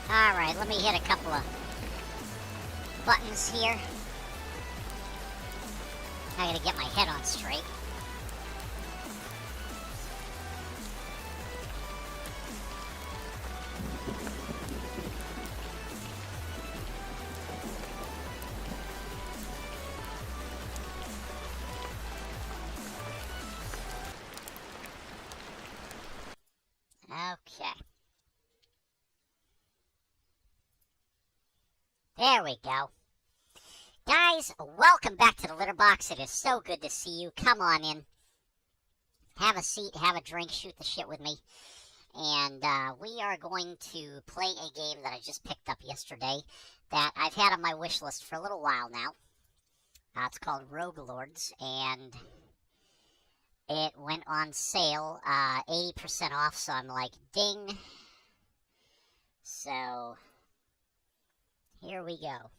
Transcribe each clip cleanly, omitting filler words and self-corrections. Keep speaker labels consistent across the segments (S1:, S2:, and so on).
S1: Alright, let me hit a couple of buttons here. I gotta get my head on straight. Okay. There we go. Guys, welcome back to the Litter Box. It is so good to see you. Come on in. Have a seat, have a drink, shoot the shit with me. And we are going to play a game that I just picked up yesterday that I've had on my wish list for a little while now. It's called Rogue Lords, and it went on sale, 80% off, so I'm like, ding. So, here we go.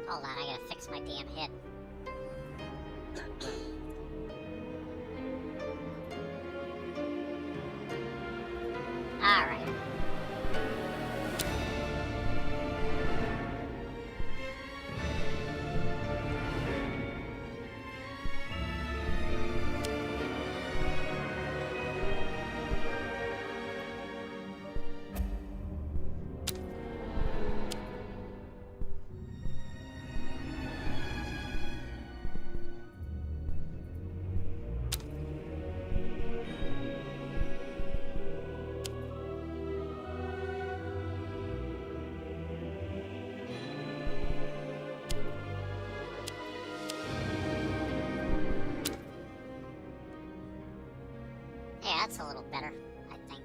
S1: Hold on, I gotta fix my damn head. Alright. Yeah, that's a little better, I think.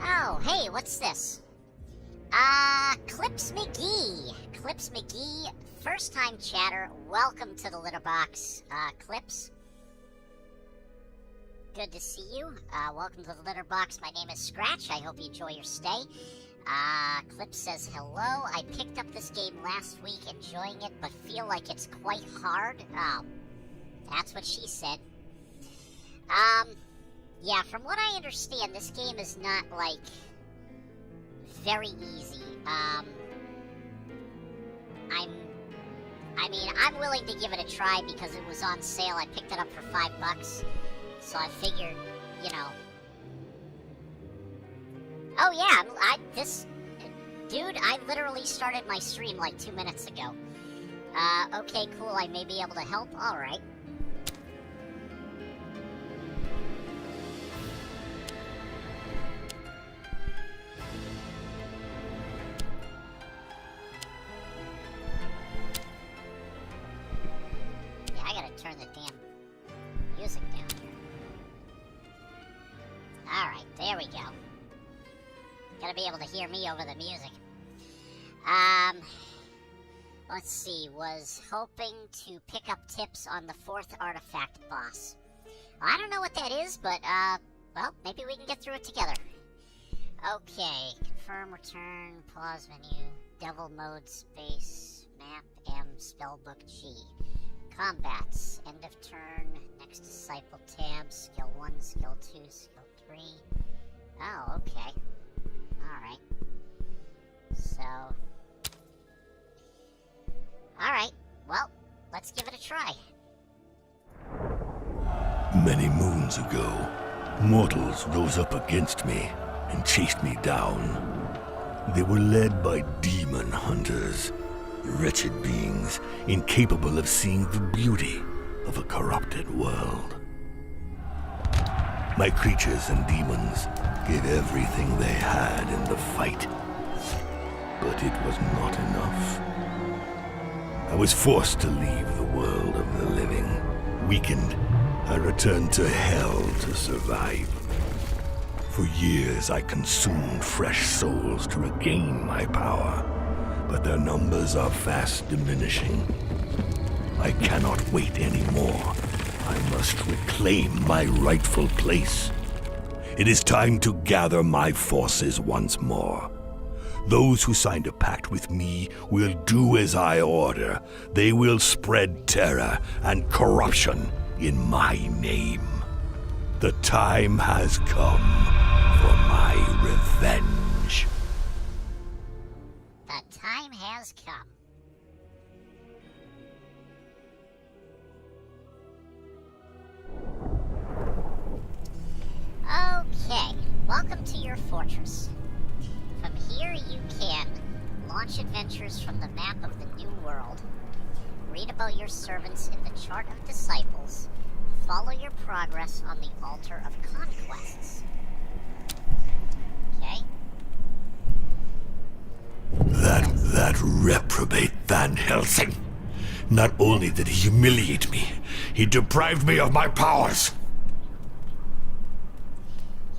S1: Oh, hey, what's this? Clips McGee. Clips McGee, first-time chatter. Welcome to the Litter Box, Clips. Good to see you. Welcome to the Litter Box. My name is Scratch. I hope you enjoy your stay. Clip says, hello. I picked up this game last week, enjoying it, but feel like it's quite hard. Oh, that's what she said. Yeah, from what I understand, this game is not, like, very easy. I'm willing to give it a try because it was on sale. I picked it up for $5, so I figured, you know. Oh yeah, dude, I literally started my stream like 2 minutes ago. Okay, cool, I may be able to help, alright. Yeah, I gotta turn the damn music down here. Alright, there we go. Gotta be able to hear me over the music. Let's see, was hoping to pick up tips on the 4th artifact boss. I don't know what that is, but, well, maybe we can get through it together. Okay, confirm, return, pause menu, devil mode, space, map, M, spellbook, G. Combats, end of turn, next disciple tab, skill 1, skill 2, skill 3. Oh, okay. Alright. So... Alright, well, let's give it a try.
S2: Many moons ago, mortals rose up against me and chased me down. They were led by demon hunters, wretched beings incapable of seeing the beauty of a corrupted world. My creatures and demons gave everything they had in the fight. But it was not enough. I was forced to leave the world of the living. Weakened, I returned to hell to survive. For years I consumed fresh souls to regain my power, but their numbers are fast diminishing. I cannot wait anymore. I must reclaim my rightful place. It is time to gather my forces once more. Those who signed a pact with me will do as I order. They will spread terror and corruption in my name. The time has come for my revenge.
S1: The time has come. Okay, welcome to your fortress. From here you can launch adventures from the map of the New World, read about your servants in the Chart of Disciples, follow your progress on the Altar of Conquests. Okay?
S2: That reprobate Van Helsing. Not only did he humiliate me, he deprived me of my powers.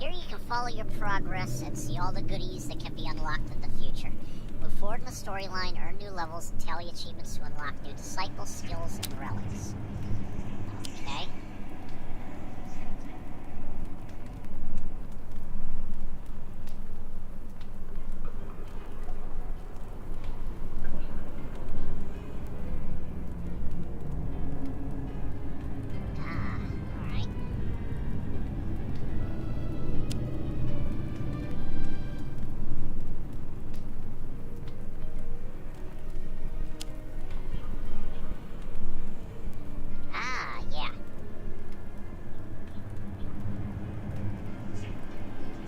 S1: Here you can follow your progress and see all the goodies that can be unlocked in the future. Move forward in the storyline, earn new levels, and tally achievements to unlock new disciples, skills, and relics. Okay. Alright. Yeah.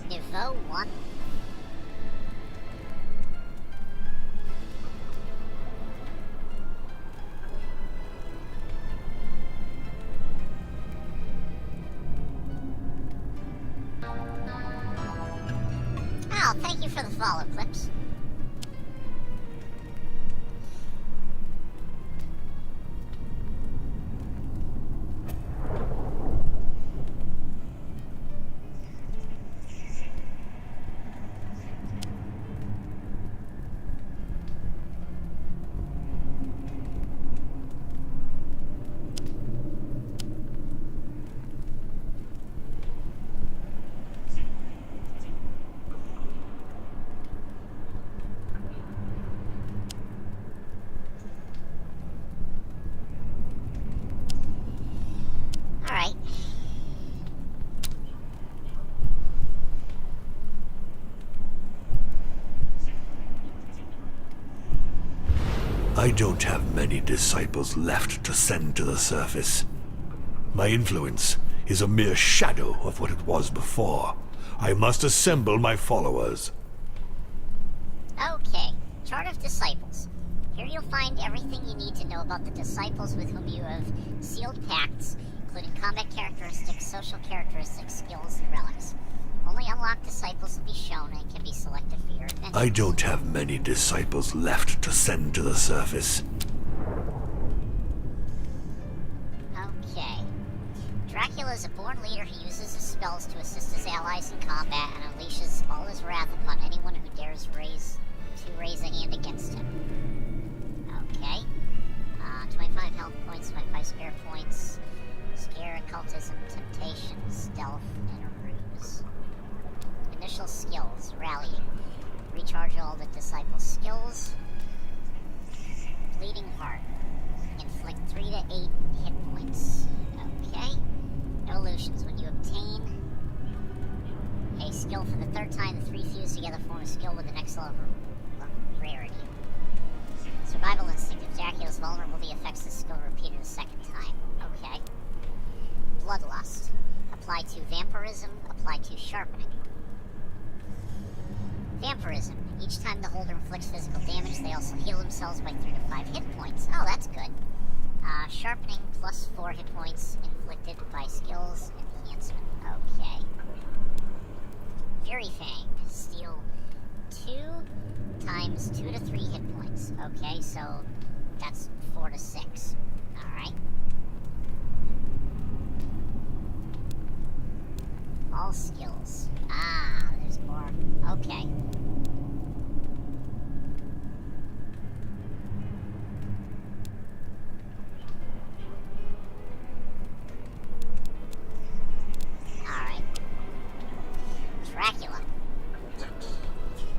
S1: Niveau 1. Oh, thank you for the follow, Clips. Alright.
S2: I don't have many disciples left to send to the surface. My influence is a mere shadow of what it was before. I must assemble my followers.
S1: Okay, Chart of Disciples. Here you'll find everything you need to know about the disciples with whom you have sealed pacts, including combat characteristics, social characteristics, skills, and relics. Only unlocked disciples will be shown and can be selected for your adventure.
S2: I don't have many disciples left to send to the surface.
S1: Okay. Dracula is a born leader who uses his spells to assist his allies in combat and unleashes all his wrath upon anyone who dares raise a hand against him. Okay. 25 health points, 25 spare points, scare, occultism, temptation, stealth, and a ruse. Initial skills, rallying. Recharge all the disciples' skills. Bleeding heart. Inflict 3 to 8 hit points. Okay. Evolutions. When you obtain a skill for the third time, the three fused together form a skill with the next level of rarity. Survival instinct. If Dracula is vulnerable, the effects of the skill are repeated a second time. Okay. Bloodlust. Apply to vampirism. Apply to sharpening. Vampirism. Each time the holder inflicts physical damage, they also heal themselves by 3 to 5 hit points. Oh, that's good. Sharpening plus 4 hit points inflicted by skills enhancement. Okay. Fury Fang. Steal 2 times 2 to 3 hit points. Okay, so that's 4 to 6. Alright. All skills. Ah, there's more. Okay. Alright. Dracula.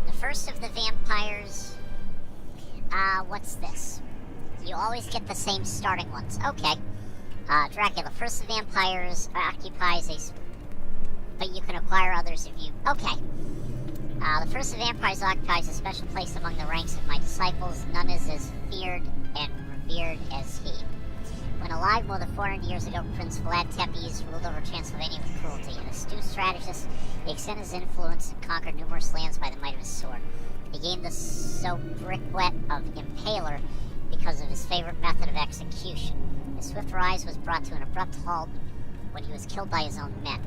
S1: The first of the vampires. What's this? You always get the same starting ones. Okay. Dracula, first of the vampires, occupies a... But you can acquire others if you... Okay. The first of the vampires occupies a special place among the ranks of my disciples. None is as feared and revered as he. When alive more than 400 years ago, Prince Vlad Tepes ruled over Transylvania with cruelty. An astute strategist, he extended his influence and conquered numerous lands by the might of his sword. He gained the sobriquet of Impaler because of his favorite method of execution. His swift rise was brought to an abrupt halt when he was killed by his own men.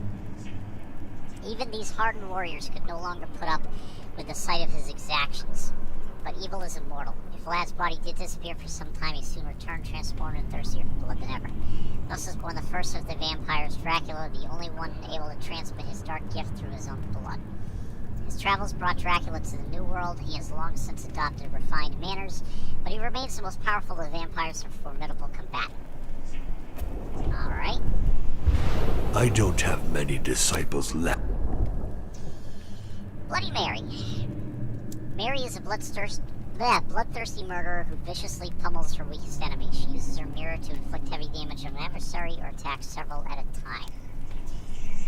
S1: Even these hardened warriors could no longer put up with the sight of his exactions. But evil is immortal. If Vlad's body did disappear for some time, he soon returned, transformed and thirstier for blood than ever. Thus was born the first of the vampires, Dracula, the only one able to transmit his dark gift through his own blood. His travels brought Dracula to the New World. He has long since adopted refined manners, but he remains the most powerful of the vampires and formidable combatant. Alright.
S2: I don't have many disciples left.
S1: Bloody Mary. Mary is a bloodthirsty murderer who viciously pummels her weakest enemy. She uses her mirror to inflict heavy damage on an adversary or attack several at a time.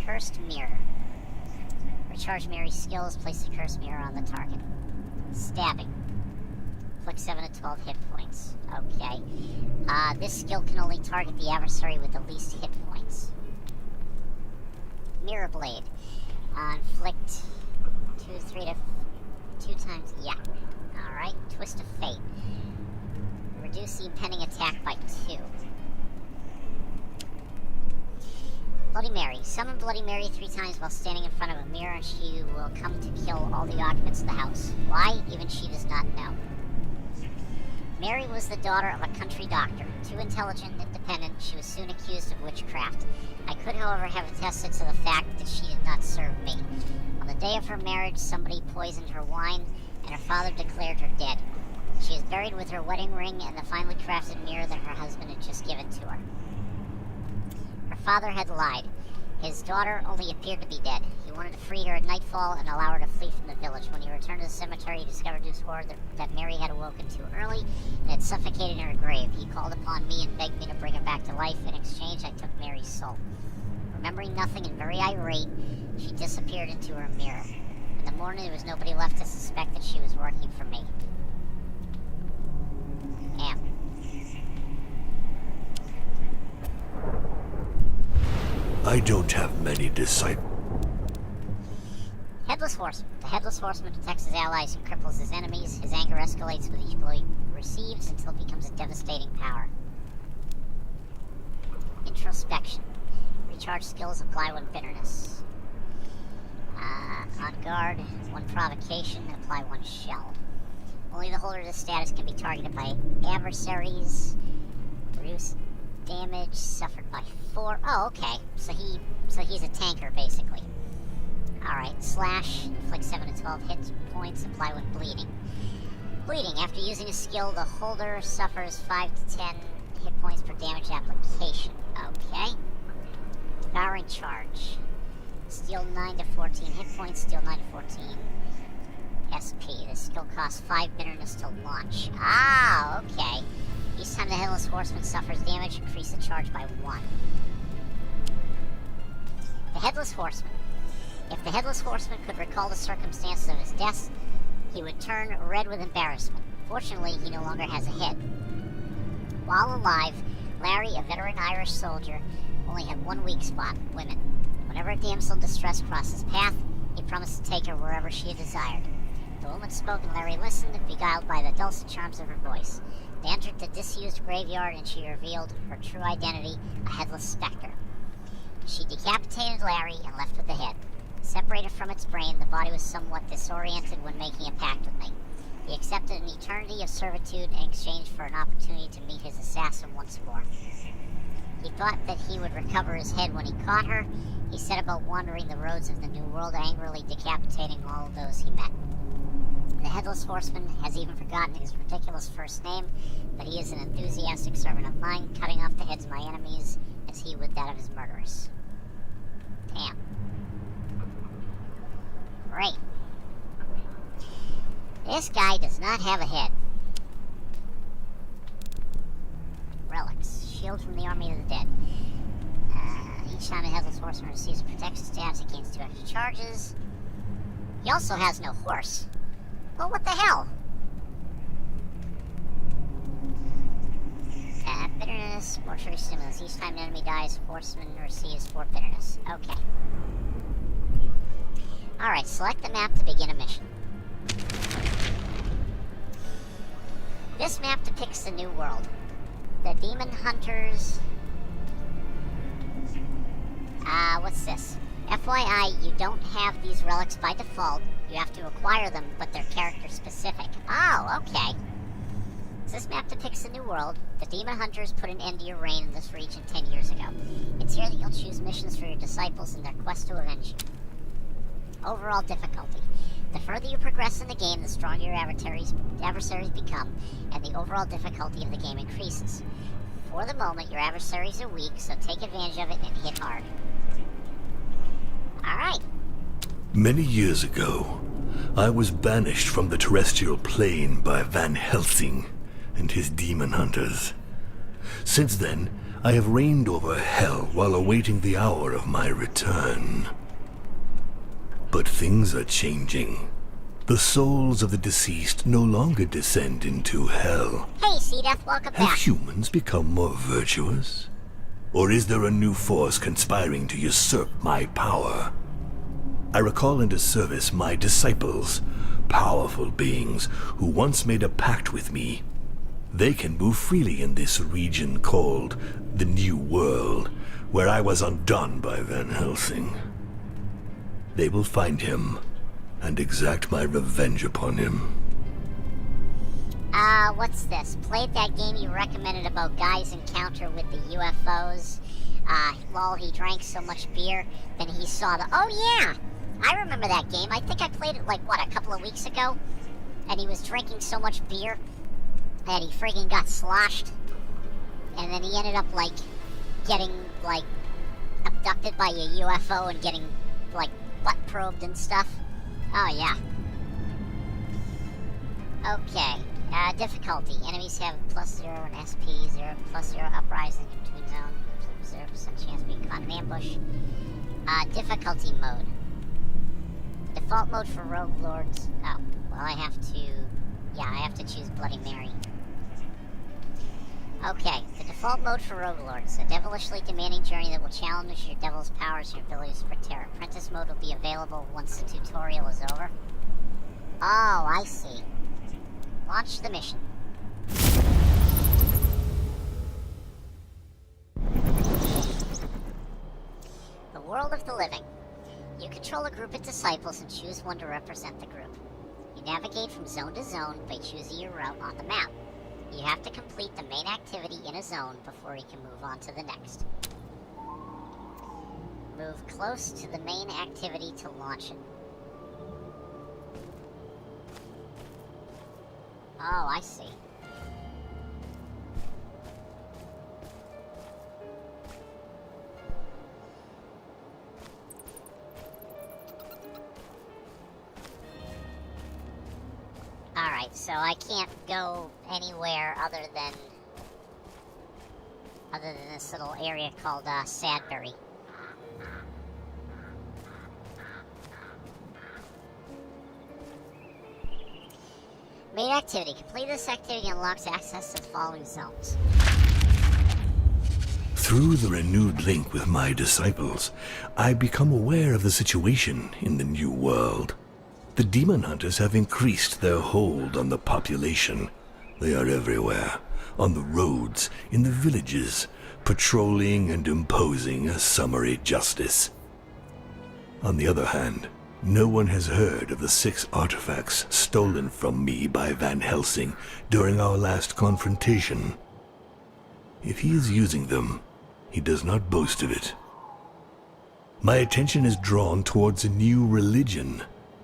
S1: Cursed Mirror. Recharge Mary's skills, place the cursed mirror on the target. Stabbing. Inflict 7 to 12 hit points. Okay. This skill can only target the adversary with the least hit points. Mirror Blade. Inflict 2 times. Yeah. Alright. Twist of Fate. Reduce the impending attack by 2. Bloody Mary. Summon Bloody Mary 3 times while standing in front of a mirror, and she will come to kill all the occupants of the house. Why? Even she does not know. Mary was the daughter of a country doctor. Too intelligent and independent, she was soon accused of witchcraft. I could, however, have attested to the fact that she did not serve me. On the day of her marriage, somebody poisoned her wine, and her father declared her dead. She is buried with her wedding ring and the finely crafted mirror that her husband had just given to her. Her father had lied. His daughter only appeared to be dead. He wanted to free her at nightfall and allow her to flee from the village. When he returned to the cemetery, he discovered to his horror that Mary had awoken too early and had suffocated in her grave. He called upon me and begged me to bring her back to life. In exchange, I took Mary's soul. Remembering nothing and very irate, she disappeared into her mirror. In the morning, there was nobody left to suspect that she was working for me. Am.
S2: I don't have many disciples.
S1: Headless Horseman. The Headless Horseman detects his allies and cripples his enemies. His anger escalates with each blow he receives until it becomes a devastating power. Introspection. Recharge skills, apply 1 bitterness. On guard, 1 provocation, apply 1 shell. Only the holder of this status can be targeted by adversaries. Reduce damage suffered by 4. Oh, okay. So he's a tanker, basically. Alright, slash, inflict 7 to 12 hit points, apply 1 bleeding. Bleeding. After using a skill, the holder suffers 5 to 10 hit points per damage application. Okay. Devouring Charge. Steal 9 to 14 hit points, steal 9 to 14 SP. This skill costs 5 bitterness to launch. Ah, okay. Each time the Headless Horseman suffers damage, increase the charge by 1. The Headless Horseman. If the Headless Horseman could recall the circumstances of his death, he would turn red with embarrassment. Fortunately, he no longer has a head. While alive, Larry, a veteran Irish soldier, only had 1 weak spot: women. Whenever a damsel in distress crossed his path, he promised to take her wherever she desired. The woman spoke, and Larry listened, beguiled by the dulcet charms of her voice. They entered the disused graveyard, and she revealed her true identity, a headless specter. She decapitated Larry and left with the head. Separated from its brain, the body was somewhat disoriented when making a pact with me. He accepted an eternity of servitude in exchange for an opportunity to meet his assassin once more. He thought that he would recover his head when he caught her. He set about wandering the roads of the New World, angrily decapitating all of those he met. The Headless Horseman has even forgotten his ridiculous first name, but he is an enthusiastic servant of mine, cutting off the heads of my enemies as he would that of his murderers. Damn. Great. This guy does not have a head. Relics. Shield from the Army of the Dead. Each time a Headless Horseman receives a protection status, it gains 2 extra charges. He also has no horse. Well, what the hell? Bitterness, mortuary stimulus. Each time an enemy dies, Horseman receives 4 bitterness. Okay. Alright, select the map to begin a mission. This map depicts the New World. The Demon Hunters... what's this? FYI, you don't have these relics by default. You have to acquire them, but they're character specific. Oh, okay. So this map depicts the New World. The Demon Hunters put an end to your reign in this region 10 years ago. It's here that you'll choose missions for your disciples in their quest to avenge you. Overall difficulty. The further you progress in the game, the stronger your adversaries become, and the overall difficulty of the game increases. For the moment, your adversaries are weak, so take advantage of it and hit hard. Alright.
S2: Many years ago, I was banished from the terrestrial plane by Van Helsing and his demon hunters. Since then, I have reigned over hell while awaiting the hour of my return. But things are changing. The souls of the deceased no longer descend into hell.
S1: Hey, Seedeath, welcome
S2: Have
S1: back.
S2: humans become more virtuous? Or is there a new force conspiring to usurp my power? I recall into service my disciples, powerful beings who once made a pact with me. They can move freely in this region called the New World, where I was undone by Van Helsing. They will find him and exact my revenge upon him.
S1: What's this? Played that game you recommended about Guy's encounter with the UFOs. Lol, he drank so much beer, then he saw the... Oh, yeah! I remember that game. I think I played it, a couple of weeks ago? And he was drinking so much beer that he friggin' got sloshed. And then he ended up, getting, abducted by a UFO and getting, butt probed and stuff. Oh, yeah. Okay. Difficulty. Enemies have +0 in SP, +0 uprising in between zone, 0% chance of being caught in ambush. Difficulty mode. Default mode for Rogue Lords. Oh, well, I have to choose Bloody Mary. Okay, the default mode for Rogue Lords. A devilishly demanding journey that will challenge your devil's powers and your abilities for terror. Apprentice mode will be available once the tutorial is over. Oh, I see. Launch the mission. The World of the Living. You control a group of disciples and choose one to represent the group. You navigate from zone to zone by choosing your route on the map. You have to complete the main activity in a zone before you can move on to the next. Move close to the main activity to launch it. Oh, I see. Alright, so I can't go anywhere other than this little area called Sadbury. Main activity. Complete this activity unlocks access to the following zones.
S2: Through the renewed link with my disciples, I become aware of the situation in the New World. The demon hunters have increased their hold on the population. They are everywhere, on the roads, in the villages, patrolling and imposing a summary justice. On the other hand, no one has heard of the 6 artifacts stolen from me by Van Helsing during our last confrontation. If he is using them, he does not boast of it. My attention is drawn towards a new religion.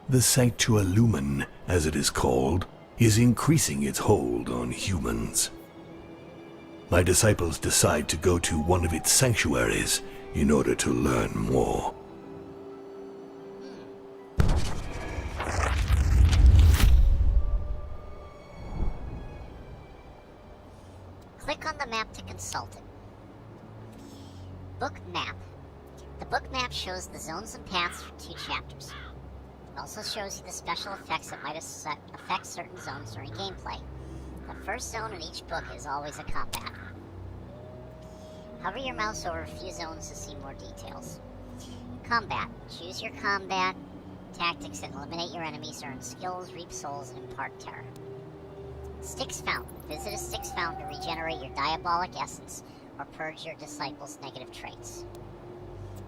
S2: The Sanctua Lumen, as it is called, is increasing its hold on humans. My disciples decide to go to one of its sanctuaries in order to learn more.
S1: Click on the map to consult it. Book map. The book map shows the zones and paths for 2 chapters. It also shows you the special effects that might affect certain zones during gameplay. The first zone in each book is always a combat. Hover your mouse over a few zones to see more details. Combat. Choose your combat tactics and eliminate your enemies, earn skills, reap souls, and impart terror. Sticks found. Visit a Sticks found to regenerate your diabolic essence or purge your disciples' negative traits.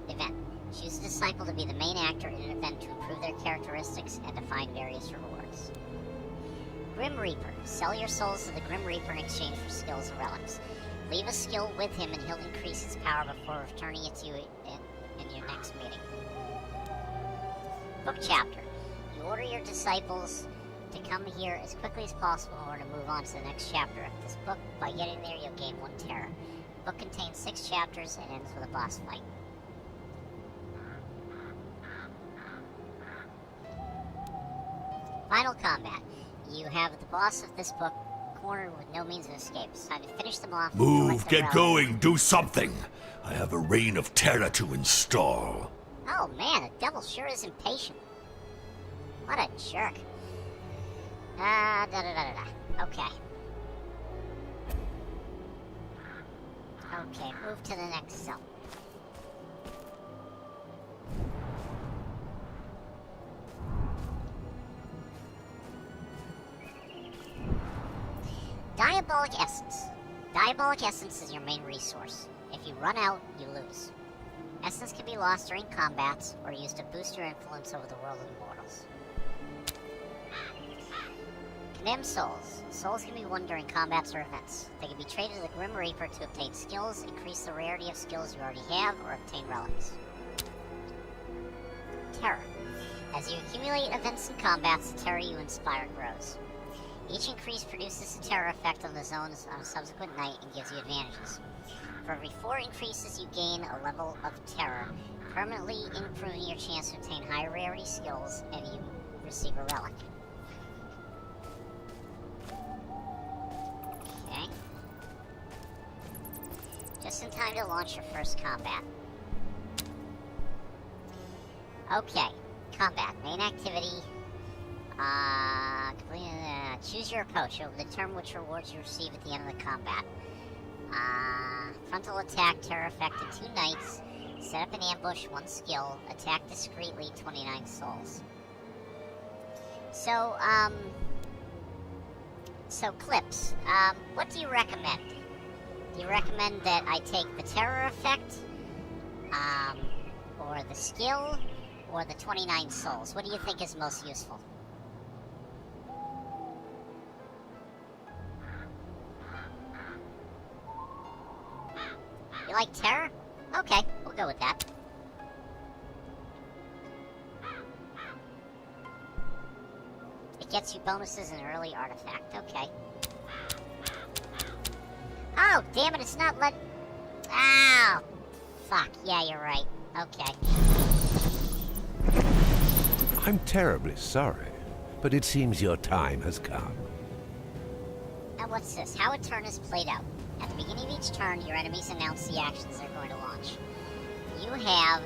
S1: Event. Choose a disciple to be the main actor in an event to improve their characteristics and to find various rewards. Grim Reaper. Sell your souls to the Grim Reaper in exchange for skills and relics. Leave a skill with him and he'll increase his power before returning it to you in your next meeting. Book chapter. You order your disciples to come here as quickly as possible in order to move on to the next chapter of this book. By getting there, you'll gain 1 terror. The book contains 6 chapters and ends with a boss fight. Final combat. You have the boss of this book cornered with no means of escape. It's time to finish them off.
S2: Move, get going, do something! I have a reign of terror to install.
S1: Oh man, the devil sure is impatient. What a jerk. Okay. Okay, move to the next zone. Diabolic Essence. Diabolic Essence is your main resource. If you run out, you lose. Essence can be lost during combats or used to boost your influence over the world of mortals. Condemned Souls. Souls can be won during combats or events. They can be traded to the Grim Reaper to obtain skills, increase the rarity of skills you already have, or obtain relics. Terror. As you accumulate events and combats, the terror you inspire grows. Each increase produces a terror effect on the zones on a subsequent night and gives you advantages. For every 4 increases, you gain a level of terror, permanently improving your chance to obtain higher rarity skills, and you receive a relic. Okay. Just in time to launch your first combat. Okay. Combat. Main activity. Choose your approach. It will determine which rewards you receive at the end of the combat. Frontal attack, terror effect in 2 nights. Set up an ambush, 1 skill. Attack discreetly, 29 souls. So Clips, what do you recommend? Do you recommend that I take the terror effect, or the skill, or the 29 souls? What do you think is most useful? You like terror? Okay, we'll go with that. It gets you bonuses in early artifact. Okay. Oh, damn it, it's not let... Ow! Fuck, yeah, you're right. Okay.
S3: I'm terribly sorry, but it seems your time has come.
S1: And what's this? How a turn is played out. At the beginning of each turn, your enemies announce the actions they're going to launch. You have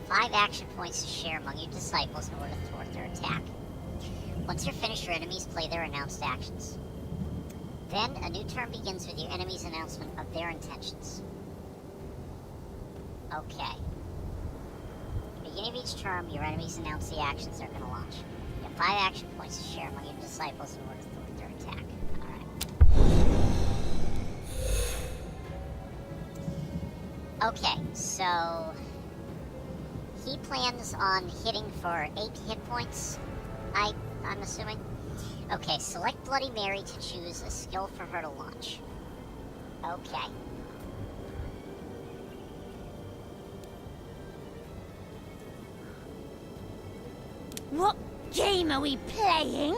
S1: 5 action points to share among your disciples in order to thwart their attack. Once you're finished, your enemies play their announced actions. Then, a new turn begins with your enemy's announcement of their intentions. Okay. At the beginning of each turn, your enemies announce the actions they're going to launch. You have 5 action points to share among your disciples in order to thwart their attack. Okay, so he plans on hitting for 8 hit points, I'm assuming. Okay, select Bloody Mary to choose a skill for her to launch. Okay.
S4: What game are we playing?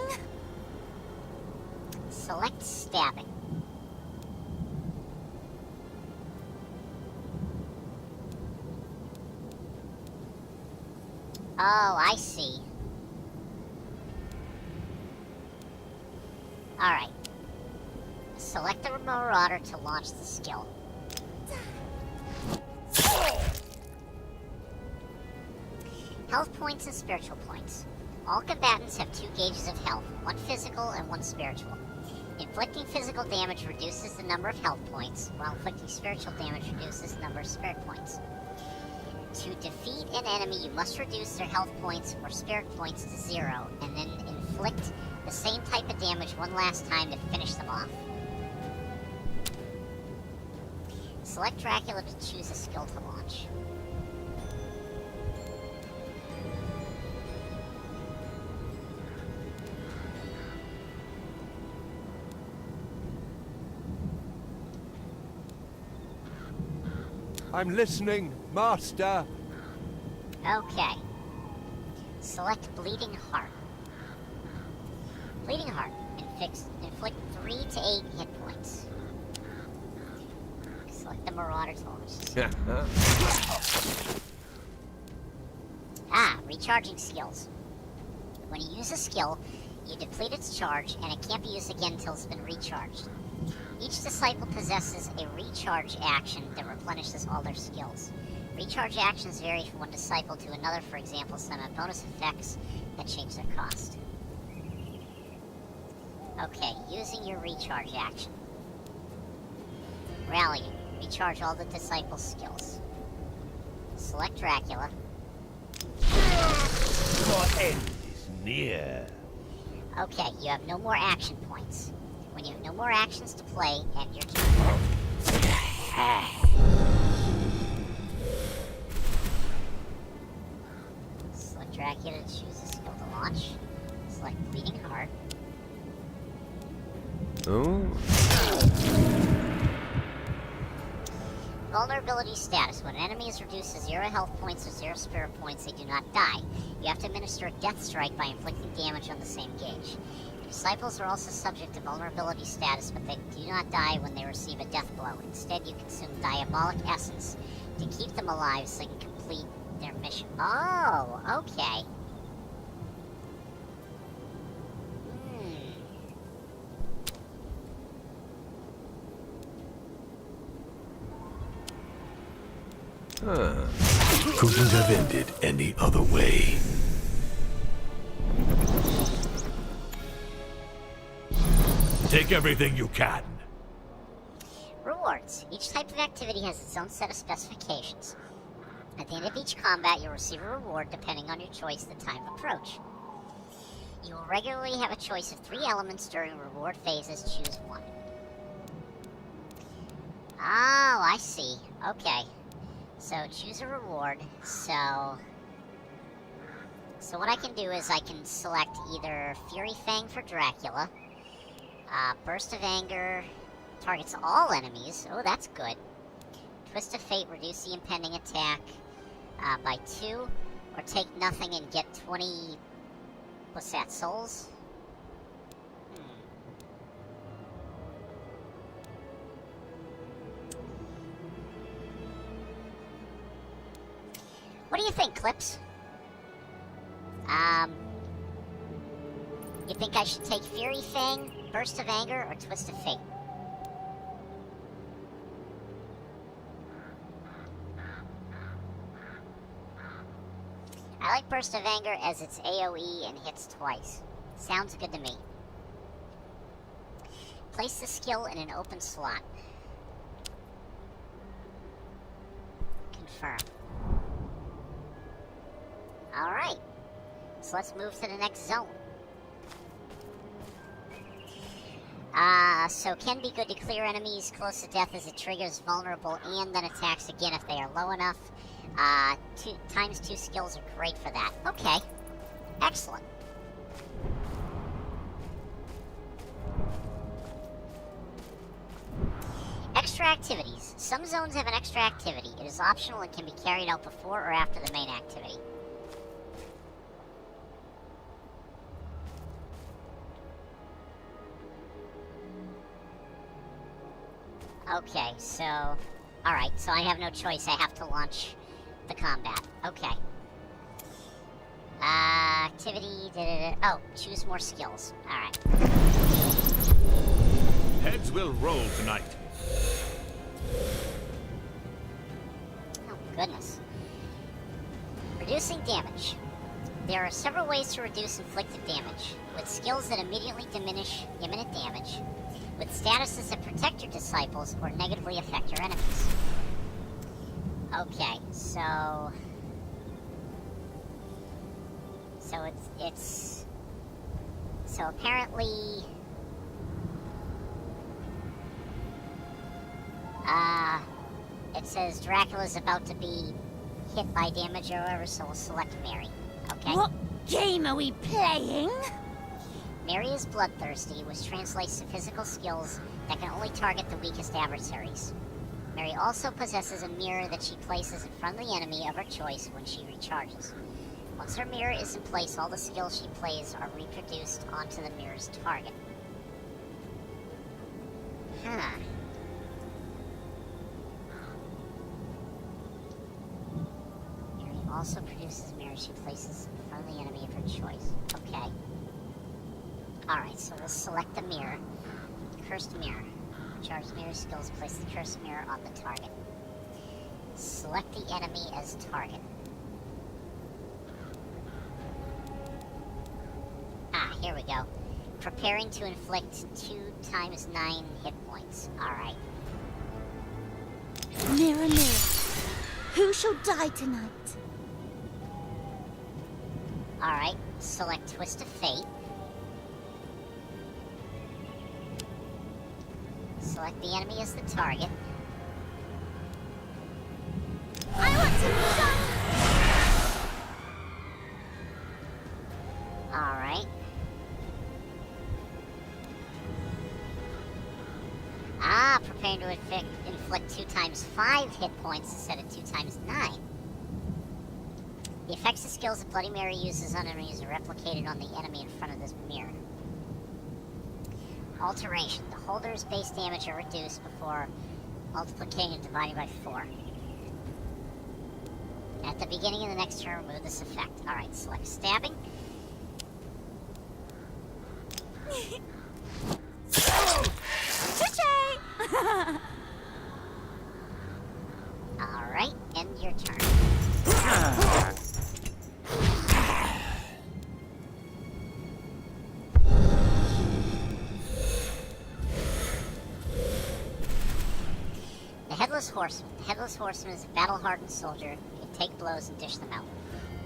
S1: Select stabbing. Oh, I see. Alright. Select the Marauder to launch the skill. Health points and spiritual points. All combatants have 2 gauges of health, 1 physical and 1 spiritual. Inflicting physical damage reduces the number of health points, while inflicting spiritual damage reduces the number of spirit points. To defeat an enemy, you must reduce their health points or spirit points to 0, and then inflict the same type of damage one last time to finish them off. Select Dracula to choose a skill to launch.
S3: I'm listening, Master.
S1: Okay. Select Bleeding Heart. Bleeding Heart. Inflict 3 to 8 hit points. Select the Marauder to launch. Recharging skills. When you use a skill, you deplete its charge, and it can't be used again until it's been recharged. Each disciple possesses a recharge action that replenishes all their skills. Recharge actions vary from one disciple to another. For example, some have bonus effects that change their cost. Okay, using your recharge action. Rallying. Recharge all the disciples' skills. Select Dracula.
S3: Your end is near.
S1: Okay, you have no more action points. When you have no more actions to play, end your turn. Select Dracula to choose a skill to launch. Select Bleeding Heart.
S3: Oh?
S1: Vulnerability status. When an enemy is reduced to 0 health points or 0 spirit points, they do not die. You have to administer a death strike by inflicting damage on the same gauge. Disciples are also subject to vulnerability status, but they do not die when they receive a death blow. Instead, you consume Diabolic Essence to keep them alive so they can complete their mission. Oh, okay.
S2: Couldn't have ended any other way. Take everything you can.
S1: Rewards. Each type of activity has its own set of specifications. At the end of each combat, you'll receive a reward depending on your choice at the time of approach. You will regularly have a choice of 3 elements during reward phases. Choose one. Oh, I see. Okay. So, choose a reward. So what I can do is I can select either Fury Fang for Dracula, Burst of Anger targets all enemies. Oh, that's good. Twist of Fate, reduce the impending attack by 2, or take nothing and get 20... What's that, souls? What do you think, Clips? You think I should take Fury Fang, Burst of Anger, or Twist of Fate? I like Burst of Anger as it's AoE and hits twice. Sounds good to me. Place the skill in an open slot. Confirm. Alright. So let's move to the next zone. So can be good to clear enemies close to death as it triggers vulnerable and then attacks again if they are low enough. Times 2 skills are great for that. Okay. Excellent. Extra activities. Some zones have an extra activity. It is optional and can be carried out before or after the main activity. Okay, so... Alright, so I have no choice. I have to launch the combat. Okay. Activity... Oh, choose more skills. Alright.
S5: Heads will roll tonight.
S1: Oh, goodness. Reducing damage. There are several ways to reduce inflicted damage, with skills that immediately diminish imminent damage, with statuses that protect your disciples or negatively affect your enemies. Okay, so... So apparently... It says Dracula's about to be hit by damage or whatever, so we'll select Mary. Okay?
S4: What game are we playing?
S1: Mary is bloodthirsty, which translates to physical skills that can only target the weakest adversaries. Mary also possesses a mirror that she places in front of the enemy of her choice when she recharges. Once her mirror is in place, all the skills she plays are reproduced onto the mirror's target. Huh. Mary also produces a mirror she places in front of the enemy of her choice. Okay. Alright, so we'll select the mirror. Cursed mirror. Charge mirror skills, place the cursed mirror on the target. Select the enemy as target. Ah, here we go. Preparing to inflict 2 times 9 hit points. Alright.
S4: Mirror, mirror, who shall die tonight?
S1: Alright, select Twist of Fate. Select the enemy as the target.
S4: I want to die!
S1: Alright. Ah, preparing to inflict 2 times 5 hit points instead of 2 times 9. The effects and skills that Bloody Mary uses on enemies are replicated on the enemy in front of this mirror. Alteration. The holder's base damage are reduced before multiplicating and dividing by 4. At the beginning of the next turn, remove this effect. Alright, select Stabbing. Alright, end your turn. The Headless Horseman. The Headless Horseman is a battle-hardened soldier who can take blows and dish them out.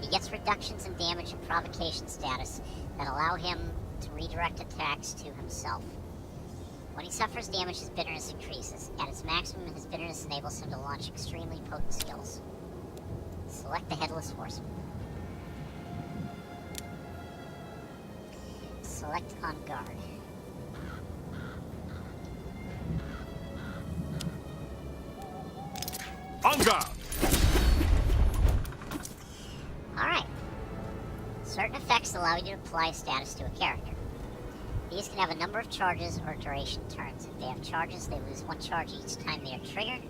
S1: He gets reductions in damage and provocation status that allow him to redirect attacks to himself. When he suffers damage, his bitterness increases. At its maximum, his bitterness enables him to launch extremely potent skills. Select the Headless Horseman. Select On Guard.
S5: On guard!
S1: Alright. Certain effects allow you to apply status to a character. These can have a number of charges or duration turns. If they have charges, they lose 1 charge each time they are triggered.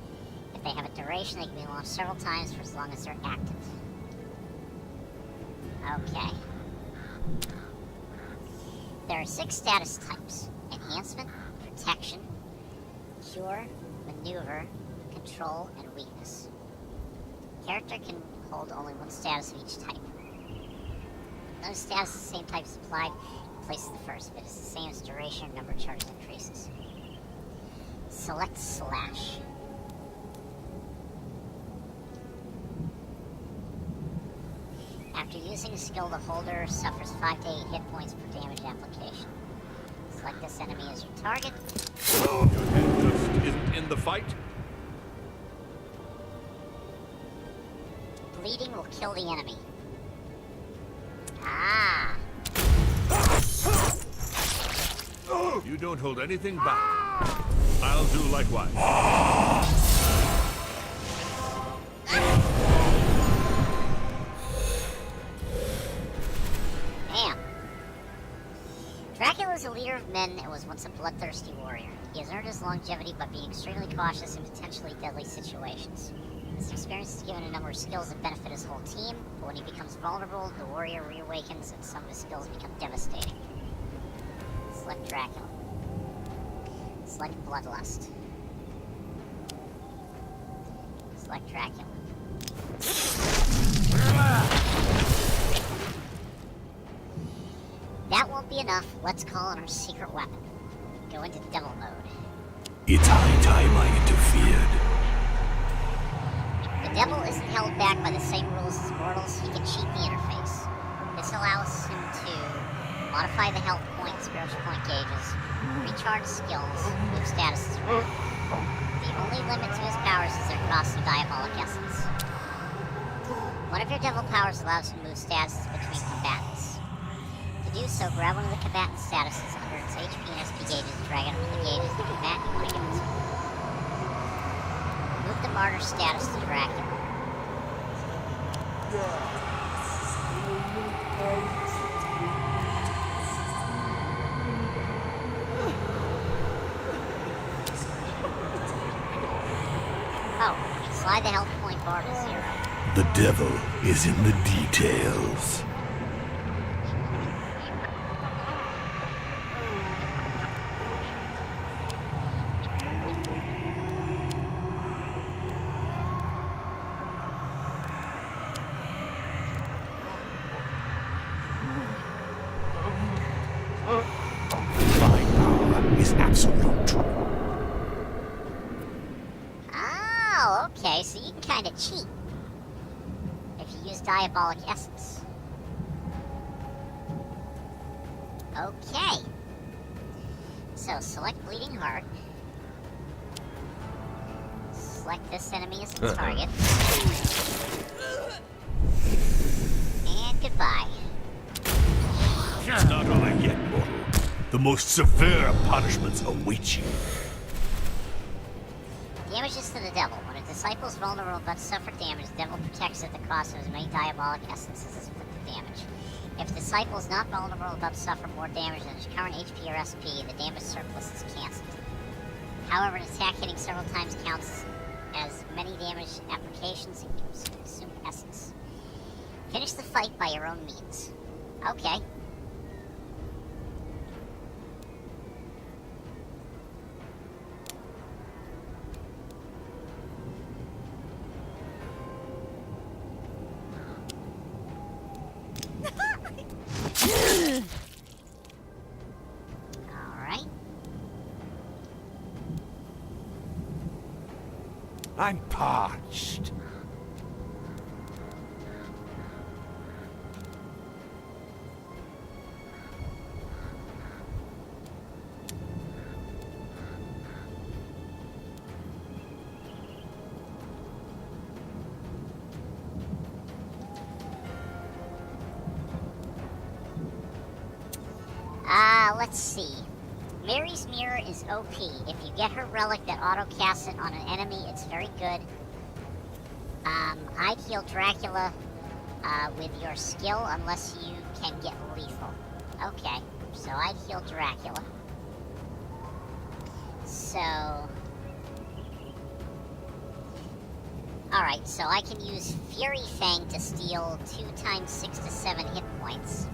S1: If they have a duration, they can be launched several times for as long as they're active. Okay. There are 6 status types: Enhancement, Protection, Cure, Maneuver, Control, and Weakness. Character can hold only 1 status of each type. Those status of the same type is applied in place of the first, but it's the same as duration or number of charges increases. Select Slash. After using a skill, the holder suffers 5 to 8 hit points per damage application. Select this enemy as your target.
S5: Your head just isn't in the fight?
S1: bleeding will kill the enemy. Ah.
S5: You don't hold anything back. I'll do likewise.
S1: Damn. Dracula is a leader of men and was once a bloodthirsty warrior. He has earned his longevity by being extremely cautious in potentially deadly situations. This experience has given a number of skills that benefit his whole team, but when he becomes vulnerable, the warrior reawakens and some of his skills become devastating. Select Dracula. Select Bloodlust. Select Dracula. That won't be enough. Let's call on our secret weapon. Go into devil mode.
S2: It's high time I interfered.
S1: The devil isn't held back by the same rules as mortals. He can cheat the interface. This allows him to modify the health point, spiritual point gauges, recharge skills, move statuses around. The only limit to his powers is their cost of diabolic essence. One of your devil powers allows you to move statuses between combatants. To do so, grab one of the combatant statuses under its HP and SP gauges, drag it over the gauges of the combatant you want to give it to. Move the martyr status to Dracula. Oh, slide the health point bar to 0.
S2: The devil is in the details. My power is absolute.
S1: Oh, okay, so you can kind of cheat if you use Diabolic Essence. Okay. So, select Bleeding Heart. Select this enemy as the target. And goodbye.
S2: It's not over yet, mortal. The most severe punishments await you.
S1: Damages to the devil. When a disciple is vulnerable but suffer damage, the devil protects at the cost of as many diabolic essences as inflicted damage. If the disciple is not vulnerable but suffer more damage than his current HP or SP, the damage surplus is cancelled. However, an attack hitting several times counts as many damage applications and consume essence. Finish the fight by your own means. Okay. Alright.
S3: I'm parched.
S1: Let's see. Mary's Mirror is OP. If you get her relic that auto-casts it on an enemy, it's very good. I'd heal Dracula with your skill unless you can get lethal. Okay, so I'd heal Dracula. So... Alright, so I can use Fury Fang to steal 2 times 6 to 7 hit points.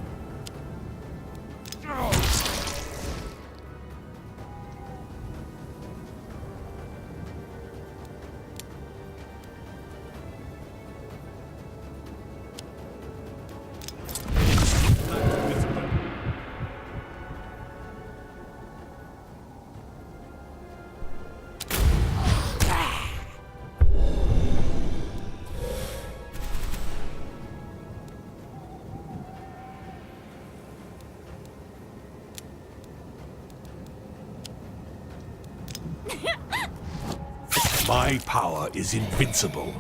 S2: My power is invincible.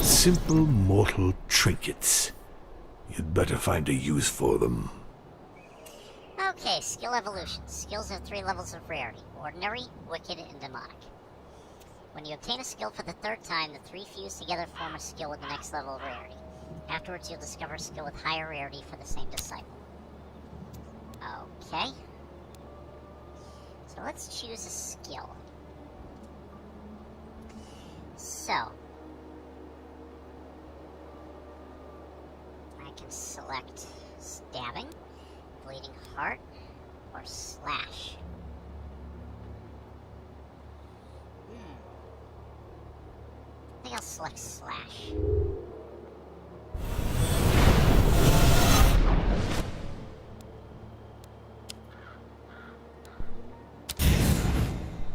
S2: Simple mortal trinkets. You'd better find a use for them.
S1: Okay, skill evolution. Skills have 3 levels of rarity: ordinary, wicked, and demonic. When you obtain a skill for the 3rd time, the 3 fuse together form a skill with the next level of rarity. Afterwards, you'll discover a skill with higher rarity for the same disciple. Okay. So let's choose a skill. So, I can select stabbing, bleeding heart, or slash. I think I'll select slash.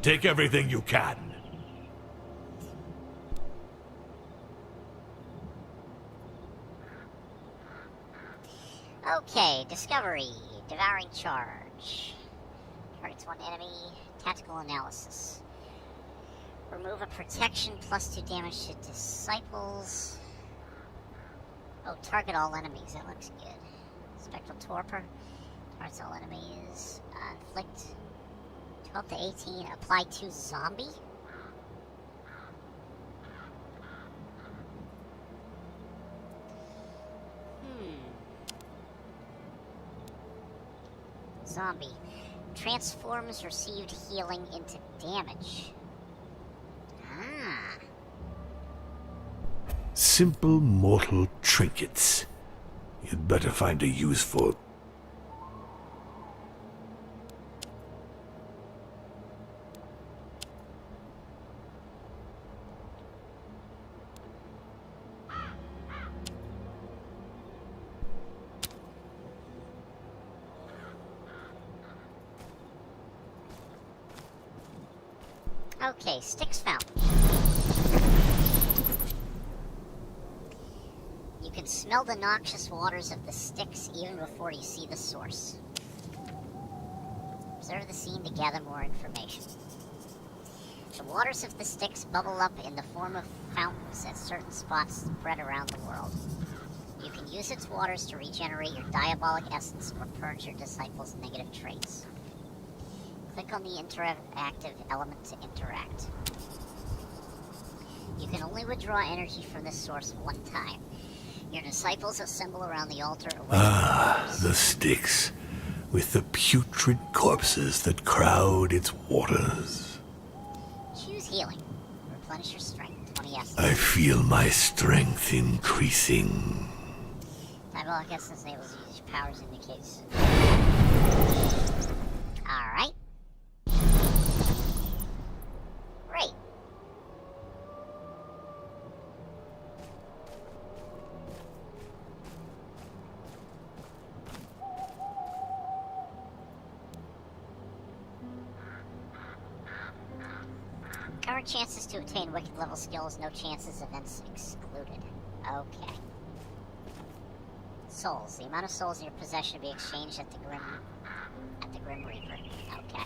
S5: Take everything you can.
S1: Okay, discovery. Devouring charge. Targets 1 enemy. Tactical analysis. Remove a protection +2 damage to disciples. Oh, target all enemies. That looks good. Spectral torpor. Targets all enemies. Inflict 12 to 18. Apply to zombie. Zombie. Transforms received healing into damage. Ah.
S2: Simple mortal trinkets. You'd better find a use for.
S1: Okay, sticks found. You can smell the noxious waters of the sticks even before you see the source. Observe the scene to gather more information. The waters of the sticks bubble up in the form of fountains at certain spots spread around the world. You can use its waters to regenerate your diabolic essence or purge your disciples' negative traits. Click on the interactive element to interact. You can only withdraw energy from this source 1 time. Your disciples assemble around the altar.
S2: The sticks, with the putrid corpses that crowd its waters.
S1: Choose healing. Replenish your strength. 20 essence.
S2: I feel my strength increasing.
S1: Diabolic essence enables you to use your powers in the case. Alright. Great. Current chances to attain wicked level skills, no chances, events excluded. Okay. Souls. The amount of souls in your possession will be exchanged at the Grim Reaper. Okay.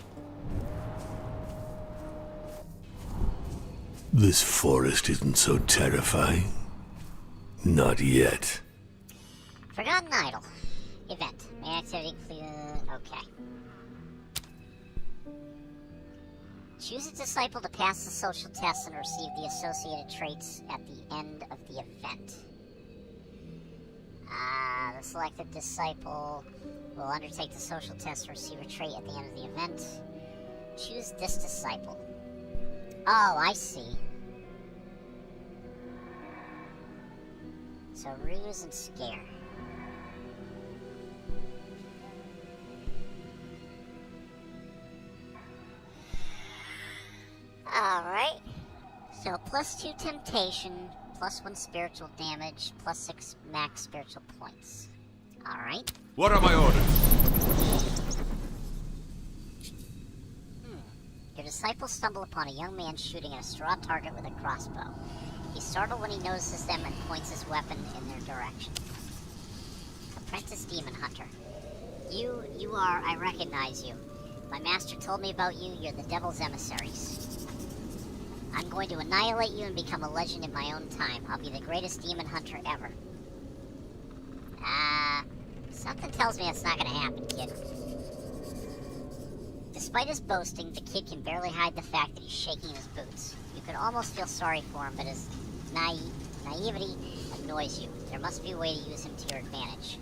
S2: This forest isn't so terrifying. Not yet.
S1: Forgotten Idol. Event. Main activity. Okay. Choose a disciple to pass the social test and receive the associated traits at the end of the event. The selected disciple will undertake the social test and receive a trait at the end of the event. Choose this disciple. Oh, I see. So ruse and scare. Alright. So +2 temptation, +1 spiritual damage, +6 max spiritual points. Alright.
S5: What are my orders?
S1: Your disciples stumble upon a young man shooting at a straw target with a crossbow. He's startled when he notices them and points his weapon in their direction. Apprentice Demon Hunter. You are, I recognize you. My master told me about you, you're the Devil's emissaries. I'm going to annihilate you and become a legend in my own time. I'll be the greatest demon hunter ever. Something tells me that's not gonna happen, kid. Despite his boasting, the kid can barely hide the fact that he's shaking his boots. You could almost feel sorry for him, but his naivety annoys you. There must be a way to use him to your advantage.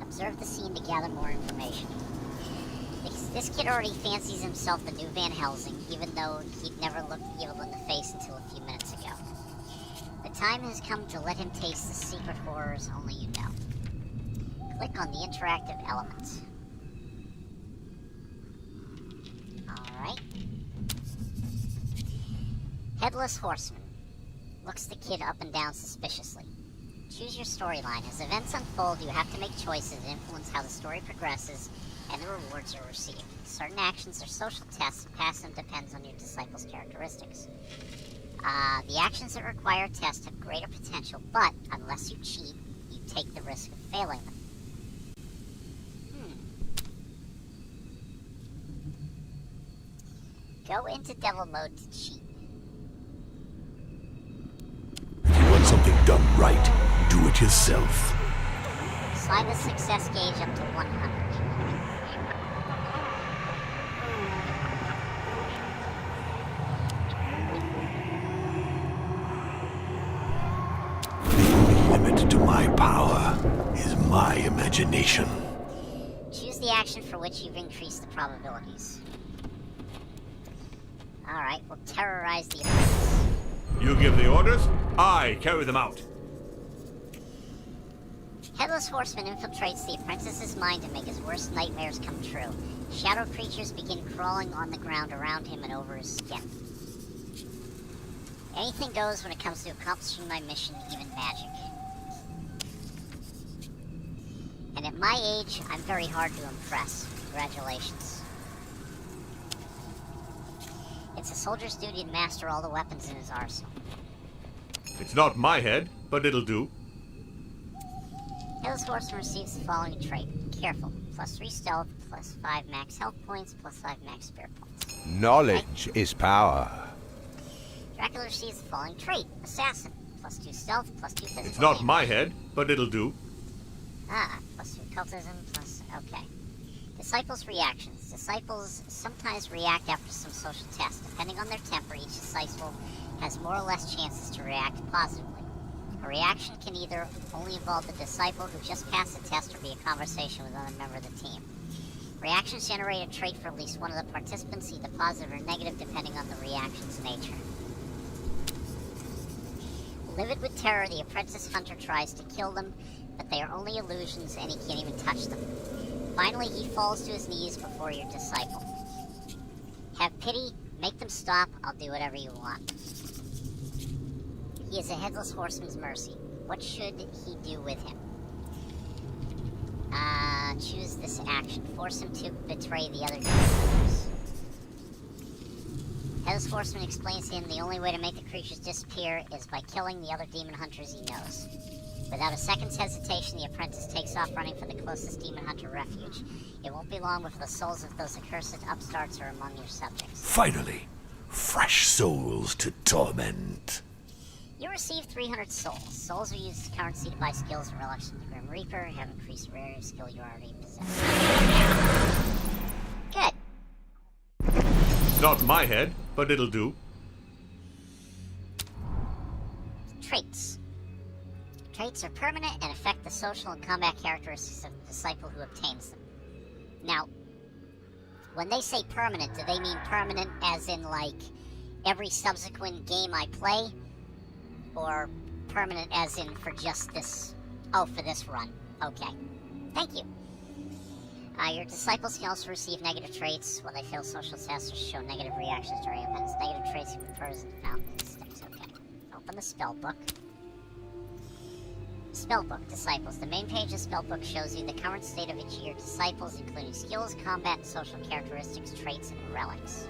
S1: Observe the scene to gather more information. This kid already fancies himself the new Van Helsing, even though he'd never looked evil in the face until a few minutes ago. The time has come to let him taste the secret horrors only you know. Click on the interactive element. Alright. Headless Horseman. Looks the kid up and down suspiciously. Choose your storyline. As events unfold, you have to make choices that influence how the story progresses and the rewards are received. Certain actions are social tests, and passing them depends on your disciple's characteristics. The actions that require a test have greater potential, but unless you cheat, you take the risk of failing them. Go into devil mode to cheat.
S2: If you want something done right, do it yourself.
S1: Slide the success gauge up to 100.
S2: The only limit to my power is my imagination.
S1: Choose the action for which you've increased the probabilities. Alright, we'll terrorize the apprentice.
S5: You give the orders, I carry them out.
S1: Headless Horseman infiltrates the apprentice's mind to make his worst nightmares come true. Shadow creatures begin crawling on the ground around him and over his skin. Anything goes when it comes to accomplishing my mission, even magic. And at my age, I'm very hard to impress. Congratulations. It's a soldier's duty to master all the weapons in his arsenal.
S5: It's not my head, but it'll do.
S1: Headless Horseman receives the following trait. Careful. +3 stealth, +5 max health points, +5 max spirit points.
S3: Knowledge is power.
S1: Dracula receives the following trait. Assassin. +2 stealth, +2 physical
S5: It's not
S1: damage.
S5: my head, but it'll do.
S1: +2 occultism, okay. Disciples' reactions. Disciples sometimes react after some social test. Depending on their temper, each disciple has more or less chances to react positively. A reaction can either only involve the disciple who just passed the test or be a conversation with another member of the team. Reactions generate a trait for at least one of the participants, either positive or negative, depending on the reaction's nature. Livid with terror, the apprentice hunter tries to kill them, but they are only illusions and he can't even touch them. Finally, he falls to his knees before your disciple. Have pity, make them stop, I'll do whatever you want. He is a Headless Horseman's mercy. What should he do with him? Choose this action. Force him to betray the other creatures. Headless Horseman explains to him the only way to make the creatures disappear is by killing the other demon hunters he knows. Without a second's hesitation, the apprentice takes off running for the closest demon hunter refuge. It won't be long before the souls of those accursed upstarts are among your subjects.
S2: Finally, fresh souls to torment.
S1: You receive 300 souls. Souls are used as currency to buy skills and relics from the Grim Reaper. Have increased rarity of skill you already possess. Good.
S5: It's not my head, but it'll do.
S1: Traits. Traits are permanent and affect the social and combat characteristics of the disciple who obtains them. Now, when they say permanent, do they mean permanent as in, like, every subsequent game I play? Or permanent as in for just this... Oh, for this run. Okay. Thank you. Your disciples can also receive negative traits when they fail social tests or show negative reactions during events. Negative traits can be present found in sticks. Okay. Open the spellbook. Spellbook, Disciples. The main page of Spellbook shows you the current state of each of your disciples, including skills, combat, and social characteristics, traits, and relics.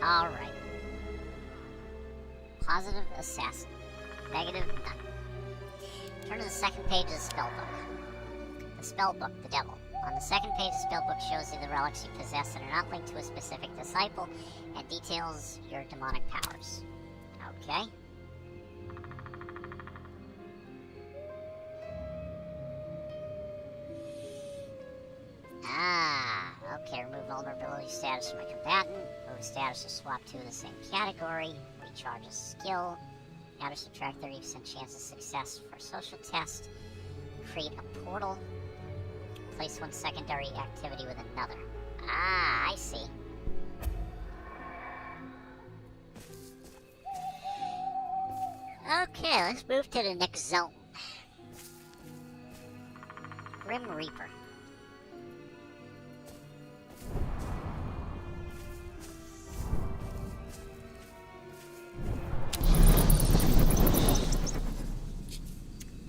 S1: Alright. Positive, Assassin. Negative, none. Turn to the second page of the Spellbook. The Spellbook, the Devil. On the second page, the spellbook shows you the relics you possess that are not linked to a specific disciple and details your demonic powers. Okay. Okay, remove vulnerability status from a combatant, move status to swap two of the same category, recharge a skill, add or subtract 30% chance of success for a social test, create a portal, place one secondary activity with another. I see. Okay, let's move to the next zone. Grim Reaper.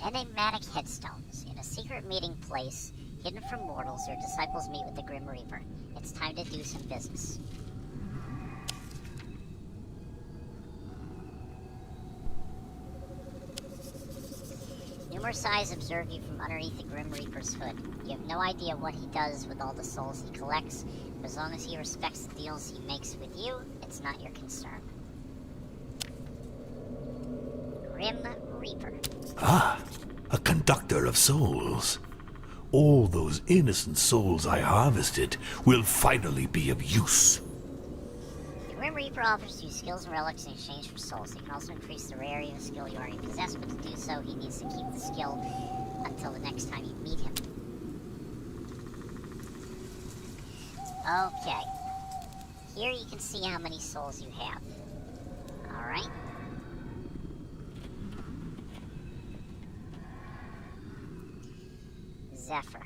S1: Enigmatic headstones. In a secret meeting place, hidden from mortals, your disciples meet with the Grim Reaper. It's time to do some business. Numerous eyes observe you from underneath the Grim Reaper's hood. You have no idea what he does with all the souls he collects, but as long as he respects the deals he makes with you, it's not your concern. Grim Reaper.
S2: Ah, a conductor of souls. All those innocent souls I harvested will finally be of use.
S1: The Grim Reaper offers you skills and relics in exchange for souls. He can also increase the rarity of a skill you already possess, but to do so, he needs to keep the skill until the next time you meet him. Okay. Here you can see how many souls you have. Alright. Zephyr.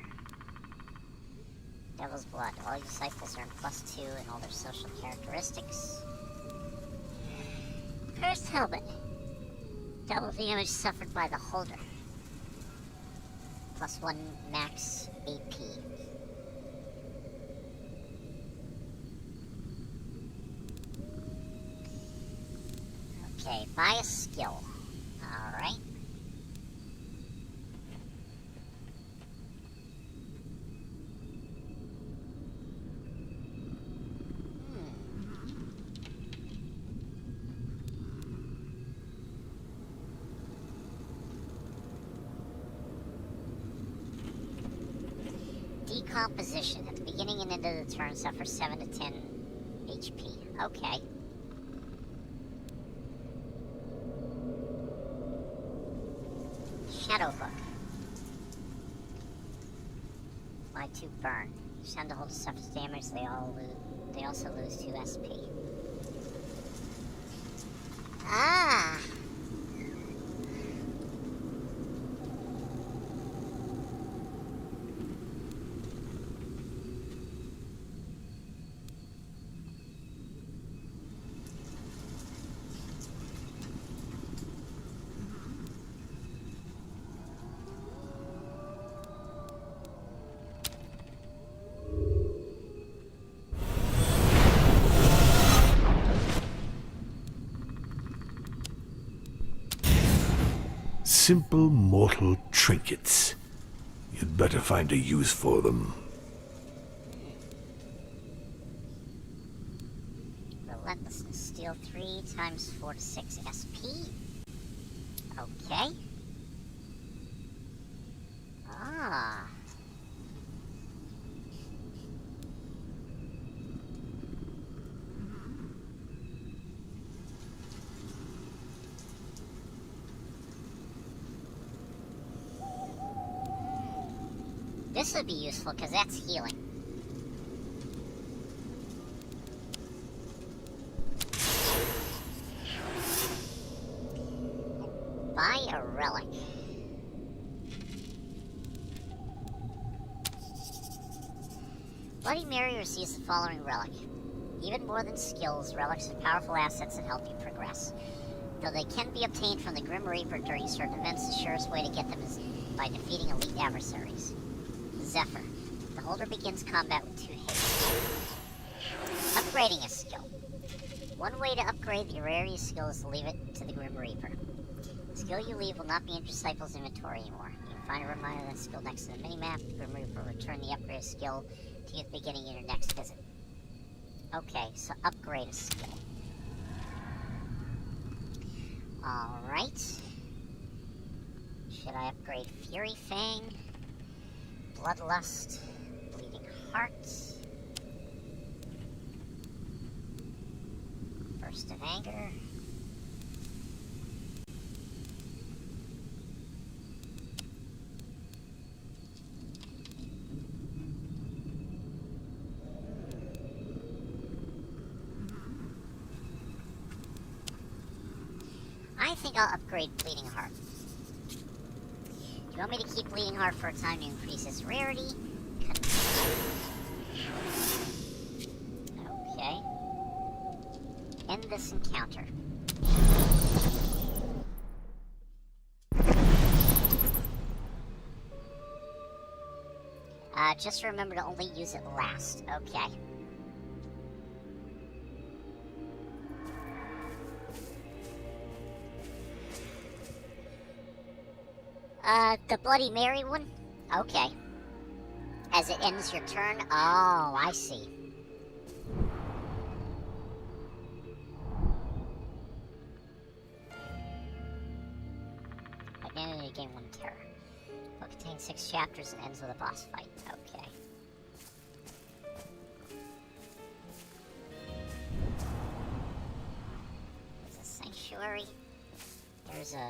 S1: Devil's Blood. All your disciples earn +2 in all their social characteristics. Cursed Helmet. Double damage suffered by the holder. +1 max AP. Okay, buy a skill. Alright. Decomposition. At the beginning and end of the turn, suffer 7 to 10 HP. Okay. Shadowhook. My 2 burn. Each time the holder suffers damage, they also lose 2 SP. Ah!
S2: Simple mortal trinkets. You'd better find a use for them.
S1: Relentlessness. Steal 3 times 4 to 6 SP. Okay. Ah. This would be useful because that's healing. Buy a relic. Bloody Mary receives the following relic. Even more than skills, relics are powerful assets that help you progress. Though they can be obtained from the Grim Reaper during certain events, the surest way to get them is by defeating elite adversaries. Zephyr. The holder begins combat with 2 hits. Upgrading a skill. One way to upgrade the rarity skill is to leave it to the Grim Reaper. The skill you leave will not be in your disciple's inventory anymore. You can Find a reminder of that skill next to the minimap. Grim Reaper, return the upgrade skill to you at the beginning of your next visit. Okay, so upgrade a skill. Alright. Should I upgrade Fury Fang? Bloodlust? Bleeding Heart? Burst of Anger? I think I'll upgrade Bleeding Heart. Do you want me to keep Bleeding Heart for a time to increase its rarity? Okay. End this encounter. Just remember to only use it last. Okay. The Bloody Mary one? Okay. As it ends your turn? Oh, I see. Identity Game 1 Terror. Book contains 6 chapters and ends with a boss fight. Okay. There's a sanctuary. There's a... I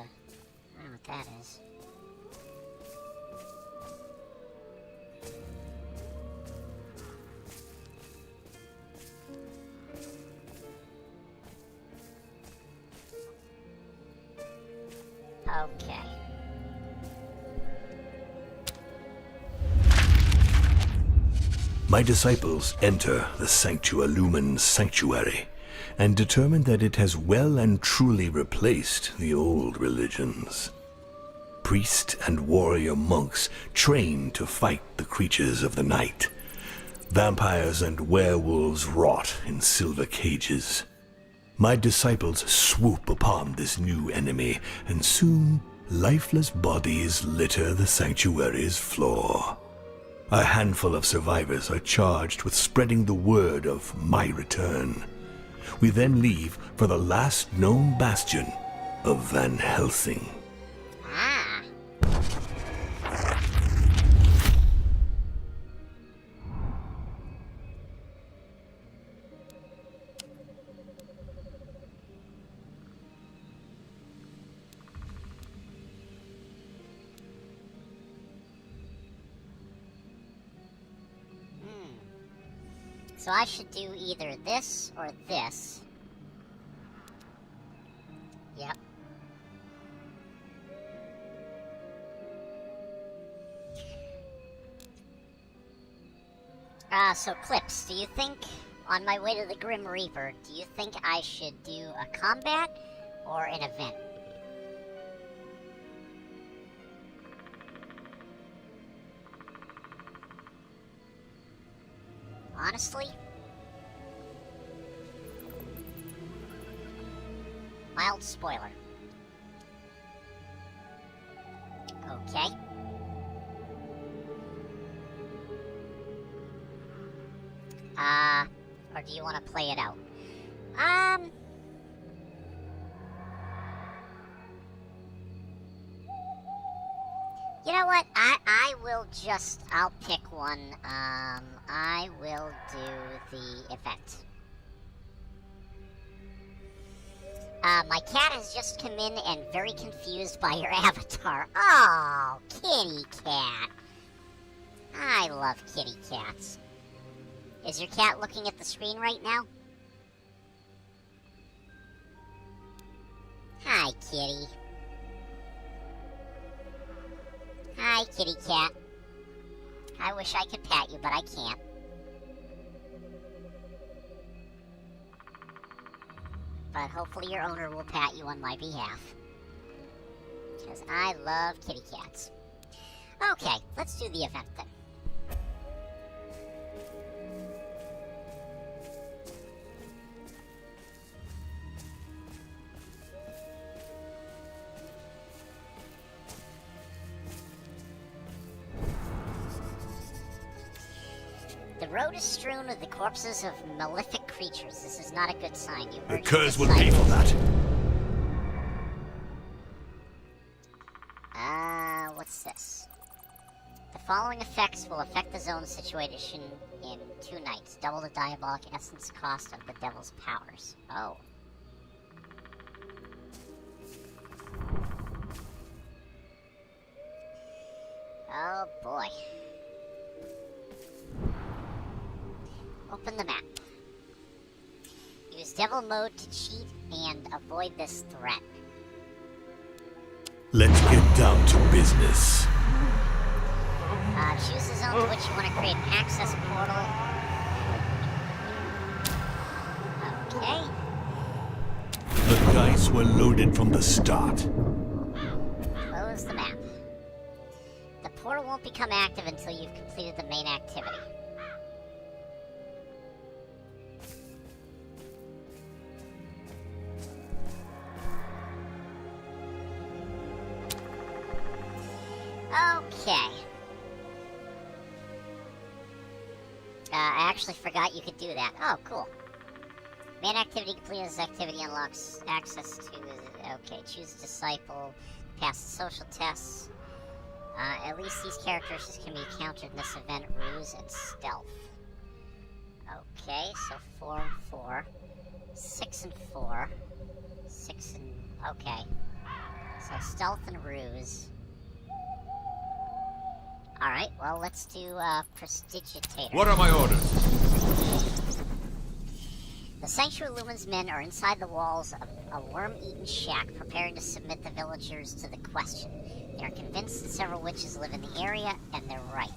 S1: don't know what that is. Okay.
S2: My disciples enter the Sanctualumen Sanctuary and determine that it has well and truly replaced the old religions. Priest and warrior monks train to fight the creatures of the night. Vampires and werewolves rot in silver cages. My disciples swoop upon this new enemy, and soon lifeless bodies litter the sanctuary's floor. A handful of survivors are charged with spreading the word of my return. We then leave for the last known bastion of Van Helsing.
S1: Ah. So I should do either this or this. Yep. So Clips, do you think, on my way to the Grim Reaper, do you think I should do a combat or an event? Honestly? Mild spoiler. Okay. Or do you want to play it out? You know what? I will just, I'll pick one. I will do the event. My cat has just come in and very confused by your avatar. Oh, kitty cat. I love kitty cats. Is your cat looking at the screen right now? Hi, kitty. Hi, kitty cat. I wish I could pat you, but I can't. But hopefully your owner will pat you on my behalf. Because I love kitty cats. Okay, let's do the event then. road is strewn with the corpses of malefic creatures. This is not a good sign. You
S2: The
S1: urge
S2: curse will
S1: disciples.
S2: pay for that.
S1: What's this? The following effects will affect the zone situation in 2 nights. Double the diabolic essence cost of the devil's powers. Oh. Oh boy. Open the map. Use devil mode to cheat and avoid this threat.
S2: Let's get down to business.
S1: Choose the zone to which you want to create an access portal. Okay.
S2: The dice were loaded from the start.
S1: Close the map. The portal won't become active until you've completed the main activity. Okay. I actually forgot you could do that. Oh, cool. Main activity completed. This activity unlocks access to... Okay, choose a disciple. Pass the social tests. At least these characters can be encountered in this event. Ruse and stealth. Okay, so 4 and 4. 6 and 4. 6 and... Okay. So stealth and ruse. Alright, well, let's do, Prestidigitator.
S5: What are my orders?
S1: The Sanctuary Lumen's men are inside the walls of a worm-eaten shack, preparing to submit the villagers to the question. They are convinced that several witches live in the area, and they're right.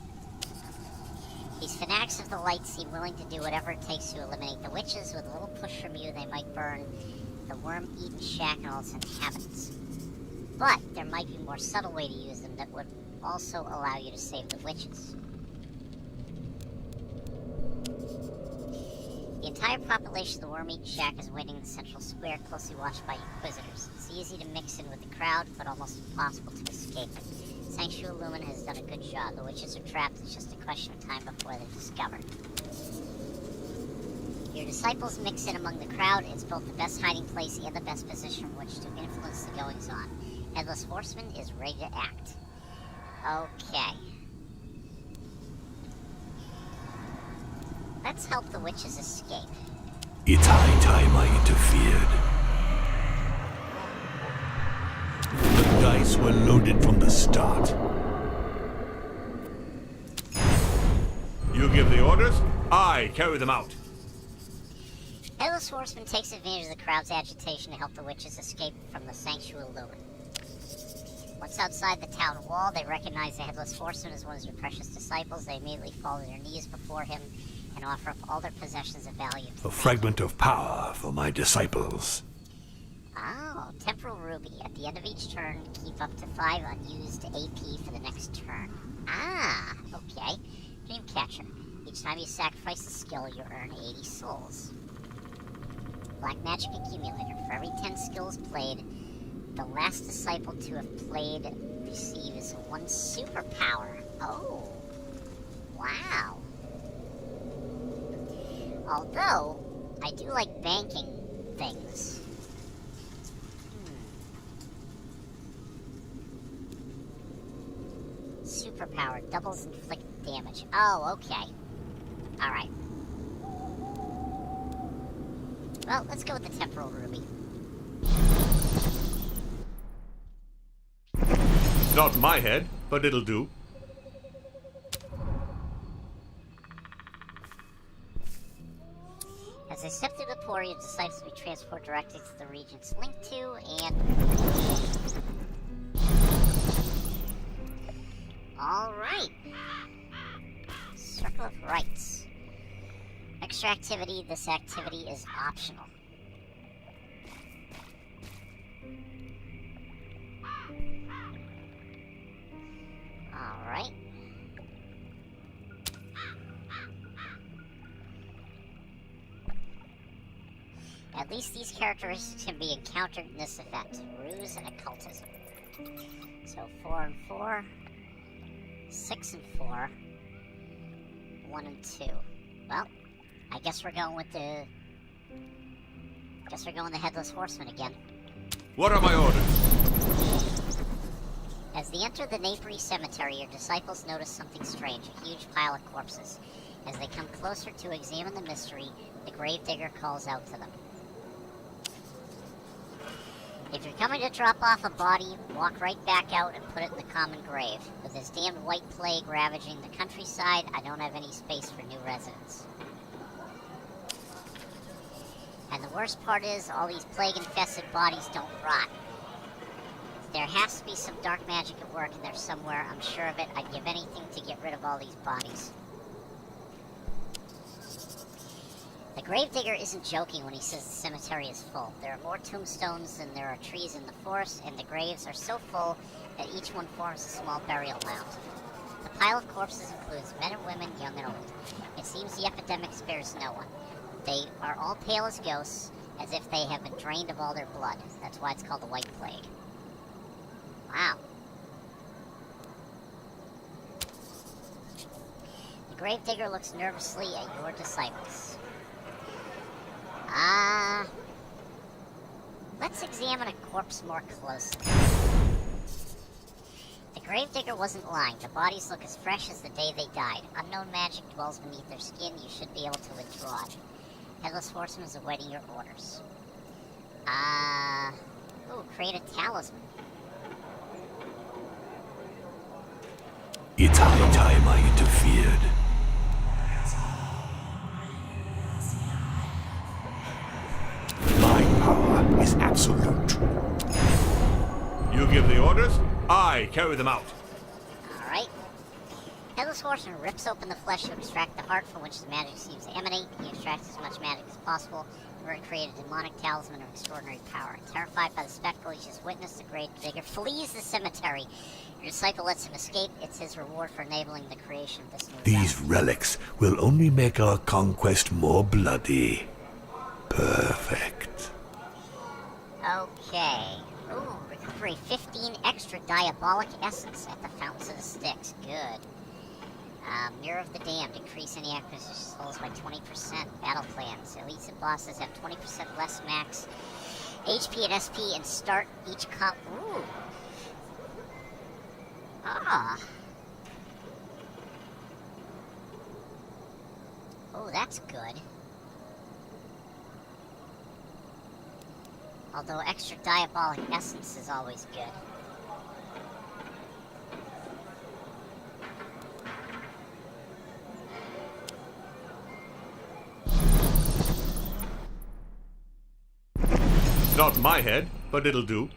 S1: These fanatics of the light seem willing to do whatever it takes to eliminate the witches. With a little push from you, they might burn the worm-eaten shack and all its inhabitants. But there might be a more subtle way to use them that would also allow you to save the witches. The entire population of the Worm-Eaten Shack is waiting in the central square, closely watched by Inquisitors. It's easy to mix in with the crowd, but almost impossible to escape it. Sanctuary Lumen has done a good job. The witches are trapped. It's just a question of time before they're discovered. Your disciples mix in among the crowd. It's both the best hiding place and the best position from which to influence the goings-on. Headless Horseman is ready to act. Okay. Let's help the witches escape.
S2: It's high time I interfered. The dice were loaded from the start.
S5: You give the orders, I carry them out.
S1: Headless Horseman takes advantage of the crowd's agitation to help the witches escape from the Sanctuary Lumen. Once outside the town wall, they recognize the Headless Horseman as one of your precious disciples. They immediately fall to their knees before him and offer up all their possessions of value.
S2: A fragment of power for my disciples.
S1: Oh, Temporal Ruby. At the end of each turn, keep up to 5 unused AP for the next turn. Ah, okay. Dreamcatcher. Each time you sacrifice a skill, you earn 80 souls. Black Magic Accumulator. For every 10 skills played, the last disciple to have played receives 1 superpower. Oh, wow. Although, I do like banking things. Superpower doubles inflicted damage. Oh, okay. Alright. Well, let's go with the Temporal Ruby.
S5: Not my head, but it'll do.
S1: As they step through the portal, your disciples will be transported directly to the regions linked to, and... Alright. Circle of Rites. Extra activity. This activity is optional. Alright. At least these characteristics can be encountered in this event. Ruse and Occultism. So 4 and 4. 6 and 4. 1 and 2. Well, I guess we're going with the... Guess we're going the Headless Horseman again.
S5: What are my orders?
S1: As they enter the Napery Cemetery, your disciples notice something strange, a huge pile of corpses. As they come closer to examine the mystery, the gravedigger calls out to them. If you're coming to drop off a body, walk right back out and put it in the common grave. With this damned white plague ravaging the countryside, I don't have any space for new residents. And the worst part is, all these plague-infested bodies don't rot. There has to be some dark magic at work in there somewhere, I'm sure of it. I'd give anything to get rid of all these bodies. The gravedigger isn't joking when he says the cemetery is full. There are more tombstones than there are trees in the forest, and the graves are so full that each one forms a small burial mound. The pile of corpses includes men and women, young and old. It seems the epidemic spares no one. They are all pale as ghosts, as if they have been drained of all their blood. That's why it's called the White Plague. Wow. The gravedigger looks nervously at your disciples. Let's examine a corpse more closely. The gravedigger wasn't lying. The bodies look as fresh as the day they died. Unknown magic dwells beneath their skin. You should be able to withdraw it. Headless Horseman is awaiting your orders. Ooh, create a talisman.
S2: It's high time I interfered. My power is absolute.
S5: You give the orders, I carry them out.
S1: Alright. Headless Horseman rips open the flesh to extract the heart from which the magic seems to emanate. He extracts as much magic as possible in order to create a demonic talisman of extraordinary power. Terrified by the spectacle he's just witnessed, the gravedigger flees the cemetery. Your disciple lets him escape. It's his reward for enabling the creation of this new
S2: These
S1: realm.
S2: relics will only make our conquest more bloody. Perfect.
S1: Okay. Ooh, recuperate 15 extra diabolic essence at the Fountains of the Styx. Good. Mirror of the Damned. Increase any acquisition souls by 20%. Battle plans. Elites and bosses have 20% less max HP and SP and start each comp. Ooh. Ah. Oh, that's good. Although extra diabolic essence is always good.
S5: Not my head, but it'll do.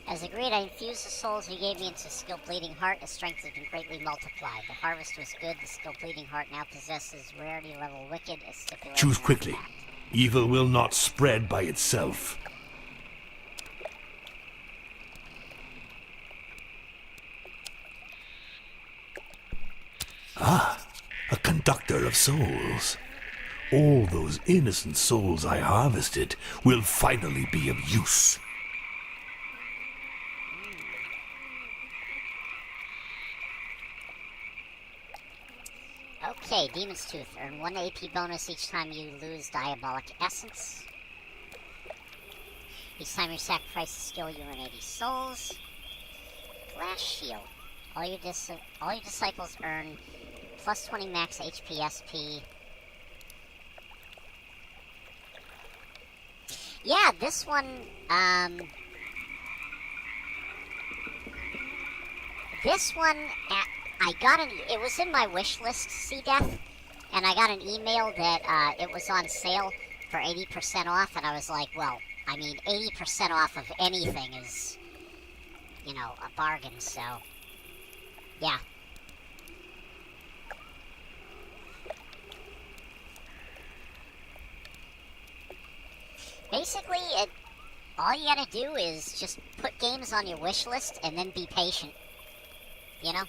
S1: As agreed, I infused the souls you gave me into Skill Bleeding Heart. Its strength has been greatly multiplied. The harvest was good. The Skill Bleeding Heart now possesses rarity level Wicked as stipulated.
S2: Choose
S1: in the
S2: quickly.
S1: pact.
S2: Evil will not spread by itself. Ah, a conductor of souls. All those innocent souls I harvested will finally be of use.
S1: Okay, Demon's Tooth. Earn 1 AP bonus each time you lose Diabolic Essence. Each time you sacrifice a skill, you earn 80 souls. Glass Shield. All your disciples earn plus 20 max HP SP. Yeah, this one, I got it was in my wish list, C-Death, and I got an email that, it was on sale for 80% off, and I was like, well, I mean, 80% off of anything is, you know, a bargain, so, yeah. Basically, all you gotta do is just put games on your wish list and then be patient. You know?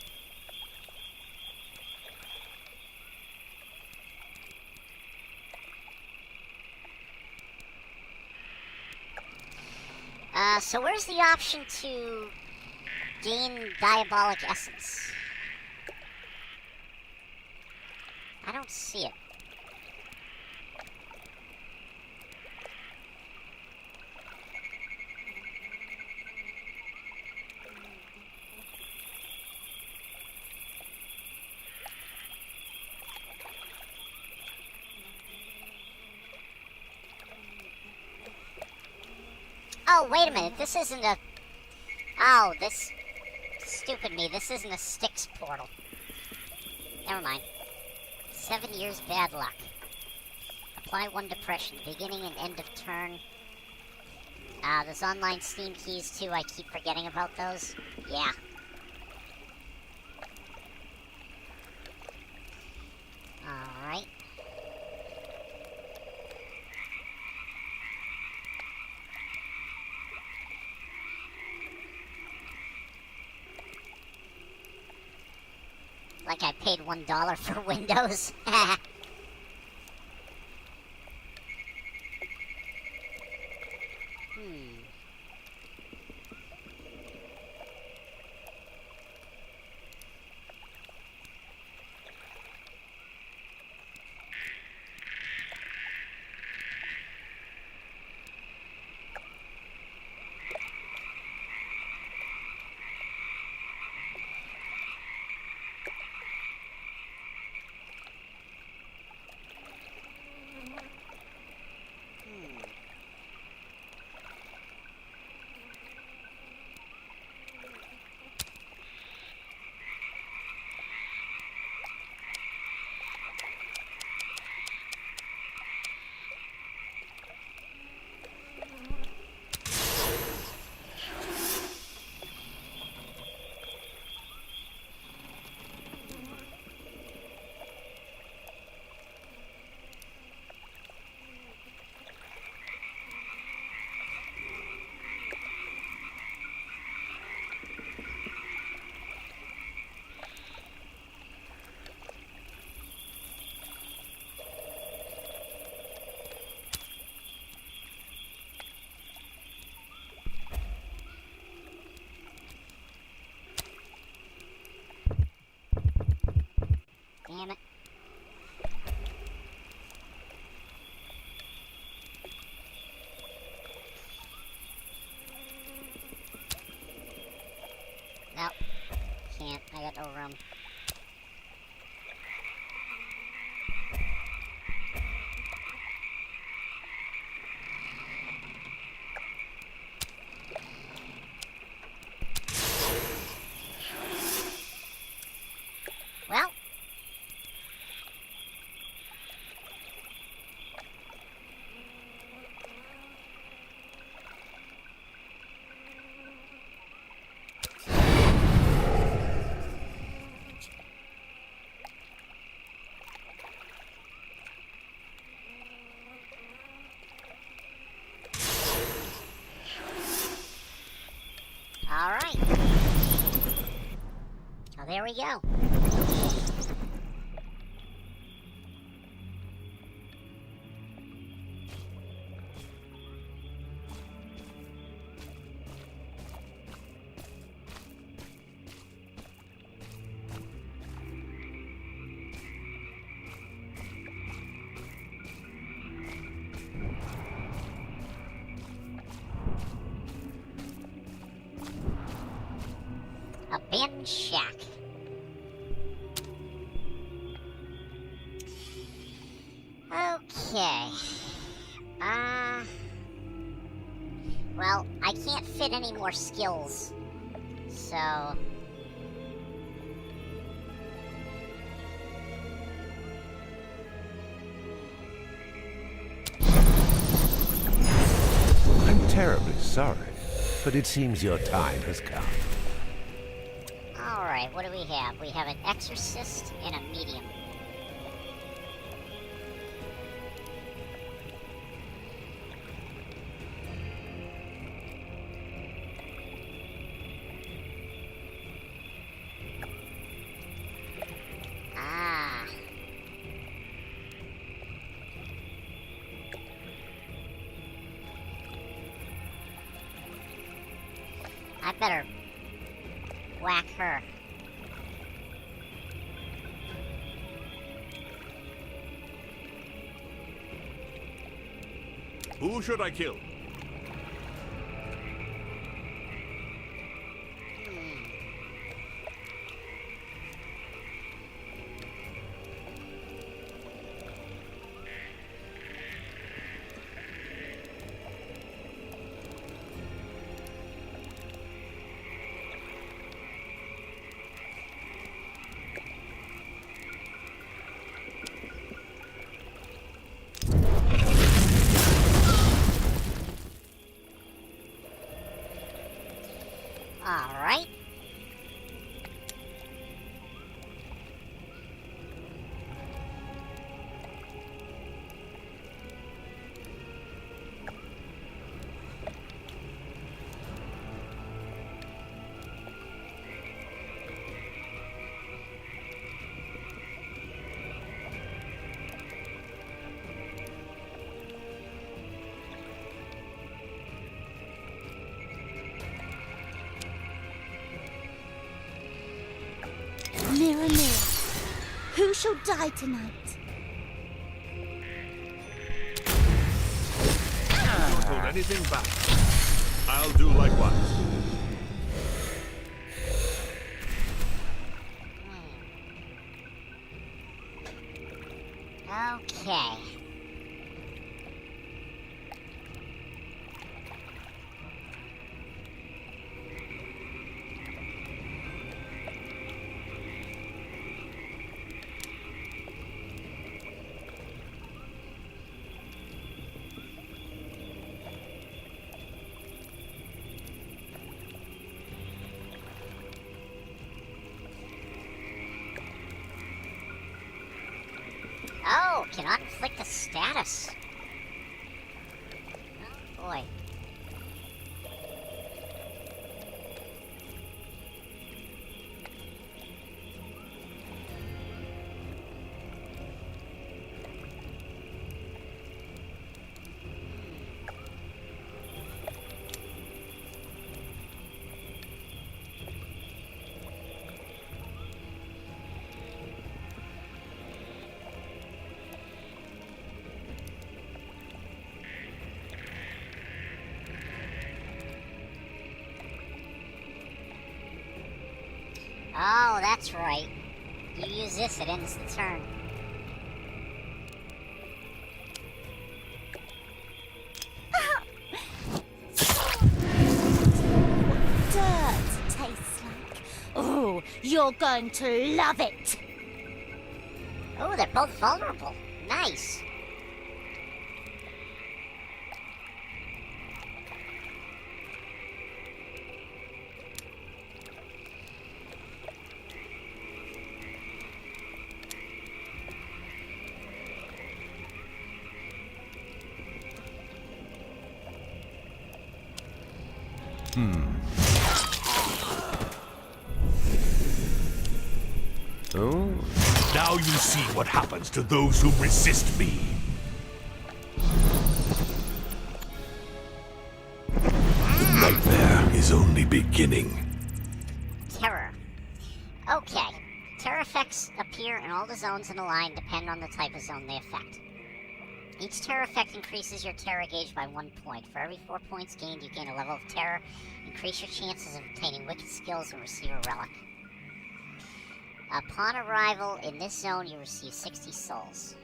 S1: So where's the option to gain diabolic essence? I don't see it. Oh, wait a minute. This isn't a... Oh, this... Stupid me. This isn't a Styx portal. Never mind. 7 years bad luck. Apply 1 depression. Beginning and end of turn. There's online Steam keys, too. I keep forgetting about those. Yeah. Alright. Like I paid $1 for Windows. Damn it. Nope. Can't. I got no room. Well. All right. Well, there we go. Abandoned shack. Okay. Well, I can't fit any more skills. So...
S3: I'm terribly sorry, but it seems your time has come.
S1: Alright, what do we have? We have an exorcist and a medium. Ah. I better whack her.
S5: Who should I kill?
S1: Alright.
S4: Mirror, mirror, who shall die tonight?
S5: Don't hold anything back. I'll do likewise.
S1: Okay. Oh, cannot inflict a status. Oh boy. Oh, that's right. You use this, it ends the turn.
S4: Dirt tastes like. Oh, you're going to love it.
S1: Oh, they're both vulnerable. Nice.
S3: Oh?
S2: Now you see what happens to those who resist me. The nightmare is only beginning.
S1: Terror. Okay. Terror effects appear in all the zones in a line depending on the type of zone they affect. Each terror effect increases your terror gauge by 1 point. For every 4 points gained, you gain a level of terror. Increase your chances of obtaining wicked skills and receive a relic. Upon arrival in this zone, you receive 60 souls.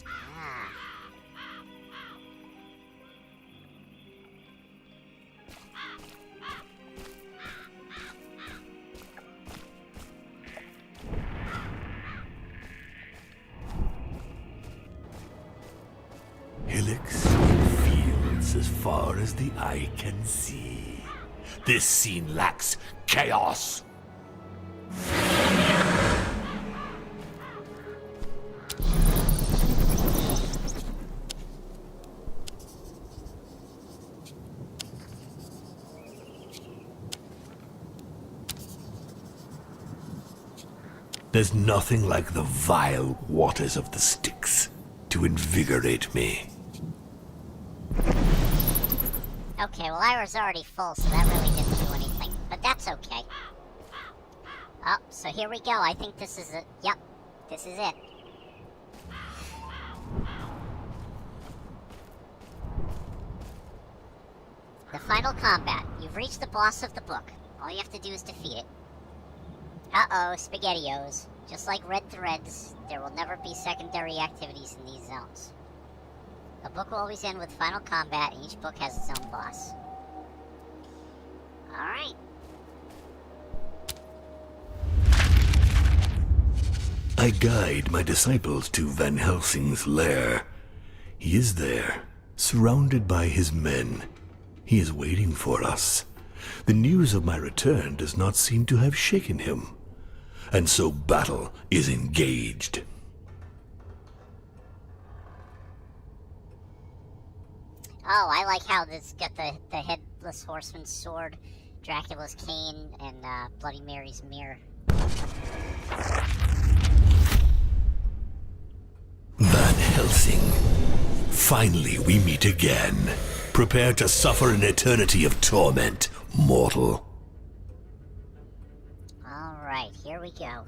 S1: Ah.
S2: Hillocks and fields as far as the eye can see. This scene lacks chaos. There's nothing like the vile waters of the Styx. to invigorate me.
S1: Okay, well, I was already full, so that really didn't do anything. But that's okay. Oh, so here we go. I think this is it. Yep, this is it. The final combat. You've reached the boss of the book. All you have to do is defeat it. Uh-oh, SpaghettiOs. Just like Red Threads, there will never be secondary activities in these zones. The book will always end with final combat, and each book has its own boss. Alright.
S2: I guide my disciples to Van Helsing's lair. He is there, surrounded by his men. He is waiting for us. The news of my return does not seem to have shaken him. And so battle is engaged.
S1: Oh, I like how this got the Headless Horseman's sword, Dracula's cane, and Bloody Mary's mirror.
S2: Van Helsing. Finally we meet again. Prepare to suffer an eternity of torment, mortal.
S1: Alright, here we go.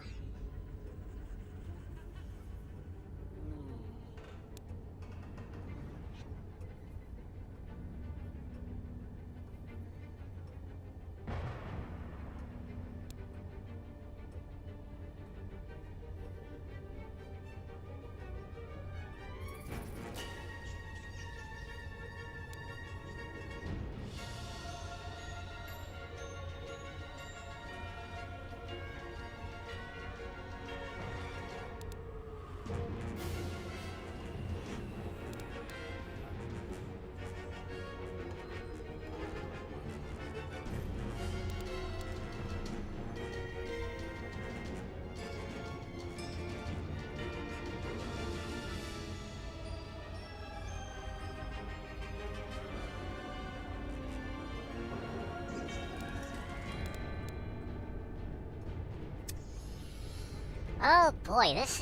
S1: Oh boy, this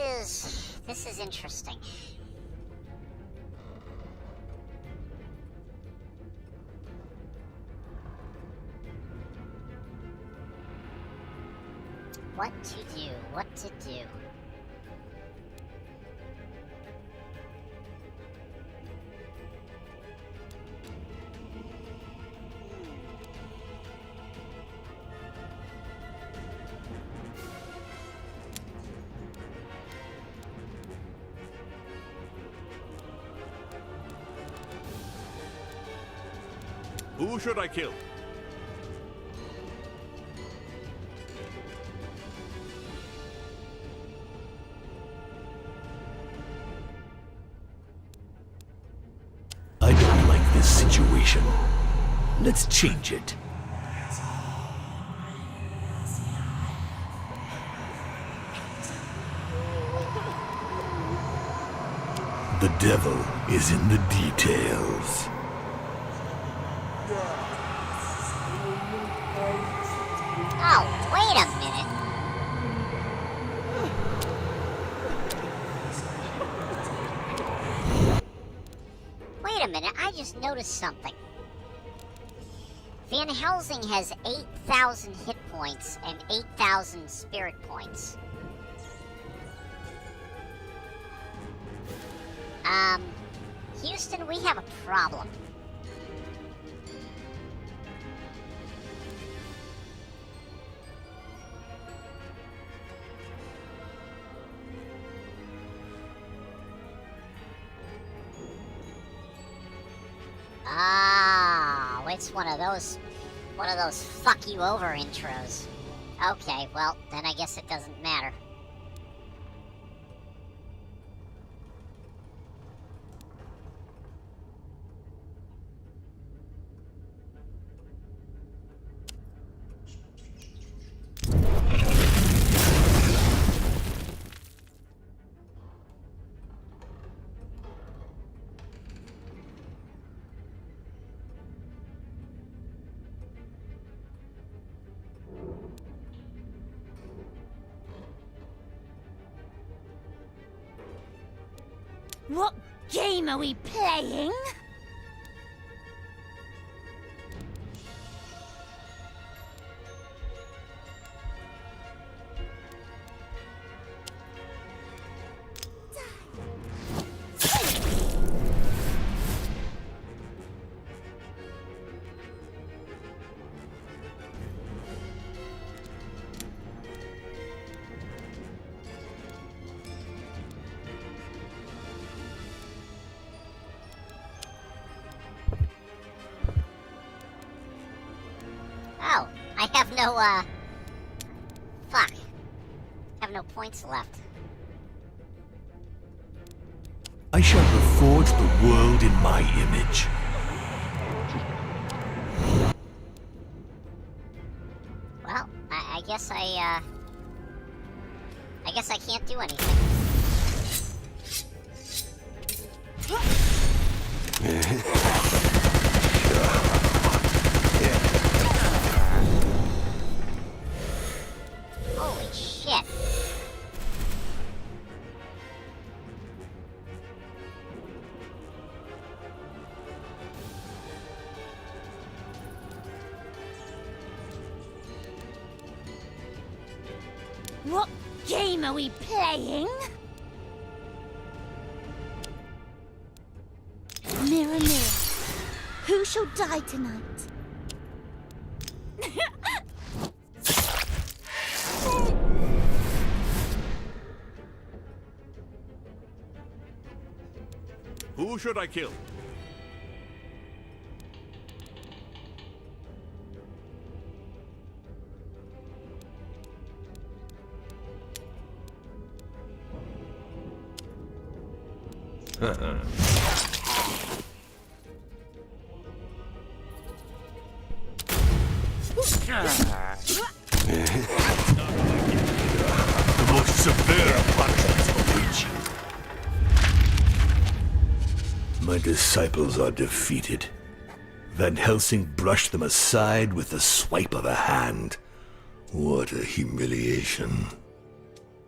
S1: is interesting. What to do? What to do?
S5: Who should I kill?
S2: I don't like this situation. Let's change it. The devil is in the details.
S1: Oh, wait a minute. Wait a minute, I just noticed something. Van Helsing has 8,000 hit points and 8,000 spirit points. Houston, we have a problem. Oh, it's one of those fuck you over intros. Okay, well, then I guess it doesn't matter.
S4: What game are we playing?
S1: Oh, I have no, fuck. I have no points left.
S2: I shall reforge the world in my image.
S1: Well, I guess I guess I can't do anything. Holy shit.
S4: What game are we playing? Mirror, mirror, who shall die tonight?
S5: Who should I kill?
S2: The most severe punishments await you. My disciples are defeated. Van Helsing brushed them aside with the swipe of a hand. What a humiliation.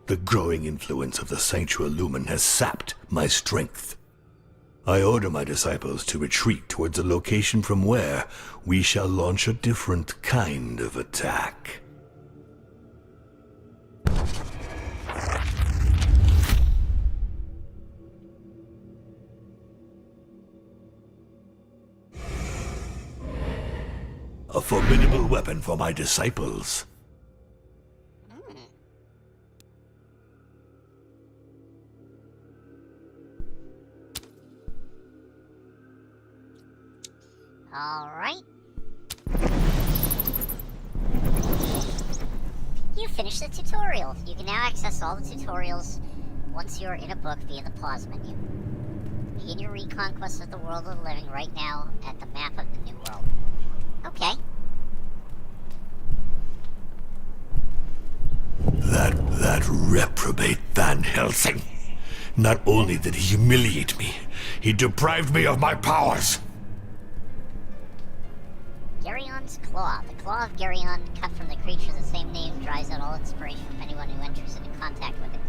S2: The growing influence of the Sanctua Lumen has sapped my strength. I order my disciples to retreat towards a location from where we shall launch a different kind of attack. A formidable weapon for my disciples.
S1: Alright. You finished the tutorial. You can now access all the tutorials once you're in a book via the pause menu. Begin your reconquest of the world of the living right now at the map of the new world. Okay.
S2: That reprobate Van Helsing. Not only did he humiliate me, he deprived me of my powers.
S1: Gerion's Claw. The claw of Gerion, cut from the creature of the same name, dries out all inspiration from anyone who enters into contact with it.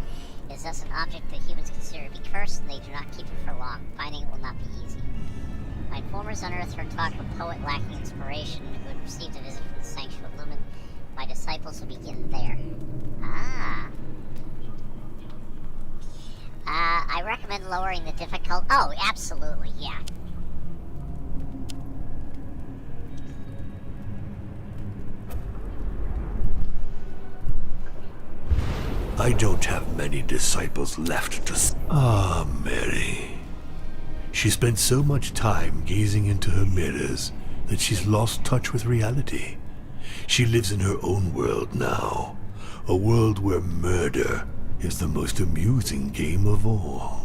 S1: It is thus an object that humans consider to be cursed, and they do not keep it for long. Finding it will not be easy. My informers unearthed her talk of a poet lacking inspiration who had received a visit from the Sanctua Lumen. My disciples will begin there. Ah. I recommend lowering the difficulty. Oh, absolutely, yeah.
S2: I don't have many disciples left to... Ah, Mary. She spent so much time gazing into her mirrors that she's lost touch with reality. She lives in her own world now, a world where murder is the most amusing game of all.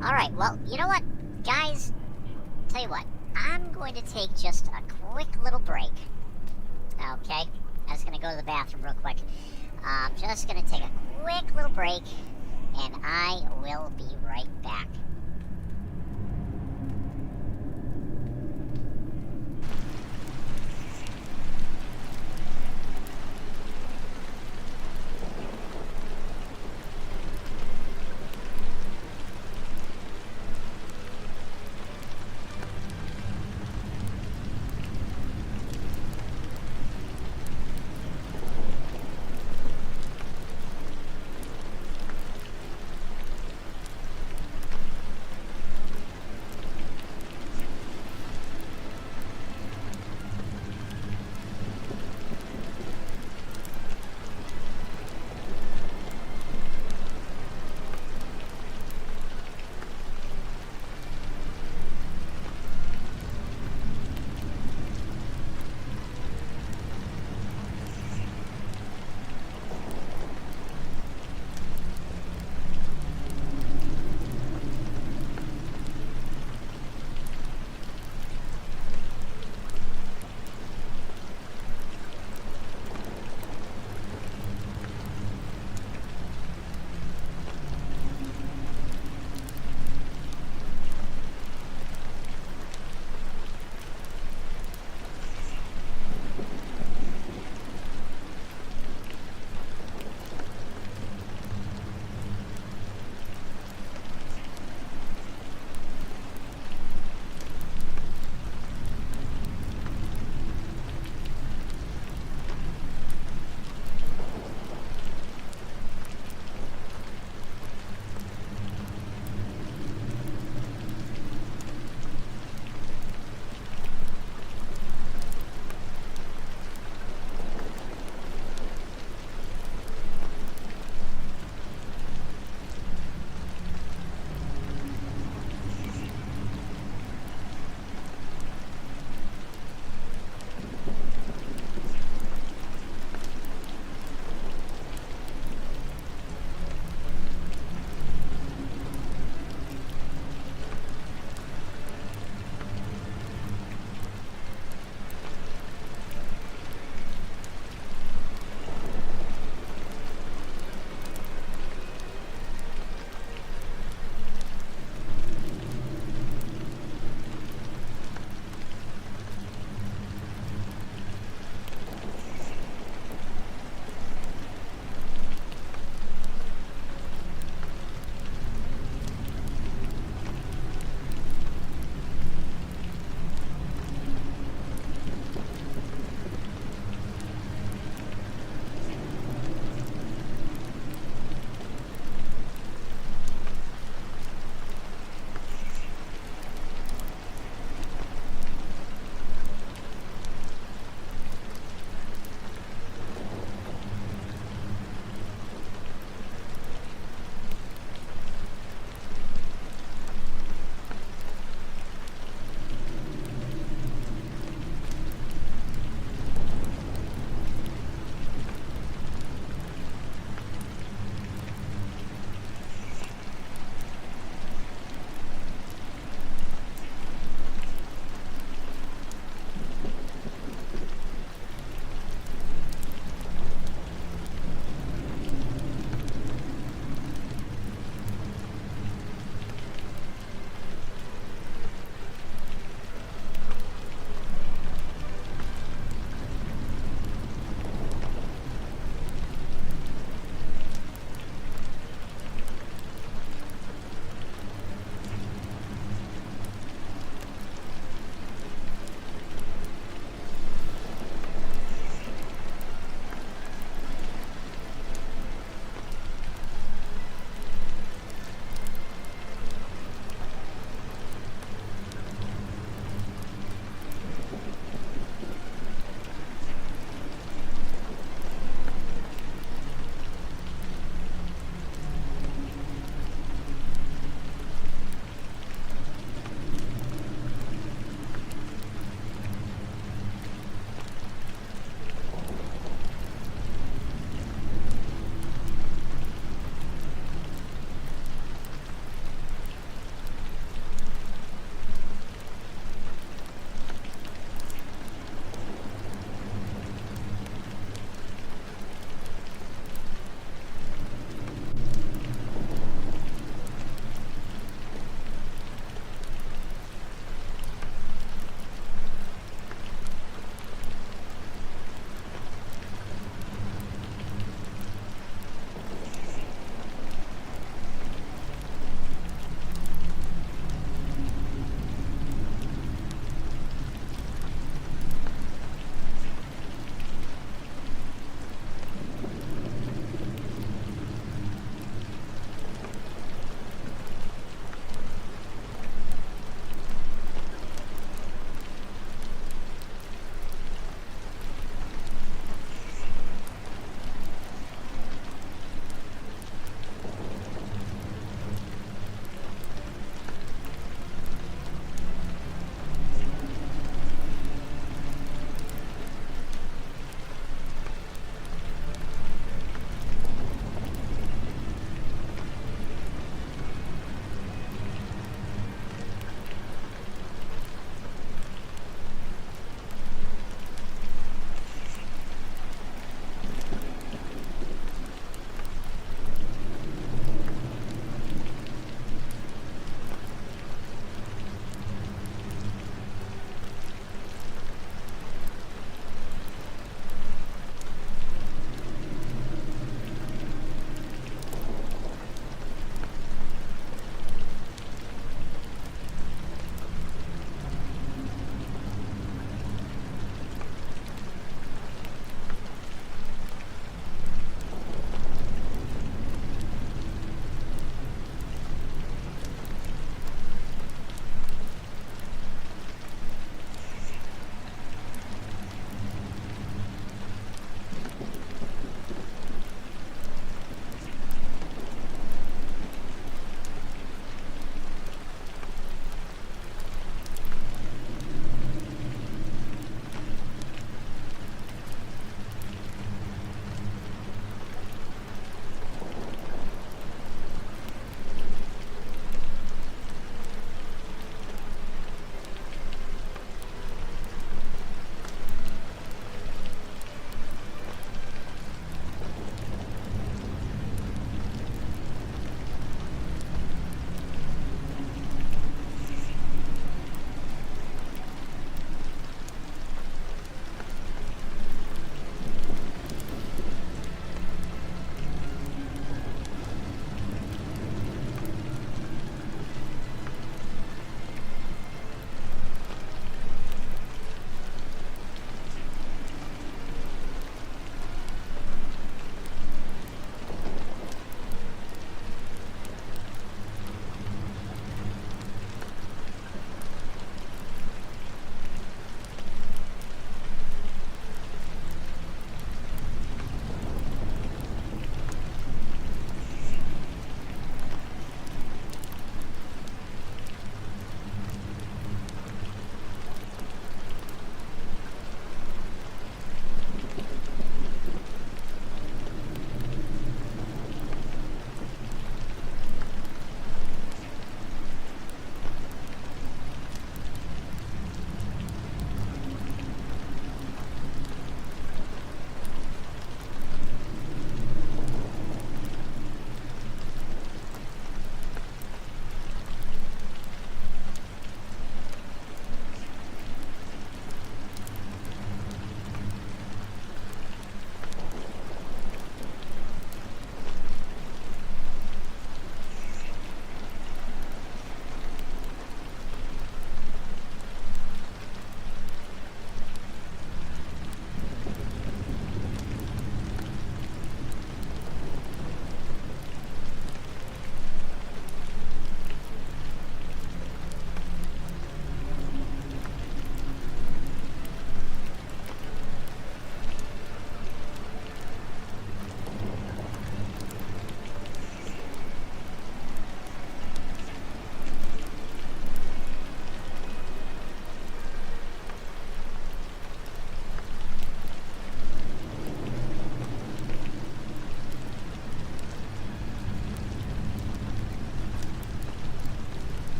S1: Alright, well, you know what, guys? Tell you what, I'm going to take just a quick little break. Okay? I'm just gonna go to the bathroom real quick. I'm just gonna take a quick little break, and I will be right back.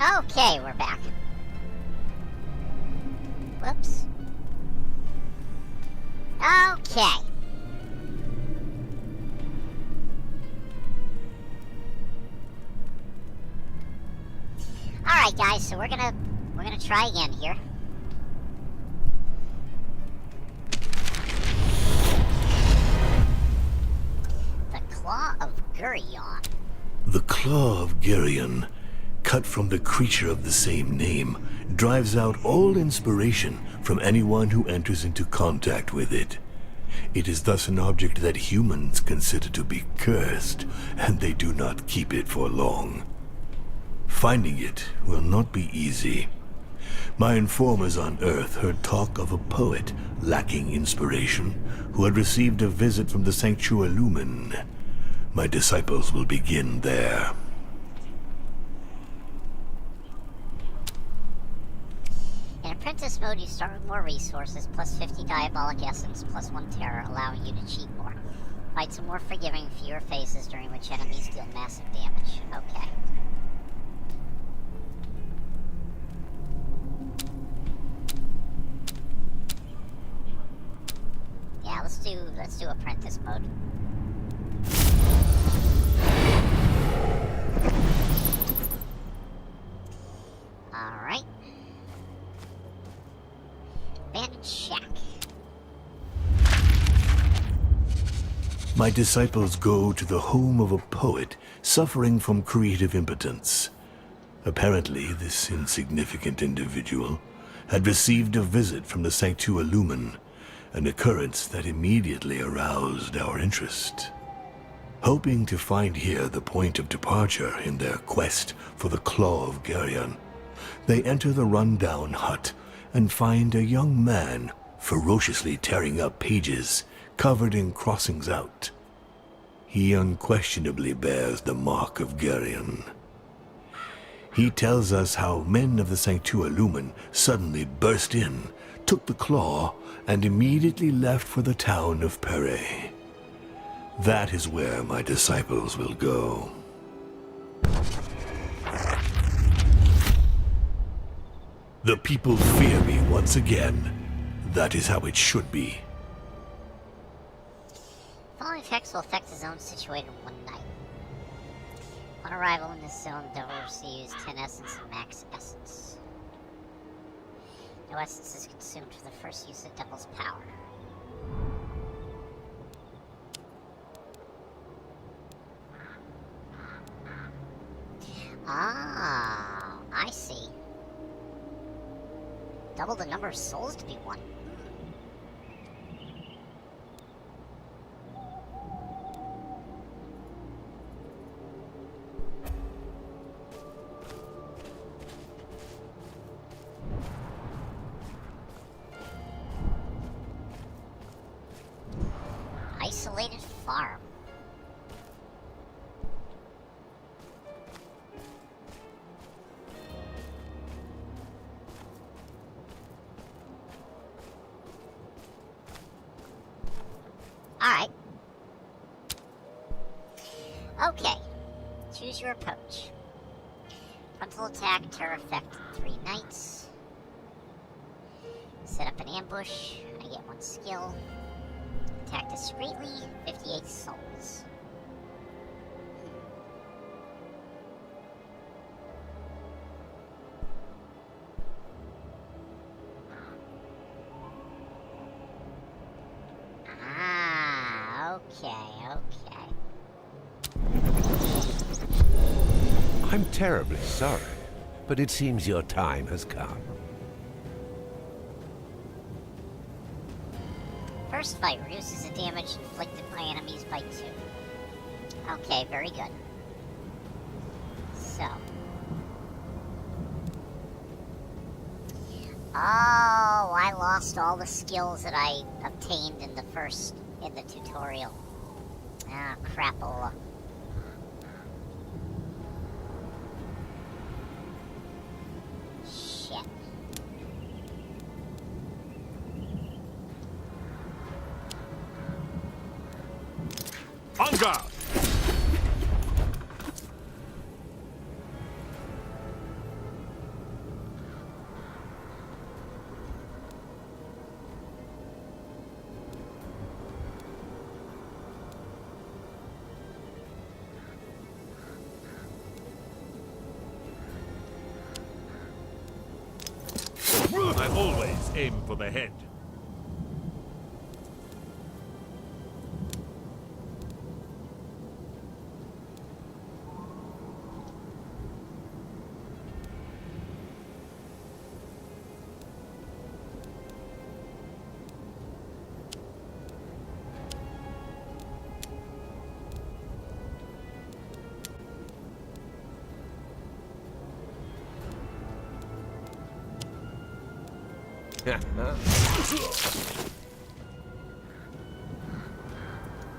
S1: Okay, we're back. Whoops. Okay. Alright guys, so we're gonna try again here. The Claw of Gurion.
S2: The Claw of Gurion, cut from the creature of the same name, drives out all inspiration from anyone who enters into contact with it. It is thus an object that humans consider to be cursed, and they do not keep it for long. Finding it will not be easy. My informers on Earth heard talk of a poet lacking inspiration who had received a visit from the Sanctua Lumen. My disciples will begin there.
S1: In Apprentice mode, you start with more resources, plus 50 Diabolic Essence, plus 1 Terror, allowing you to cheat more. Fights are more forgiving, fewer phases, during which enemies deal massive damage. Okay. Yeah, let's do Apprentice mode. Alright. Abandoned Shack.
S2: My disciples go to the home of a poet suffering from creative impotence. Apparently, this insignificant individual had received a visit from the Sanctua Lumen, an occurrence that immediately aroused our interest. Hoping to find here the point of departure in their quest for the Claw of Gurion, they enter the run-down hut and find a young man ferociously tearing up pages covered in crossings out. He unquestionably bears the mark of Gurion. He tells us how men of the Sanctua Lumen suddenly burst in, took the claw, and immediately left for the town of Pere. That is where my disciples will go. The people fear me once again. That is how it should be.
S1: Following effects will affect the zone situated in one night. On arrival in this zone, Devil receives 10 essence and max essence. No essence is consumed for the first use of Devil's power. Ah, I see. Double the number of souls to be won. Isolated farm. Alright. Okay. Choose your approach. Frontal attack, terror effect, 3 knights. Set up an ambush. I get 1 skill. Attack discreetly, 58 souls. Ah, okay.
S3: I'm terribly sorry, but it seems your time has come.
S1: First fight reduces the damage inflicted by enemies by 2. Okay, very good. So. Oh, I lost all the skills that I obtained in the tutorial. Ah, crapola. Shit.
S5: On guard! I always aim for the head.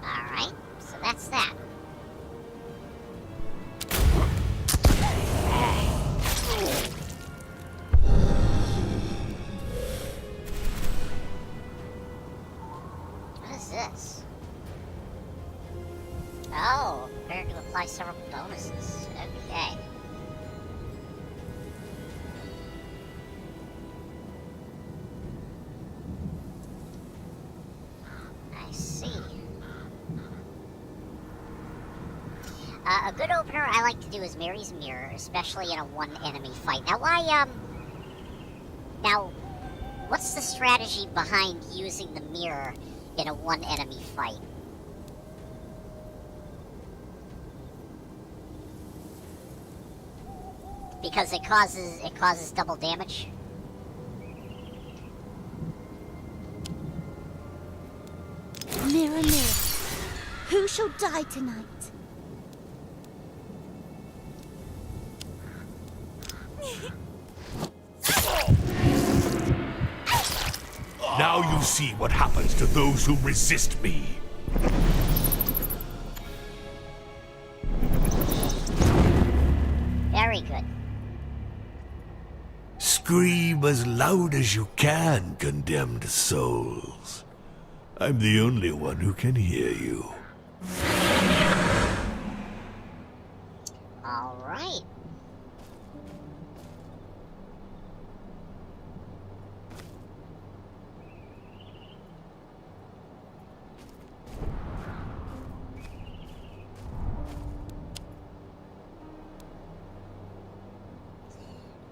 S1: Alright, so that's that. What is this? Oh, prepared to apply several bonuses. Okay. I see. A good opener I like to do is Mary's Mirror, especially in a one-enemy fight. Now, Now, what's the strategy behind using the mirror in a one-enemy fight? Because it causes double damage?
S4: Mirror, mirror, who shall die tonight?
S2: Now you see what happens to those who resist me.
S1: Very good.
S2: Scream as loud as you can, condemned souls. I'm the only one who can hear you.
S1: All right.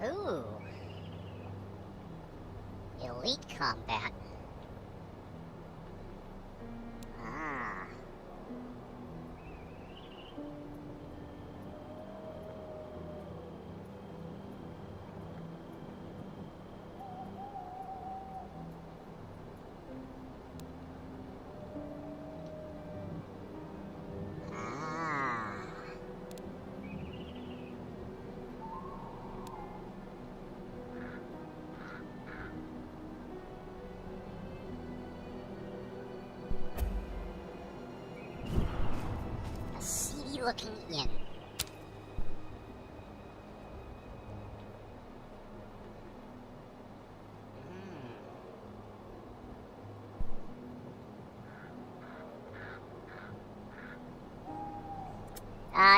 S1: Ooh. Elite combat. Ah. Ah. A seedy looking inn.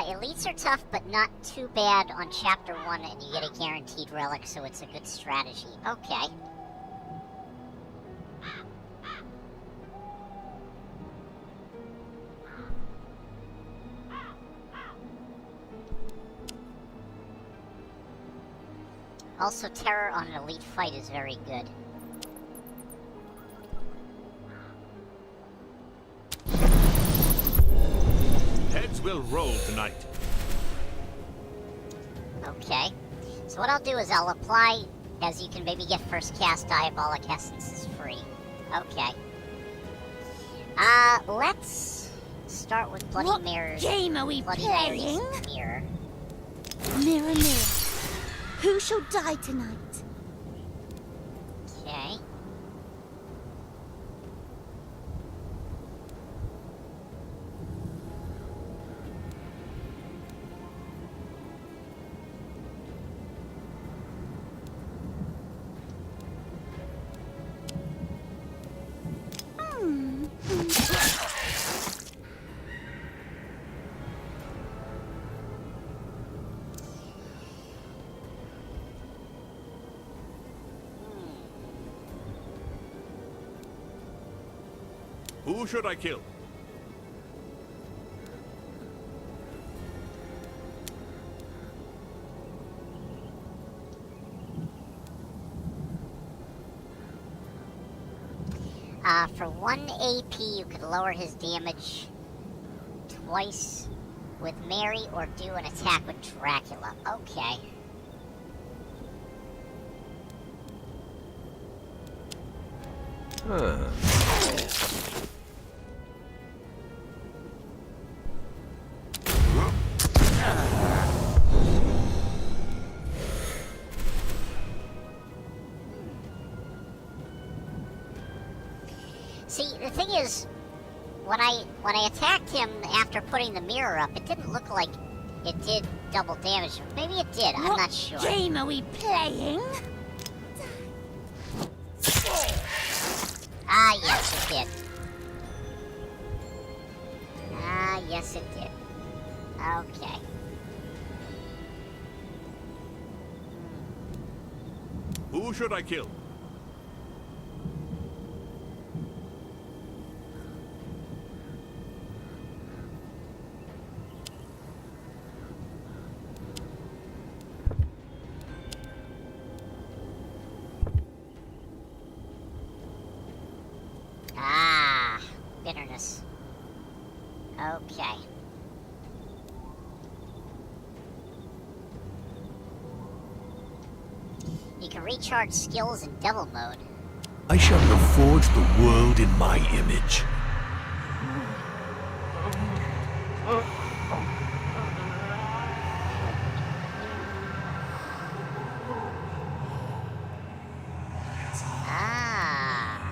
S1: Elites are tough, but not too bad on Chapter 1, and you get a guaranteed relic, so it's a good strategy. Okay. Also, terror on an elite fight is very good.
S5: Heads will roll tonight.
S1: Okay. So what I'll do is I'll apply, as you can maybe get first cast Diabolic Essences free. Okay. Let's start with Bloody
S4: What
S1: Mirrors.
S4: game are we
S1: Bloody
S4: playing?
S1: Mary's Mirror.
S4: Mirror, mirror, who shall die tonight?
S1: Okay.
S5: Who should I kill?
S1: For 1 AP, you could lower his damage twice with Mary or do an attack with Dracula. Okay.
S3: Huh.
S1: See, the thing is, when I attacked him after putting the mirror up, it didn't look like it did double damage. Maybe it did, I'm not sure.
S4: What game are we playing?
S1: Ah, yes, it did. Ah, yes, it did. Okay.
S5: Who should I kill?
S1: Ah, bitterness. Okay. You can recharge skills in devil mode.
S2: I shall reforge the world in my image.
S1: Ah.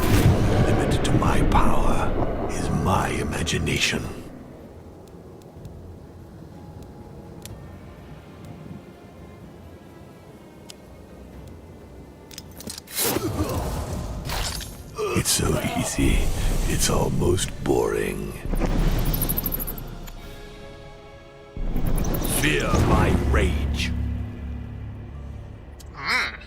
S2: The limit to my power is my imagination. It's so easy. It's almost boring. Fear my rage.
S1: Ah.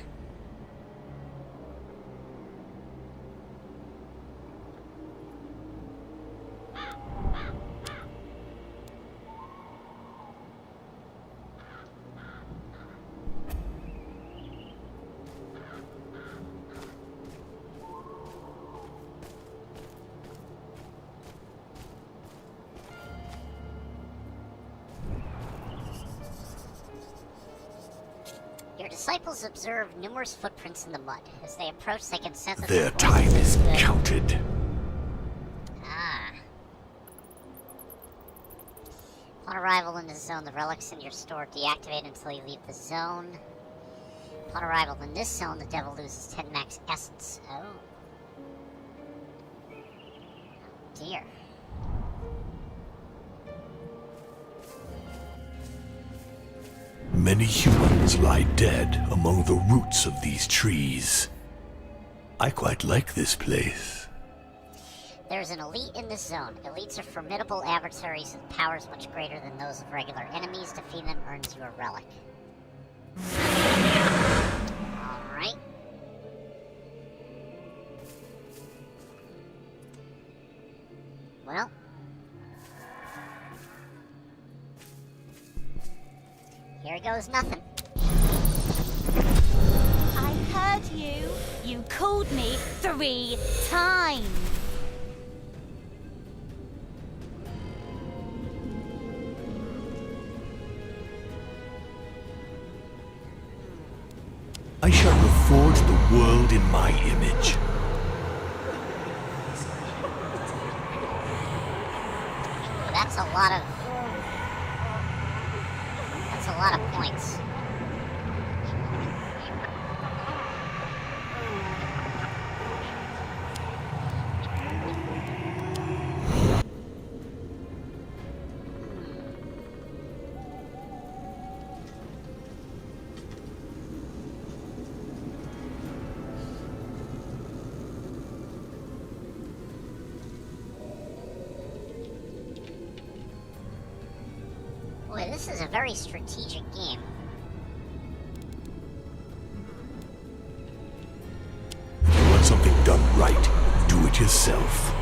S1: Your disciples observe numerous footprints in the mud. As they approach, they can sense that
S2: Their
S1: the
S2: time is
S1: good.
S2: counted.
S1: Ah. Upon arrival in the zone, the relics in your store deactivate until you leave the zone. Upon arrival in this zone, the devil loses 10 max essence. Oh. Oh dear.
S2: Many humans lie dead among the roots of these trees. I quite like this place.
S1: There's an elite in this zone. Elites are formidable adversaries with powers much greater than those of regular enemies. Defeating them earns you a relic. Alright. Well. Here goes nothing.
S4: I heard you. You called me 3 times.
S2: I shall reforge the world in my image.
S1: That's a lot of... That's a lot of points. Boy, this is a very strategic game.
S2: If you want something done right, do it yourself.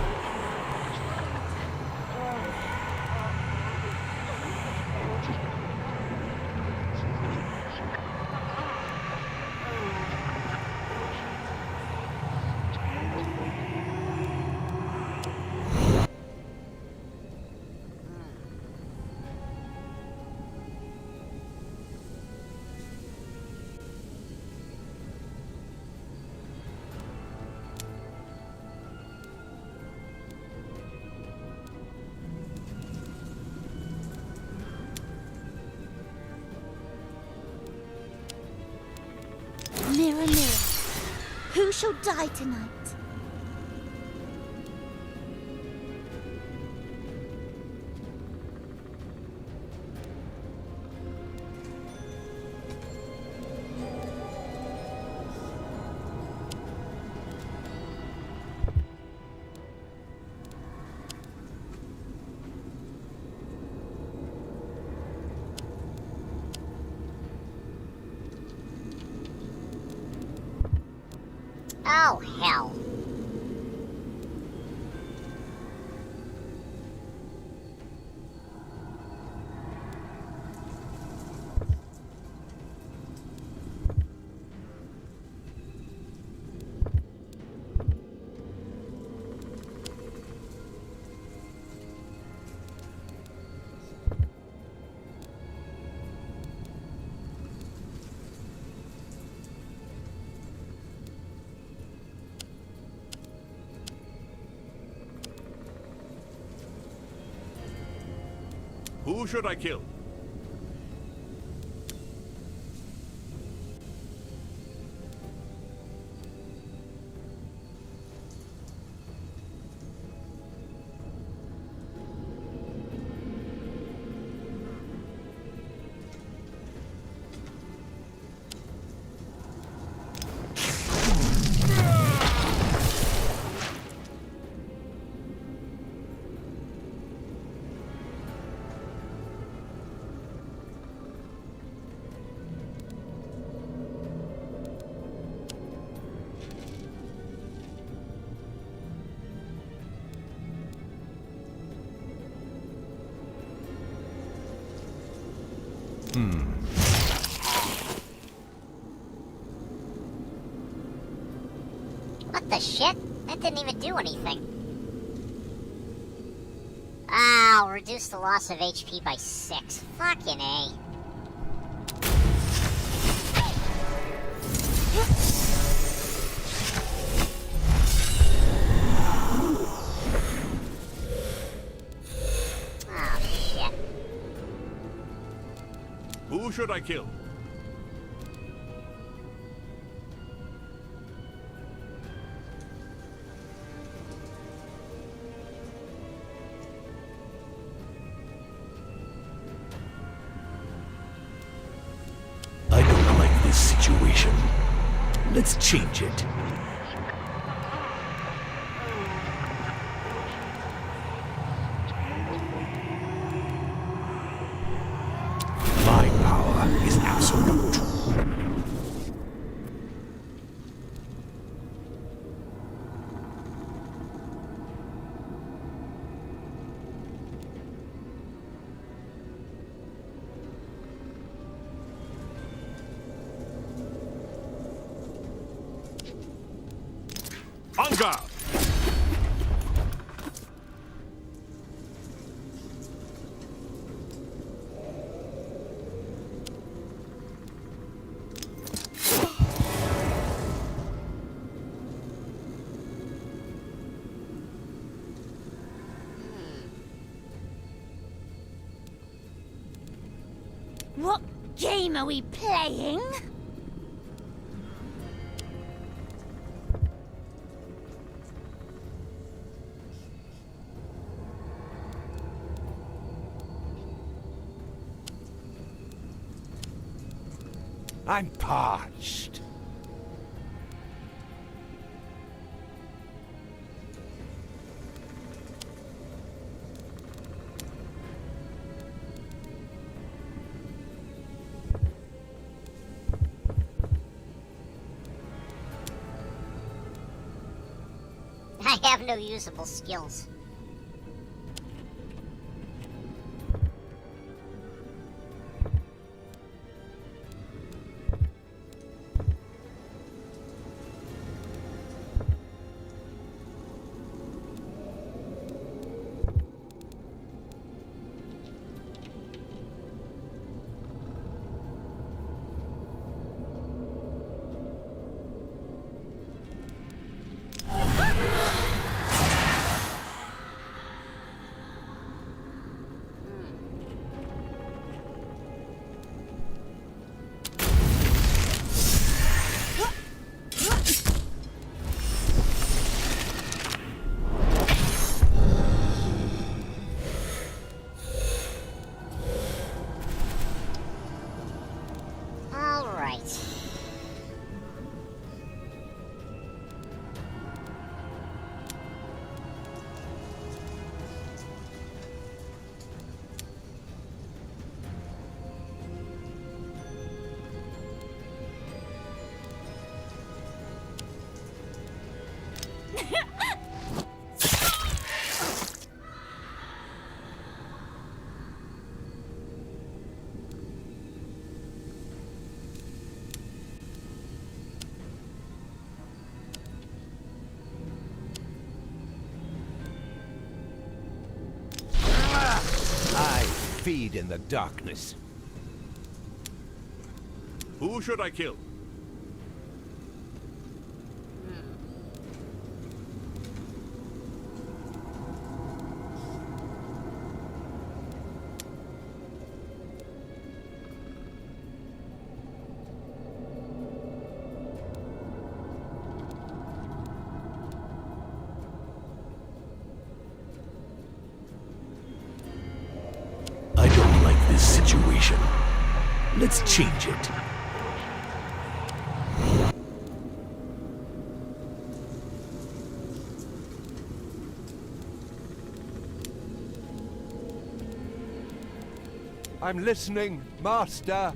S4: Mirror, mirror, who shall die tonight?
S1: Oh, hell.
S5: Who should I kill?
S1: What the shit? That didn't even do anything. I'll reduce the loss of HP by 6. Fucking A. Oh, shit.
S5: Who should I kill?
S2: I don't like this situation. Let's change it. My power is absolute.
S5: En garde!
S4: What game are we playing?
S3: I'm parched.
S1: I have no usable skills.
S3: feed in the darkness.
S5: Who should I kill?
S2: I don't like this situation. Let's change it.
S3: I'm listening, Master.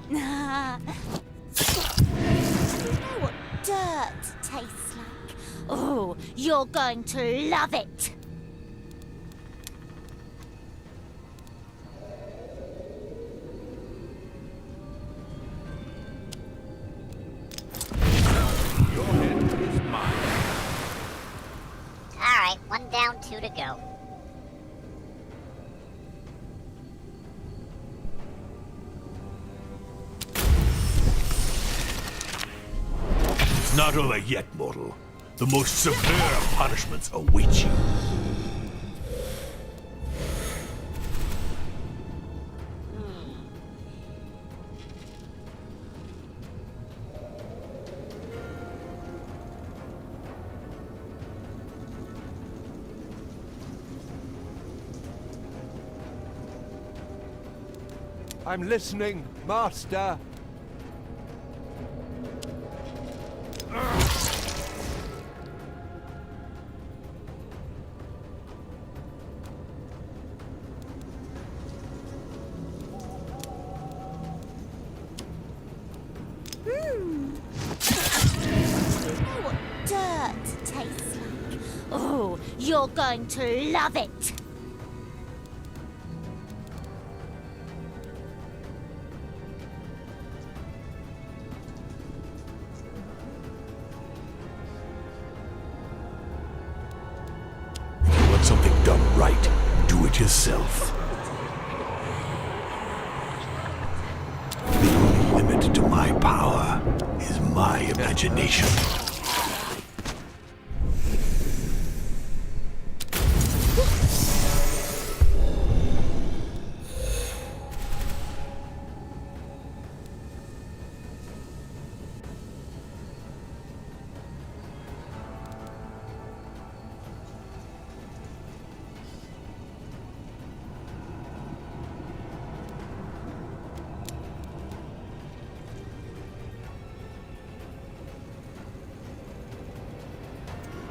S4: You know what dirt tastes like? Oh, you're going to love it.
S5: Your head is mine.
S1: Alright, 1 down, 2 to go.
S2: It's not over yet, mortal. The most severe punishments await you.
S3: I'm listening, Master.
S4: You know what dirt tastes like? Oh, you're going to love it.
S2: If you want something done right, do it yourself. The only limit to my power is my imagination.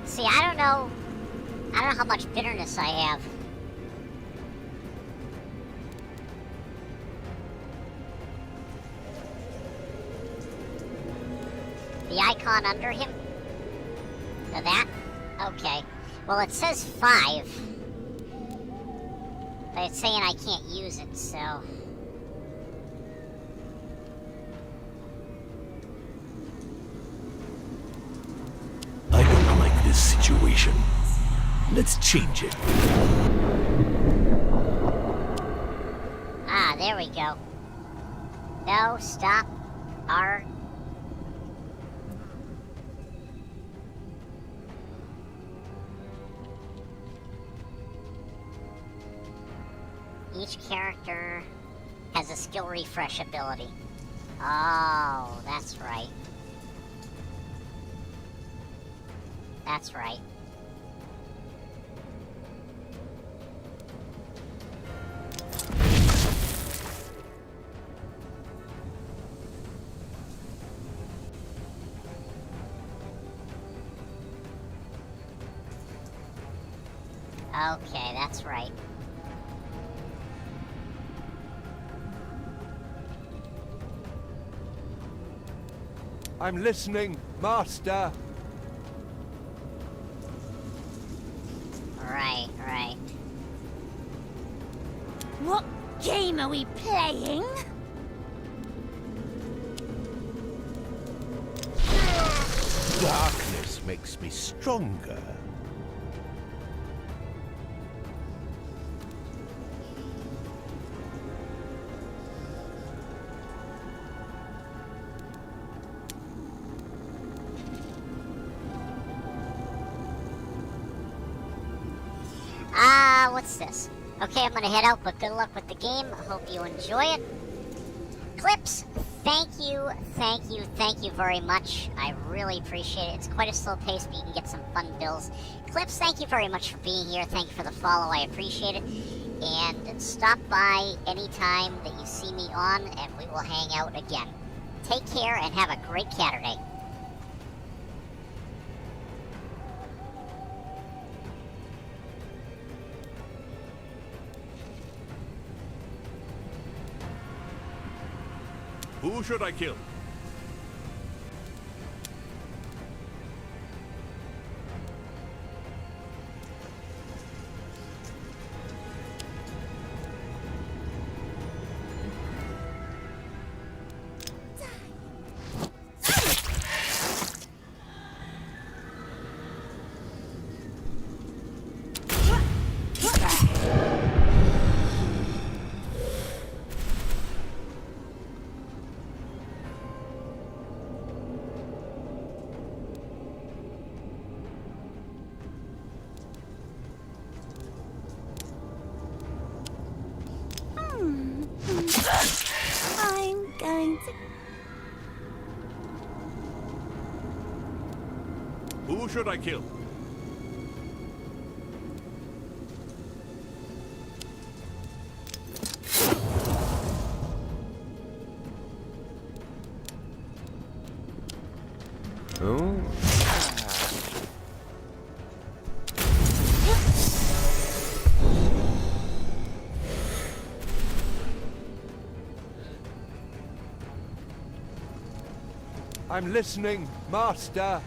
S1: See, I don't know how much bitterness I have. The icon under him? So that? Okay. Well, it says 5. But it's saying I can't use it, so...
S2: I don't like this situation. Let's change it.
S1: Ah, there we go. No, stop. R. Each character has a skill refresh ability. Oh, that's right. That's right. Okay, that's right.
S3: I'm listening, Master.
S1: Right, right.
S4: What game are we playing?
S3: Darkness makes me stronger.
S1: What's this? Okay, I'm gonna head out, but good luck with the game. I hope you enjoy it. Clips, thank you very much. I really appreciate it. It's quite a slow pace, but you can get some fun builds. Clips, thank you very much for being here. Thank you for the follow. I appreciate it. And stop by anytime that you see me on, and we will hang out again. Take care, and have a great Catterday.
S5: Who should I kill?
S4: I'm going to...
S5: Who should I kill?
S3: Oh? I'm listening, Master.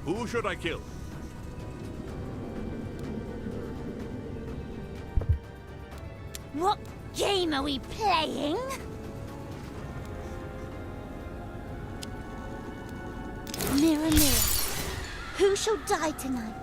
S5: Who should I kill?
S4: What game are we playing? Mirror, mirror, who shall die tonight?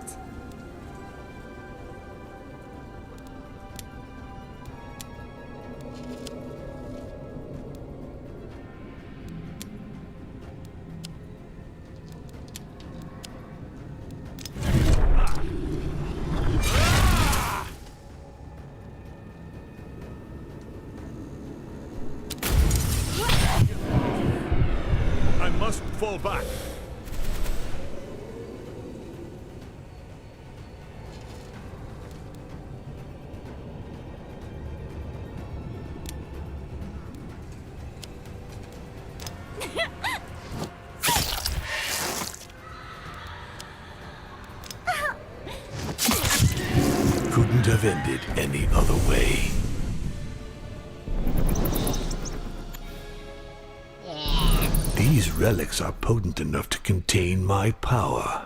S5: I must fall back.
S2: Couldn't have ended any other way.
S1: Yeah.
S2: These relics are potent enough to contain my power.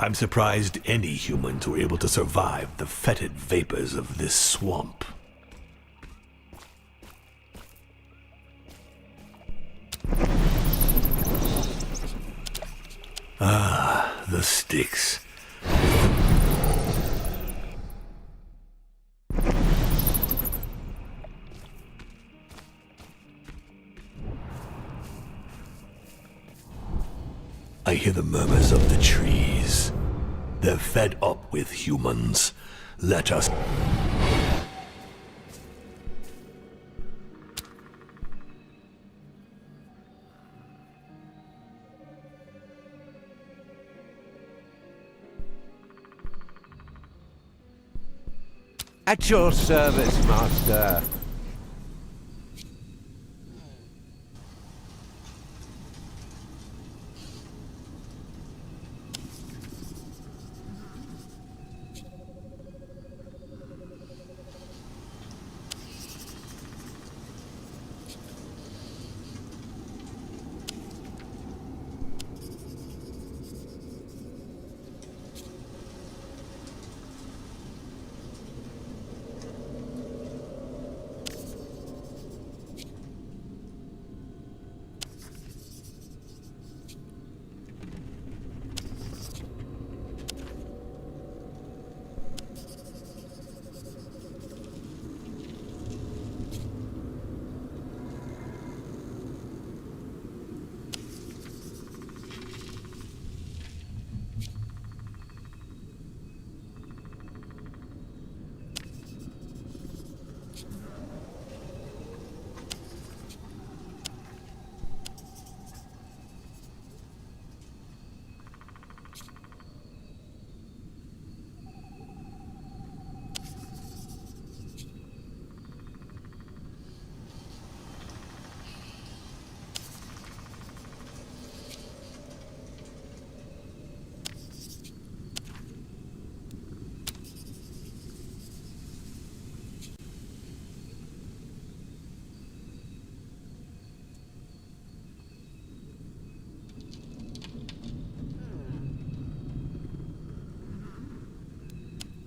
S2: I'm surprised any humans were able to survive the fetid vapors of this swamp. Ah, the sticks. I hear the murmurs of the trees. They're fed up with humans. Let us...
S3: At your service, Master.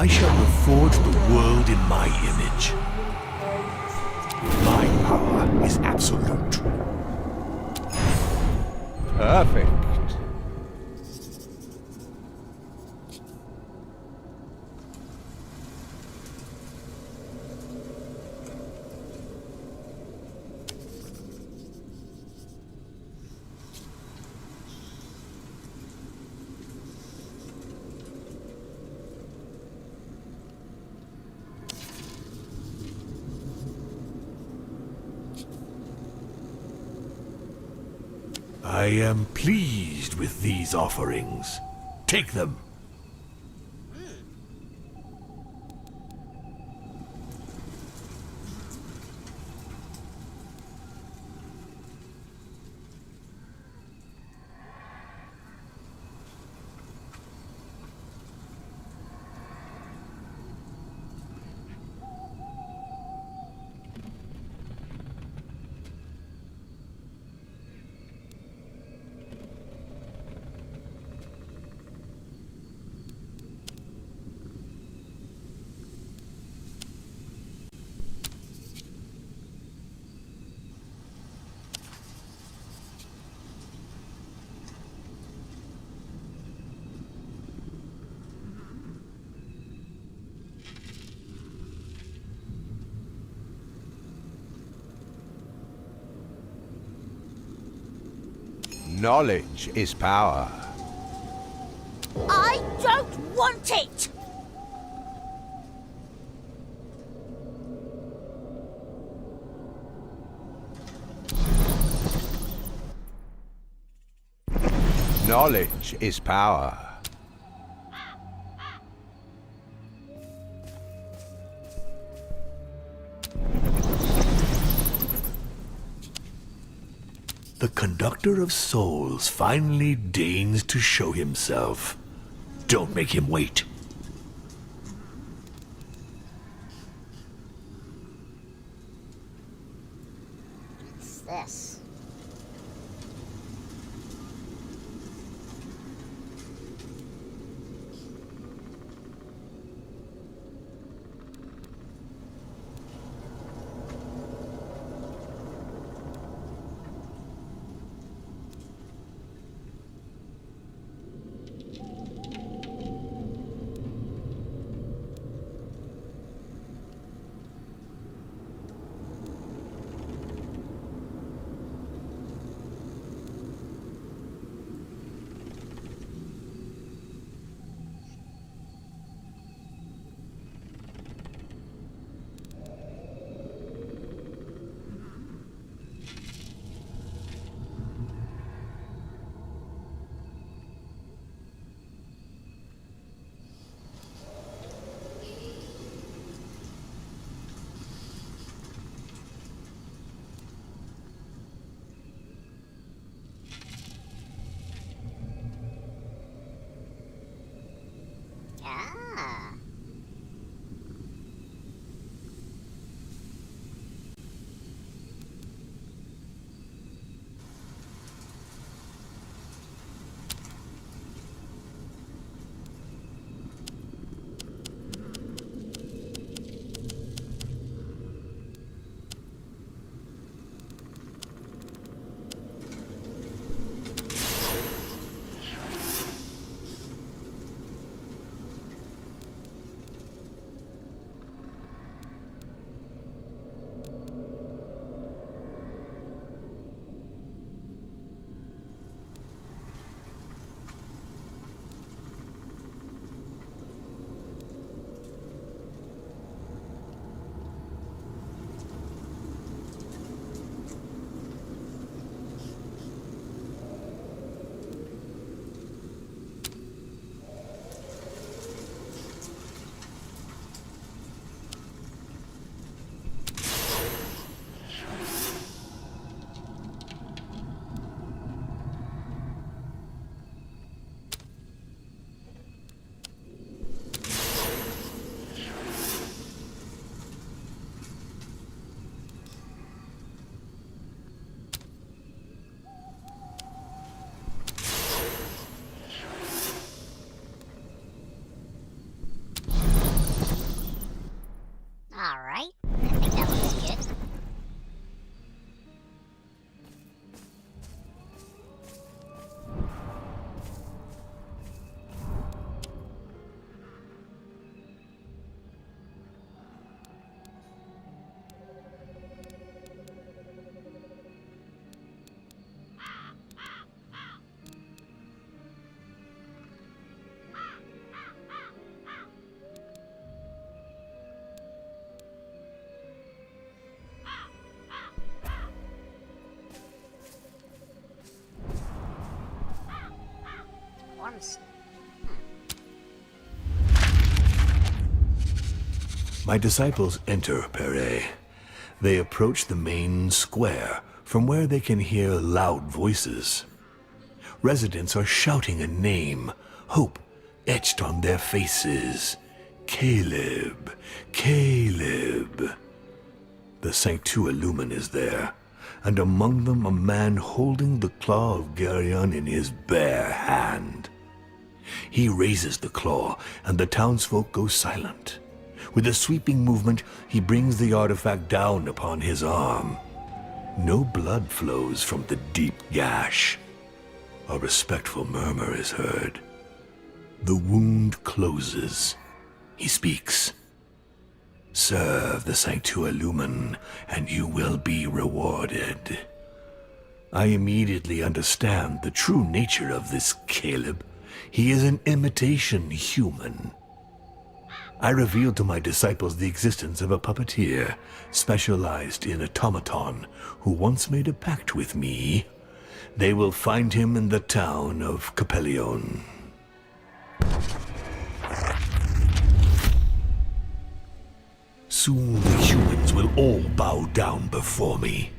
S3: I shall reforge the world in my image. My power is absolute. Perfect.
S2: I am pleased with these offerings. Take them.
S3: Knowledge is power.
S4: I don't want it!
S3: Knowledge is power.
S2: The conductor of souls finally deigns to show himself. Don't make him wait.
S1: What's this? Ah. Alright, I think that looks good. Worms.
S2: My disciples enter Pere. They approach the main square, from where they can hear loud voices. Residents are shouting a name, hope etched on their faces. Caleb, Caleb. The Sanctua Lumen is there, and among them a man holding the claw of Geryon in his bare hand. He raises the claw, and the townsfolk go silent. With a sweeping movement, he brings the artifact down upon his arm. No blood flows from the deep gash. A respectful murmur is heard. The wound closes. He speaks. Serve the Sanctua Lumen, and you will be rewarded. I immediately understand the true nature of this Caleb. He is an imitation human. I revealed to my disciples the existence of a puppeteer specialized in automaton who once made a pact with me. They will find him in the town of Capellion. Soon the humans will all bow down before me.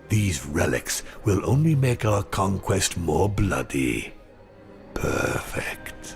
S2: These relics will only make our conquest more bloody. Perfect.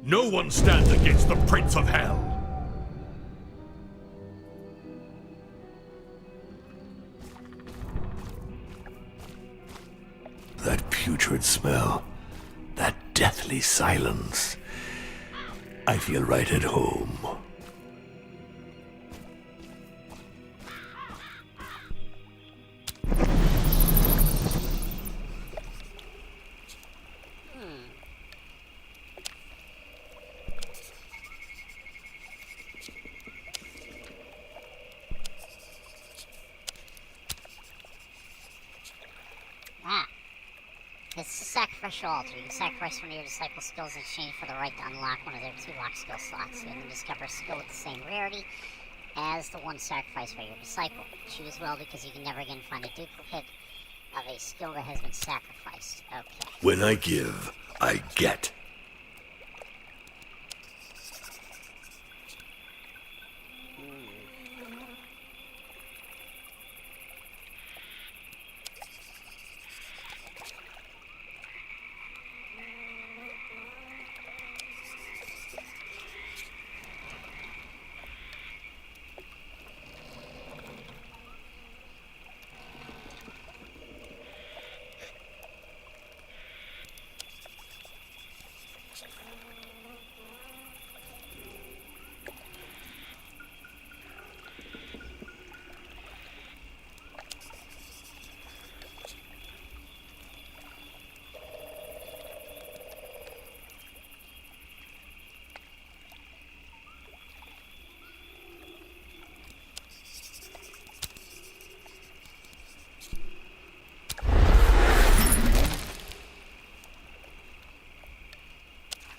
S5: No one stands against the Prince of Hell!
S2: That putrid smell. That deathly silence. I feel right at home.
S1: It's a sacrificial altar. You can sacrifice one of your disciple skills in exchange for the right to unlock one of their 2 locked skill slots. You can discover a skill with the same rarity as the one sacrificed by your disciple. Choose well because you can never again find a duplicate of a skill that has been sacrificed. Okay.
S2: When I give, I get.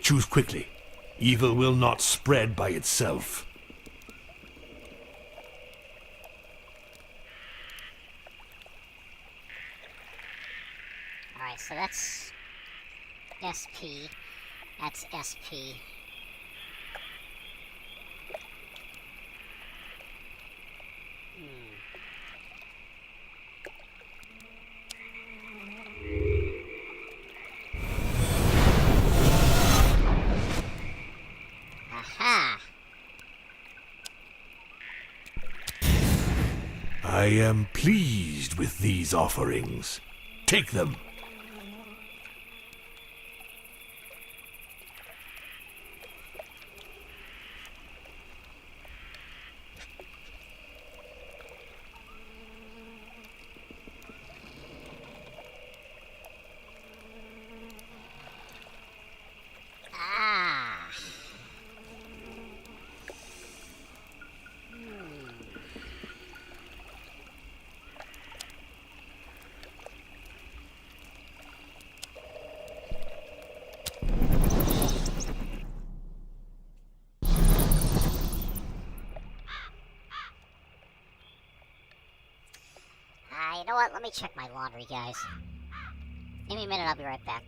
S2: Choose quickly. Evil will not spread by itself.
S1: Alright, so that's SP. That's SP. Aha!
S2: I am pleased with these offerings. Take them.
S1: you know what? Let me check my laundry, guys. Give me a minute, I'll be right back.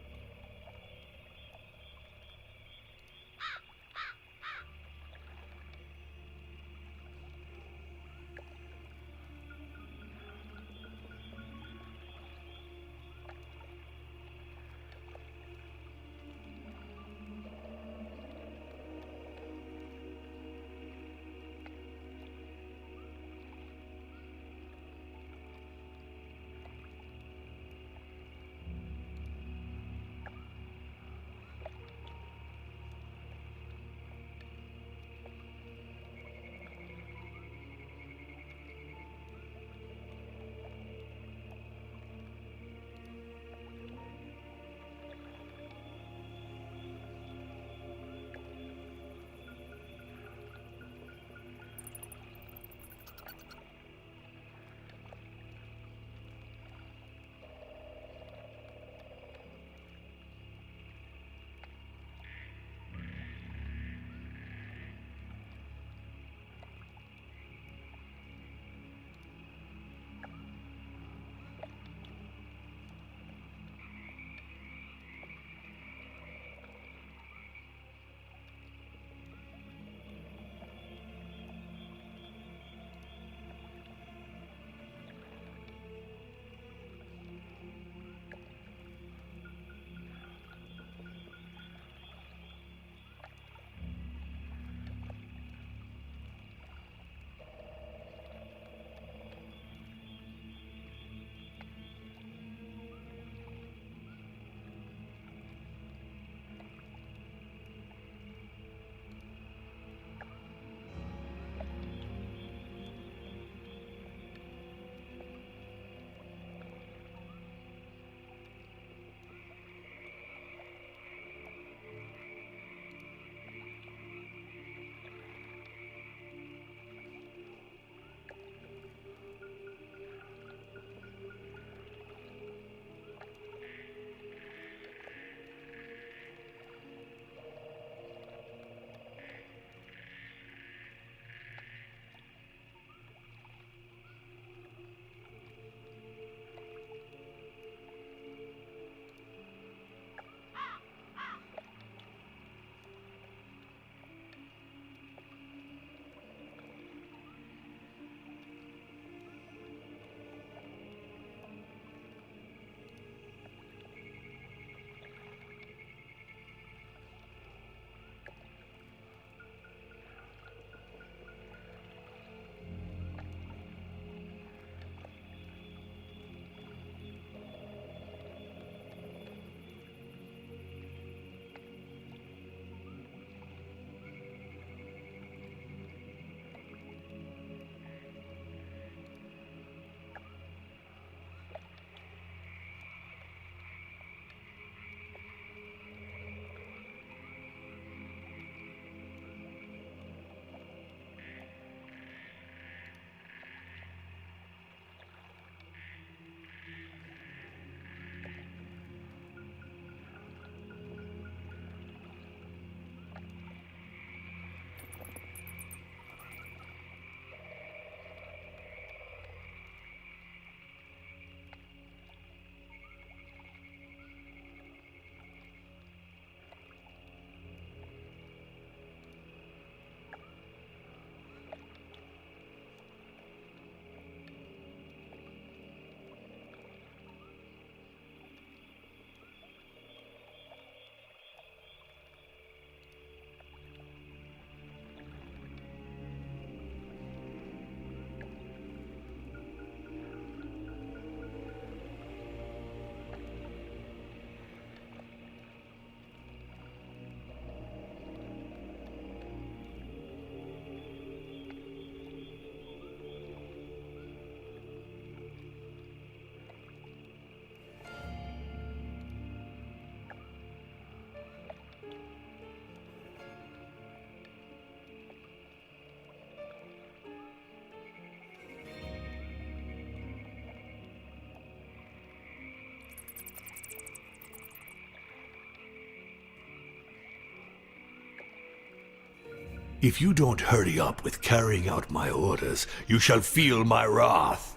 S2: If you don't hurry up with carrying out my orders, you shall feel my wrath.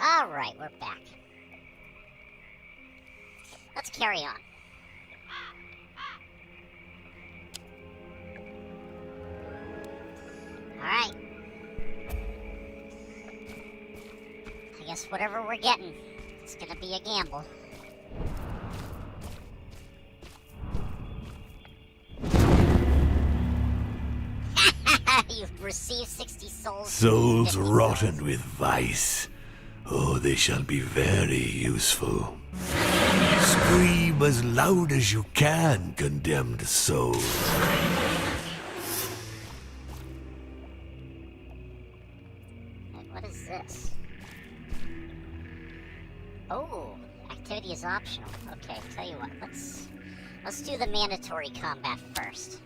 S1: Alright, we're back. Let's carry on. Alright. I guess whatever we're getting, it's gonna be a gamble. You've received 60 souls.
S2: Souls rotten with vice. Oh, they shall be very useful. Scream as loud as you can, condemned soul.
S1: And what is this? Oh, activity is optional. Okay, tell you what, let's do the mandatory combat first.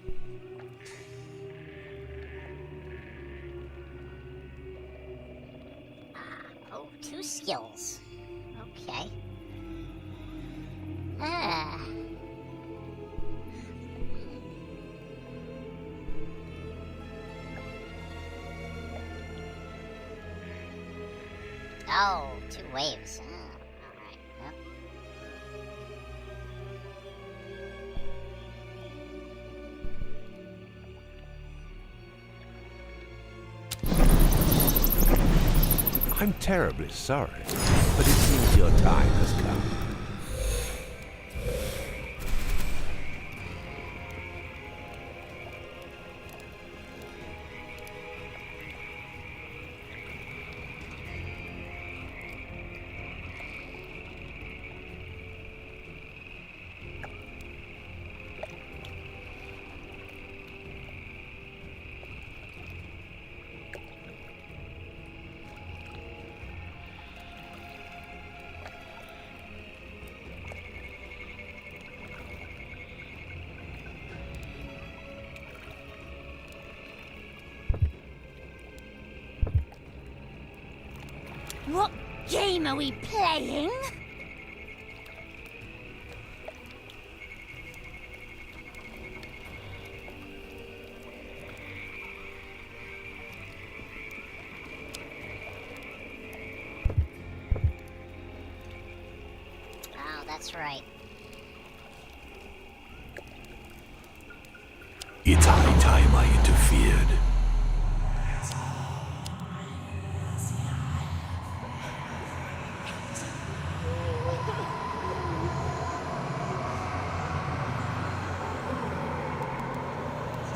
S1: Oh, 2 skills. Okay. Ah. Oh, 2 waves. Alright. Well.
S3: I'm terribly sorry, but it seems your time has come.
S4: What game are we playing?
S1: Oh, that's right.
S2: It's high time I interfered.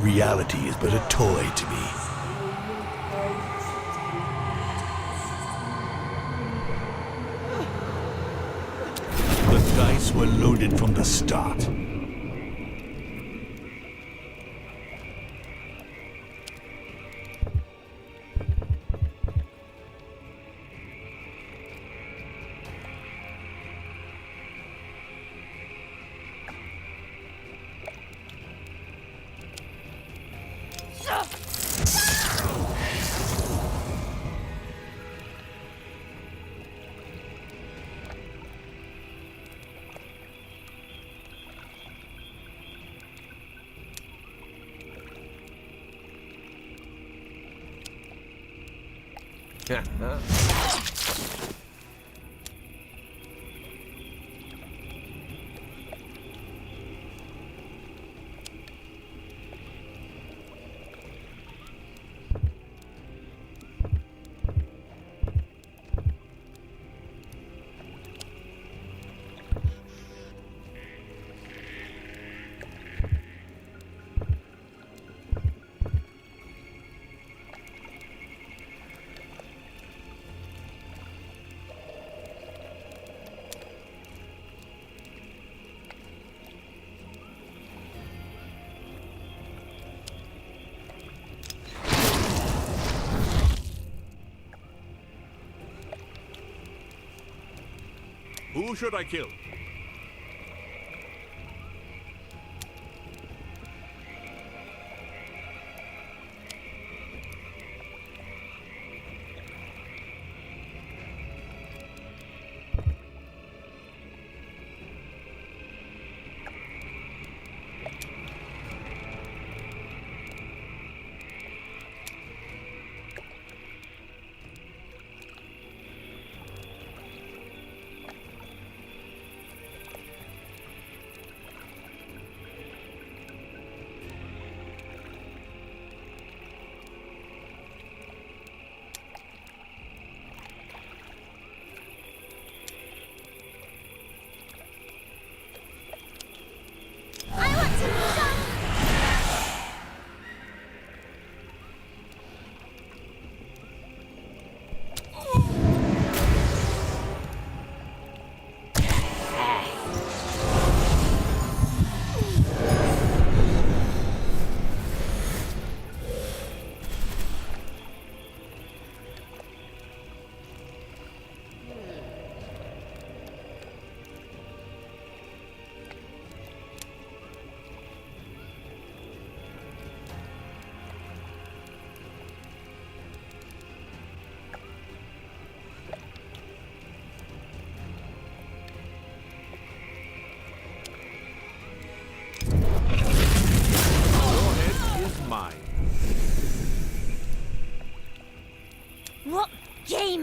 S2: Reality is but a toy to me. The dice were loaded from the start.
S5: Who should I kill?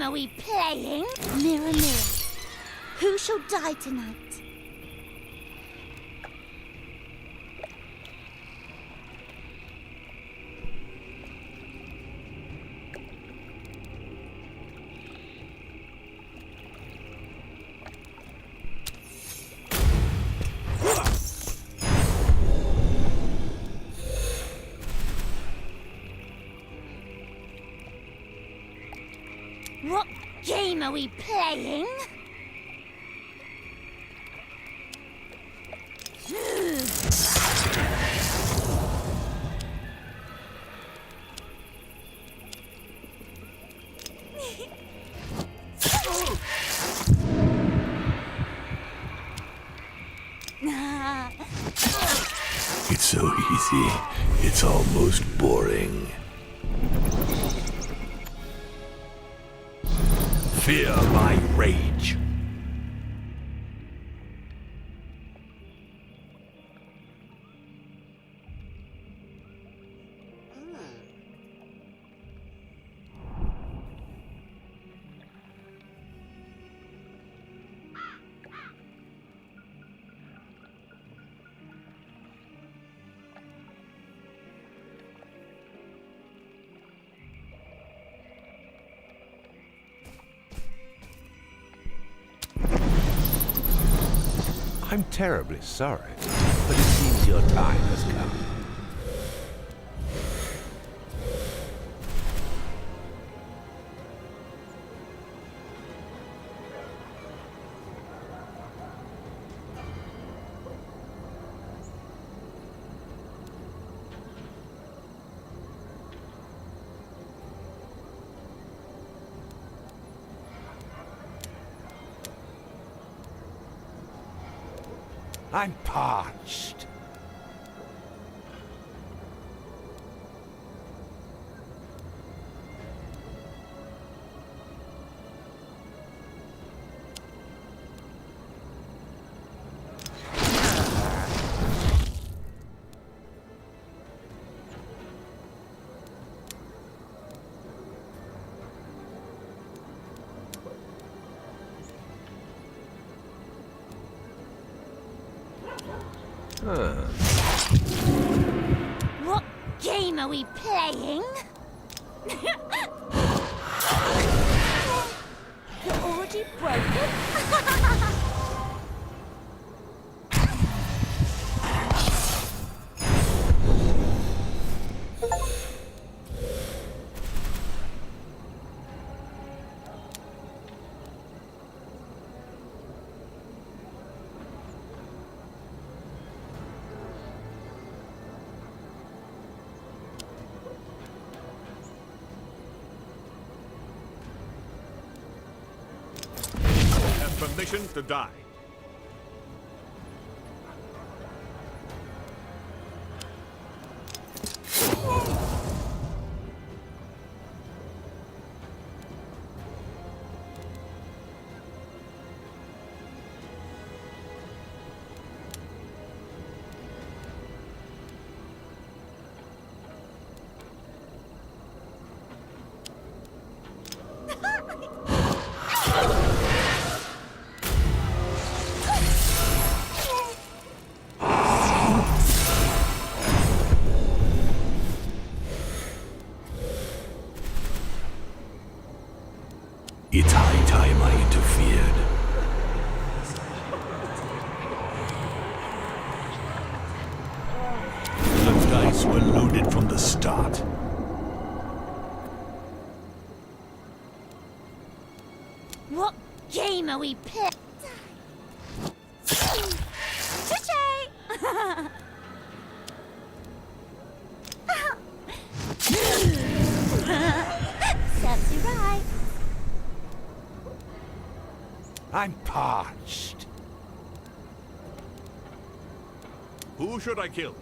S4: are we playing? Mirror, mirror, who shall die tonight? What game are we playing?
S2: It's so easy. It's almost boring. Fear my rage.
S3: I'm terribly sorry, but it seems your time has come. I'm parched.
S4: What game are we playing? You're already broken?
S5: Permission to die.
S2: It's high time I interfered. The dice were loaded from the start.
S4: What game are we playing? Serves you right.
S3: I'm parched.
S5: Who should I kill?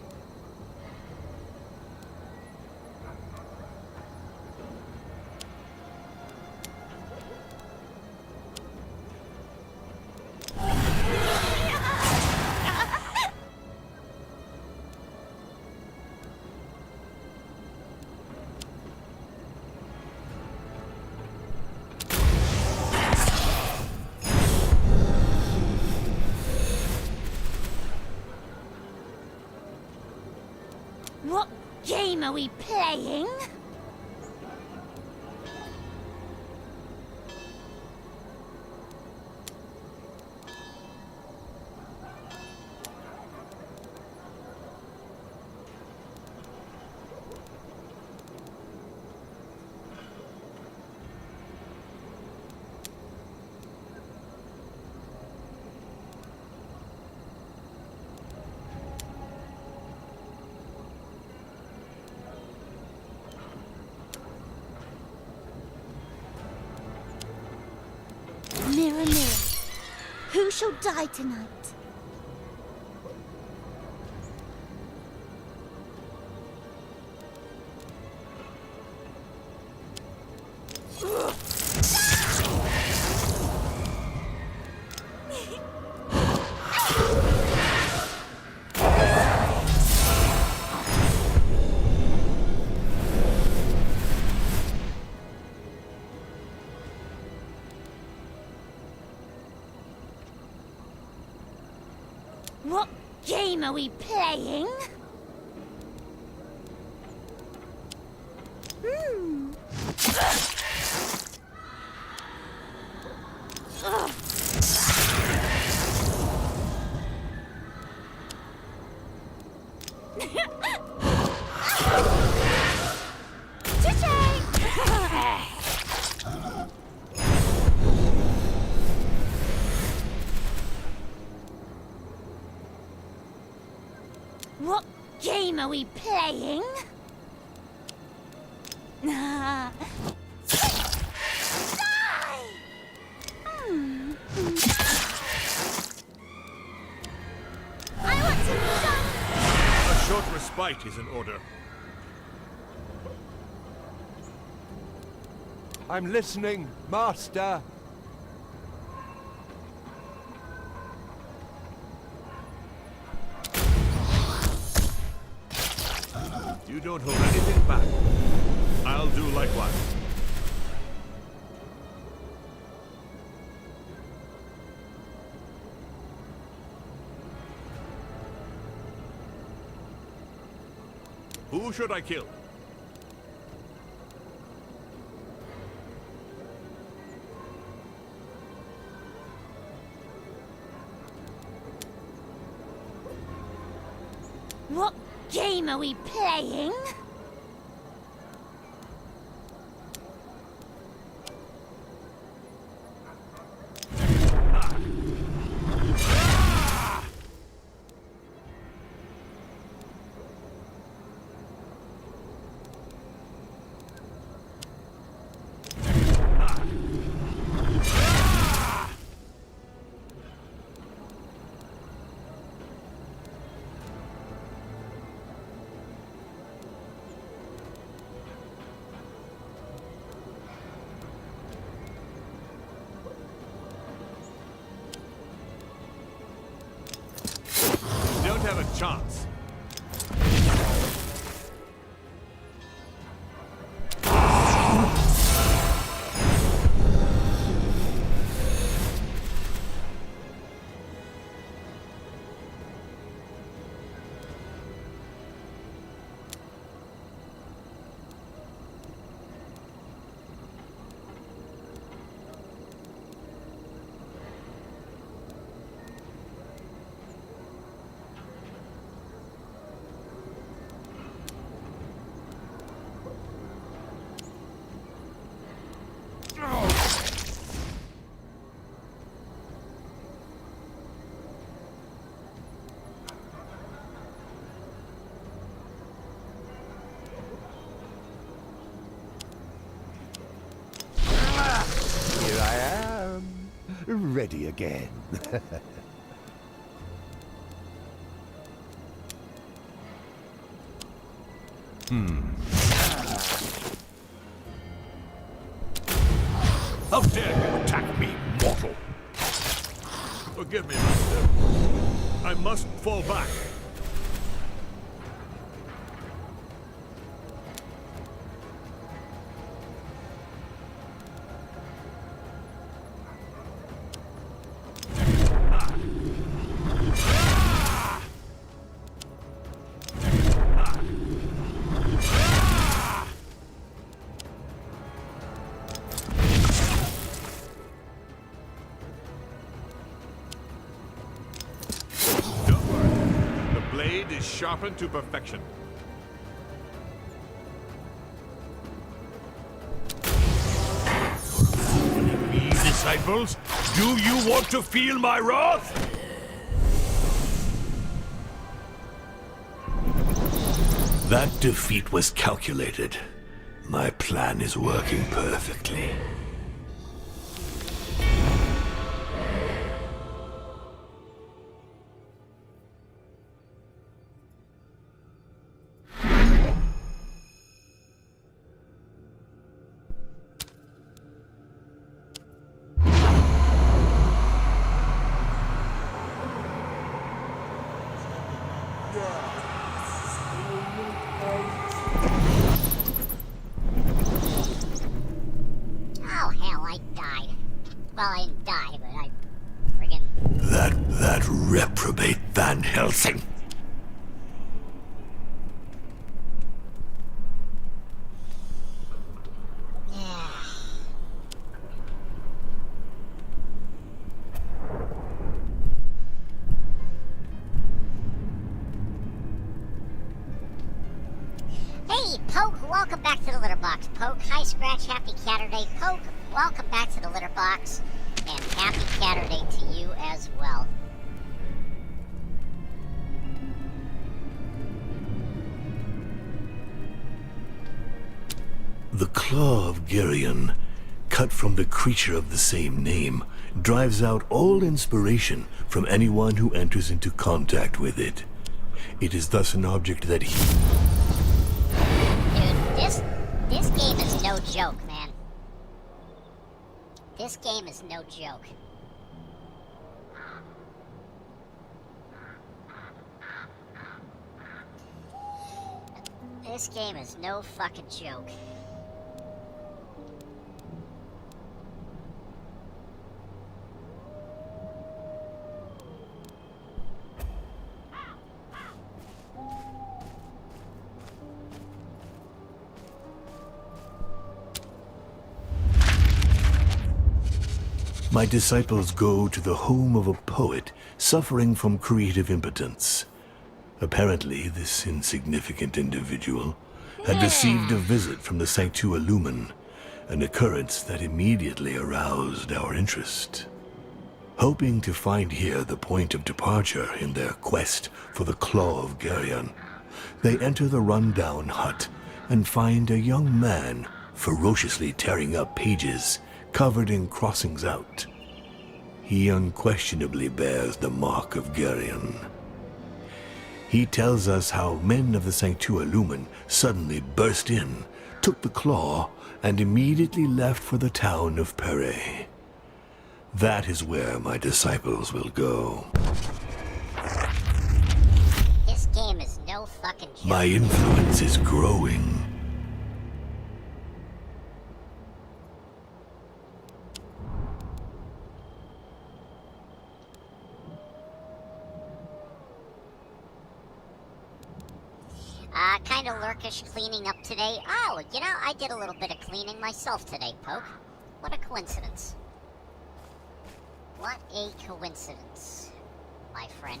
S4: What game are we playing? Mirror, mirror, who shall die tonight? What game are we playing? What game are we playing? Die! I want to jump!
S5: A short respite is in order.
S3: I'm listening, Master.
S5: You don't hold anything back. I'll do likewise. Who should I kill?
S4: What game are we playing?
S5: Don't have a chance.
S3: Here I am, ready again.
S5: How dare you attack me, mortal! Forgive me, Master. I must fall back. blade is sharpened to perfection. Me, disciples, do you want to feel my wrath?
S2: That defeat was calculated. My plan is working perfectly.
S1: Oh, hell, I died. Well, I didn't die, but I friggin'...
S2: That reprobate Van Helsing.
S1: Yeah. Hey, Poke, welcome back to the litter box. Poke, hi Scratch, happy Catterday. Poke, welcome back to the litter box, and happy Catterday to you as well.
S2: The claw of Geryon, cut from the creature of the same name, drives out all inspiration from anyone who enters into contact with it. It is thus an object that he...
S1: Dude, this game is no joke, man. This game is no joke. This game is no fucking joke.
S2: My disciples go to the home of a poet suffering from creative impotence. Apparently, this insignificant individual had received a visit from the Sanctua Lumen, an occurrence that immediately aroused our interest. Hoping to find here the point of departure in their quest for the Claw of Geryon, they enter the rundown hut and find a young man ferociously tearing up pages covered in crossings out. He unquestionably bears the mark of Geryon. He tells us how men of the Sanctua Lumen suddenly burst in, took the claw, and immediately left for the town of Pere. That is where my disciples will go.
S1: This game is no fucking joke.
S2: My influence is growing.
S1: Kind of lurkish cleaning up today. Oh, you know, I did a little bit of cleaning myself today, Poke. What a coincidence. What a coincidence, my friend.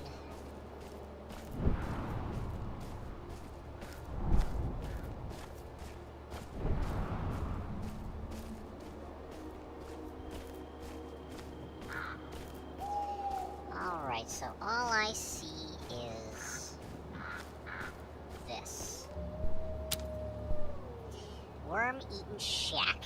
S1: Alright, so all I see is this. Worm-eaten shack.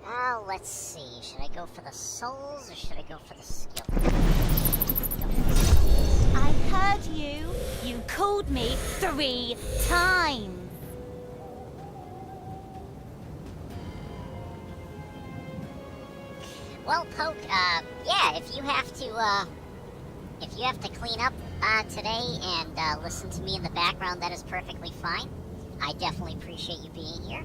S1: Oh, let's see. Should I go for the souls or should I go for the skill?
S4: I heard you. You called me 3 times.
S1: Well, Poke, yeah, if you have to clean up, today and, listen to me in the background, that is perfectly fine. I definitely appreciate you being here.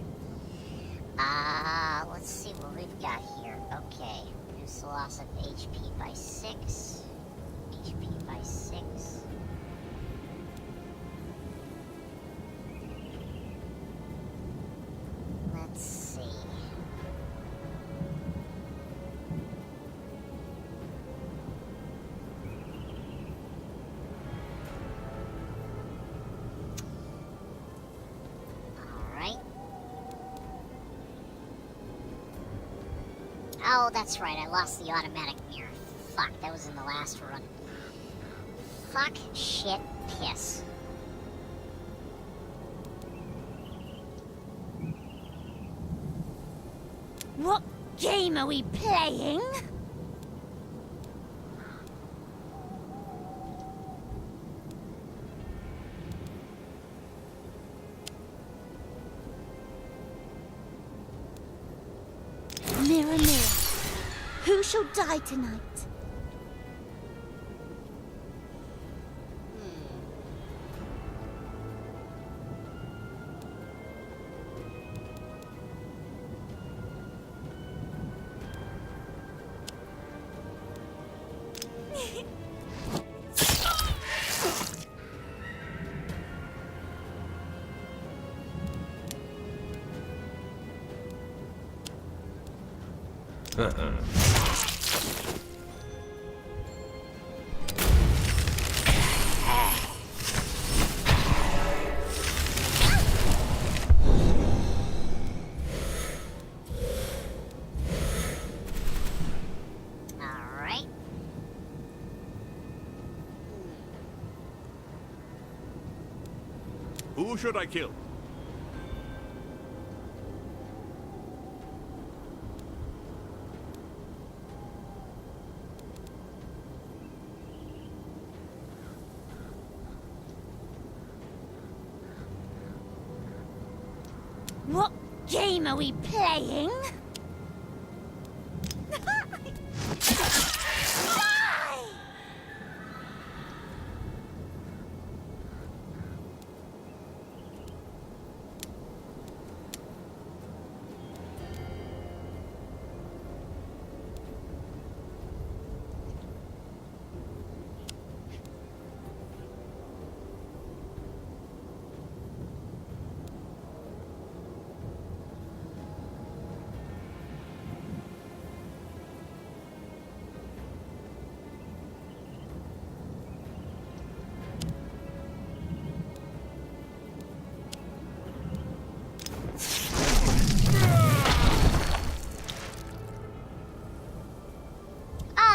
S1: Let's see what we've got here. Okay, reduce the loss of HP by 6. HP by 6. Oh, that's right, I lost the automatic mirror. Fuck, that was in the last run. Fuck, shit, piss.
S4: What game are we playing? Mirror, mirror, who shall die tonight?
S1: Alright.
S5: Who should I kill?
S4: What game are we playing?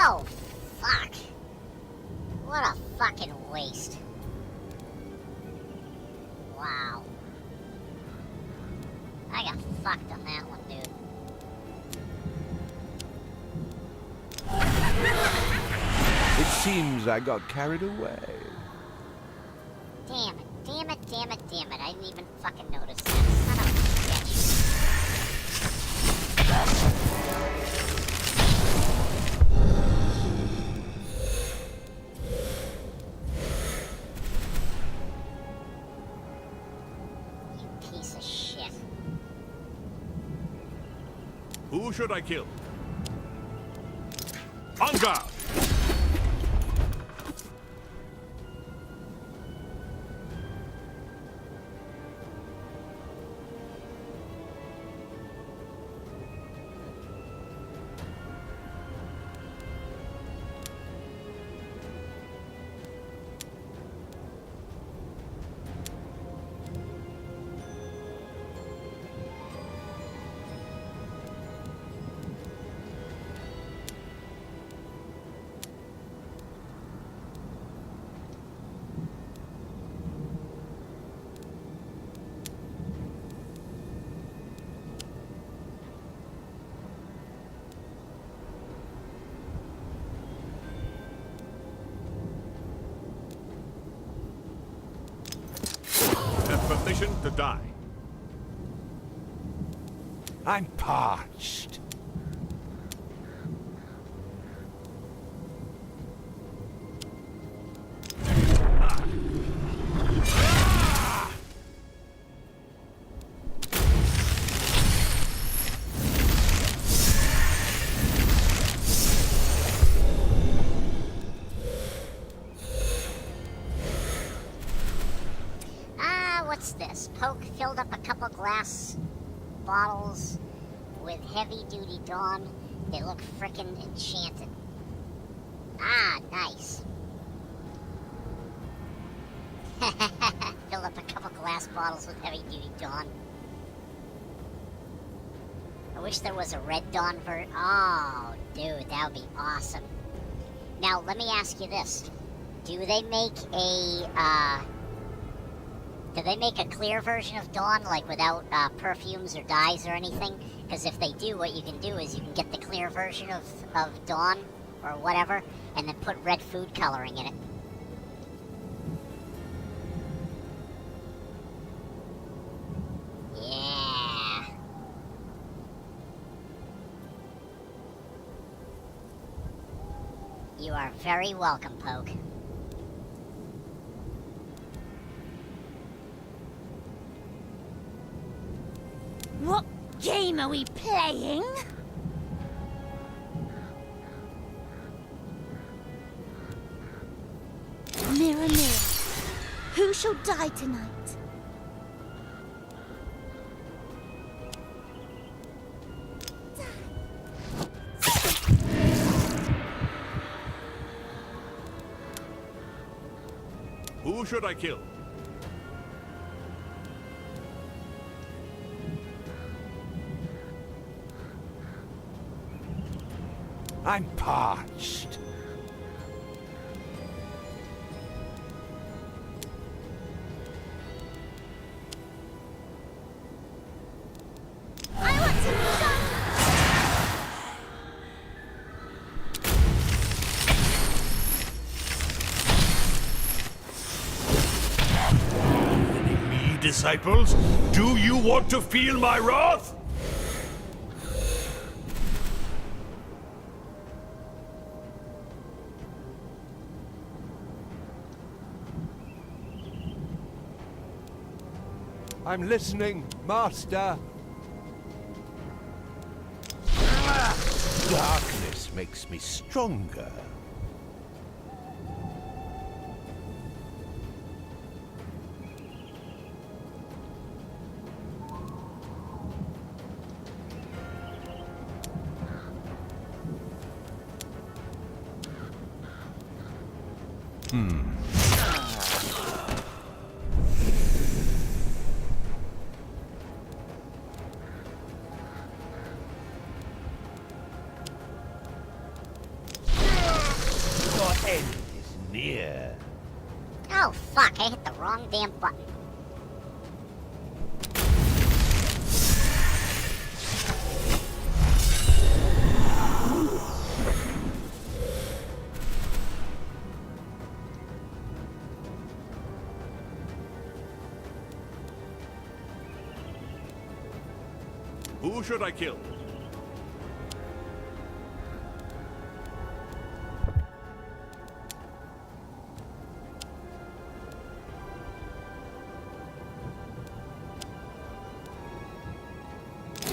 S1: Oh, fuck. What a fucking waste. Wow. I got fucked on that one, dude.
S3: It seems I got carried away.
S1: Damn it, damn it, damn it, damn it. I didn't even fucking notice that. Son of a bitch. You piece of shit.
S5: Who should I kill? On guard! Have permission to die.
S3: I'm parched.
S1: What's this? Poke filled up a couple glass bottles with heavy-duty Dawn. They look frickin' enchanted. Ah, nice. Filled up a couple glass bottles with heavy-duty Dawn. I wish there was a Red Dawn version. Oh, dude, that would be awesome. Now, let me ask you this. Do they make a clear version of Dawn, like without perfumes or dyes or anything? Because if they do, what you can do is you can get the clear version of Dawn, or whatever, and then put red food coloring in it. Yeah. You are very welcome, Poke.
S4: What game are we playing? Mirror, mirror, who shall die tonight?
S5: Who should I kill?
S3: I'm parched.
S4: I want to die!
S5: Me, disciples? Do you want to feel my wrath?
S3: I'm listening, Master. Darkness makes me stronger. Your end is near.
S1: Oh, fuck, I hit the wrong damn button.
S5: Who should I kill?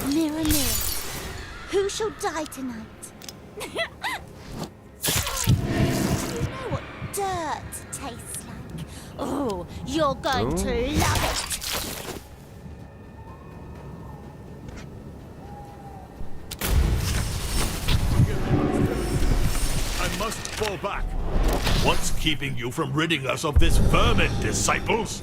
S4: Mirror, mirror, who shall die tonight? Do you know what dirt tastes like? Oh, you're going to love it!
S5: I must fall back. What's keeping you from ridding us of this vermin, disciples?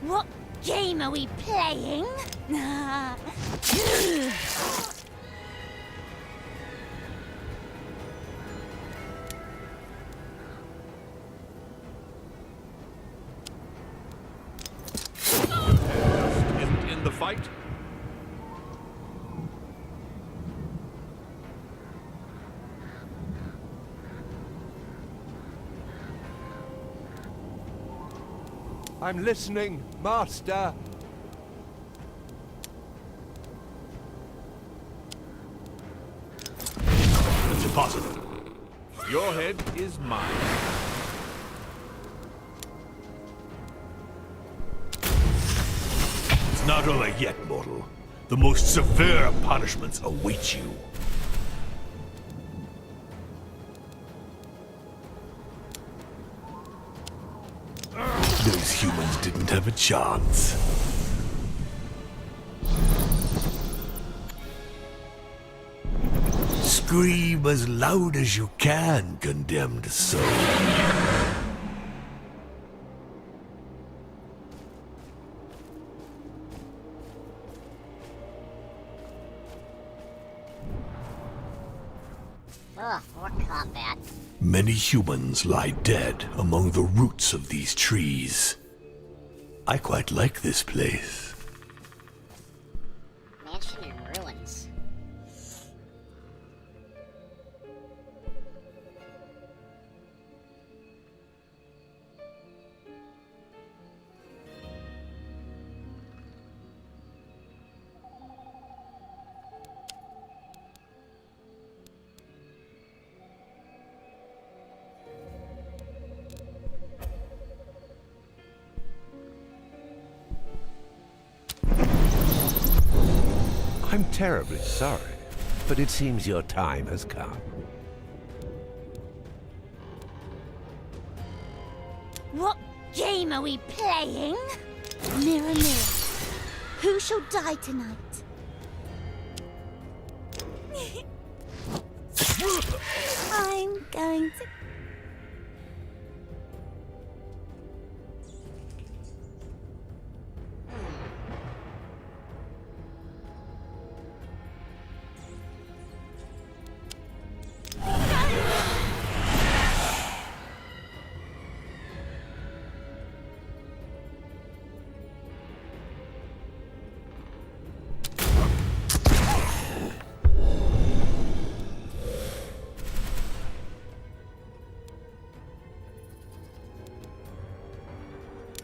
S4: What game are we playing?
S5: Isn't in the fight?
S3: I'm listening, Master.
S5: It's impossible. Your head is mine. It's not over yet, mortal. The most severe punishments await you.
S2: Those humans didn't have a chance. Scream as loud as you can, condemned soul.
S1: Ugh, more combat.
S2: Many humans lie dead among the roots of these trees. I quite like this place.
S1: Mansion in ruins.
S3: I'm terribly sorry, but it seems your time has come.
S4: What game are we playing? Mirror, mirror, who shall die tonight? I'm going to...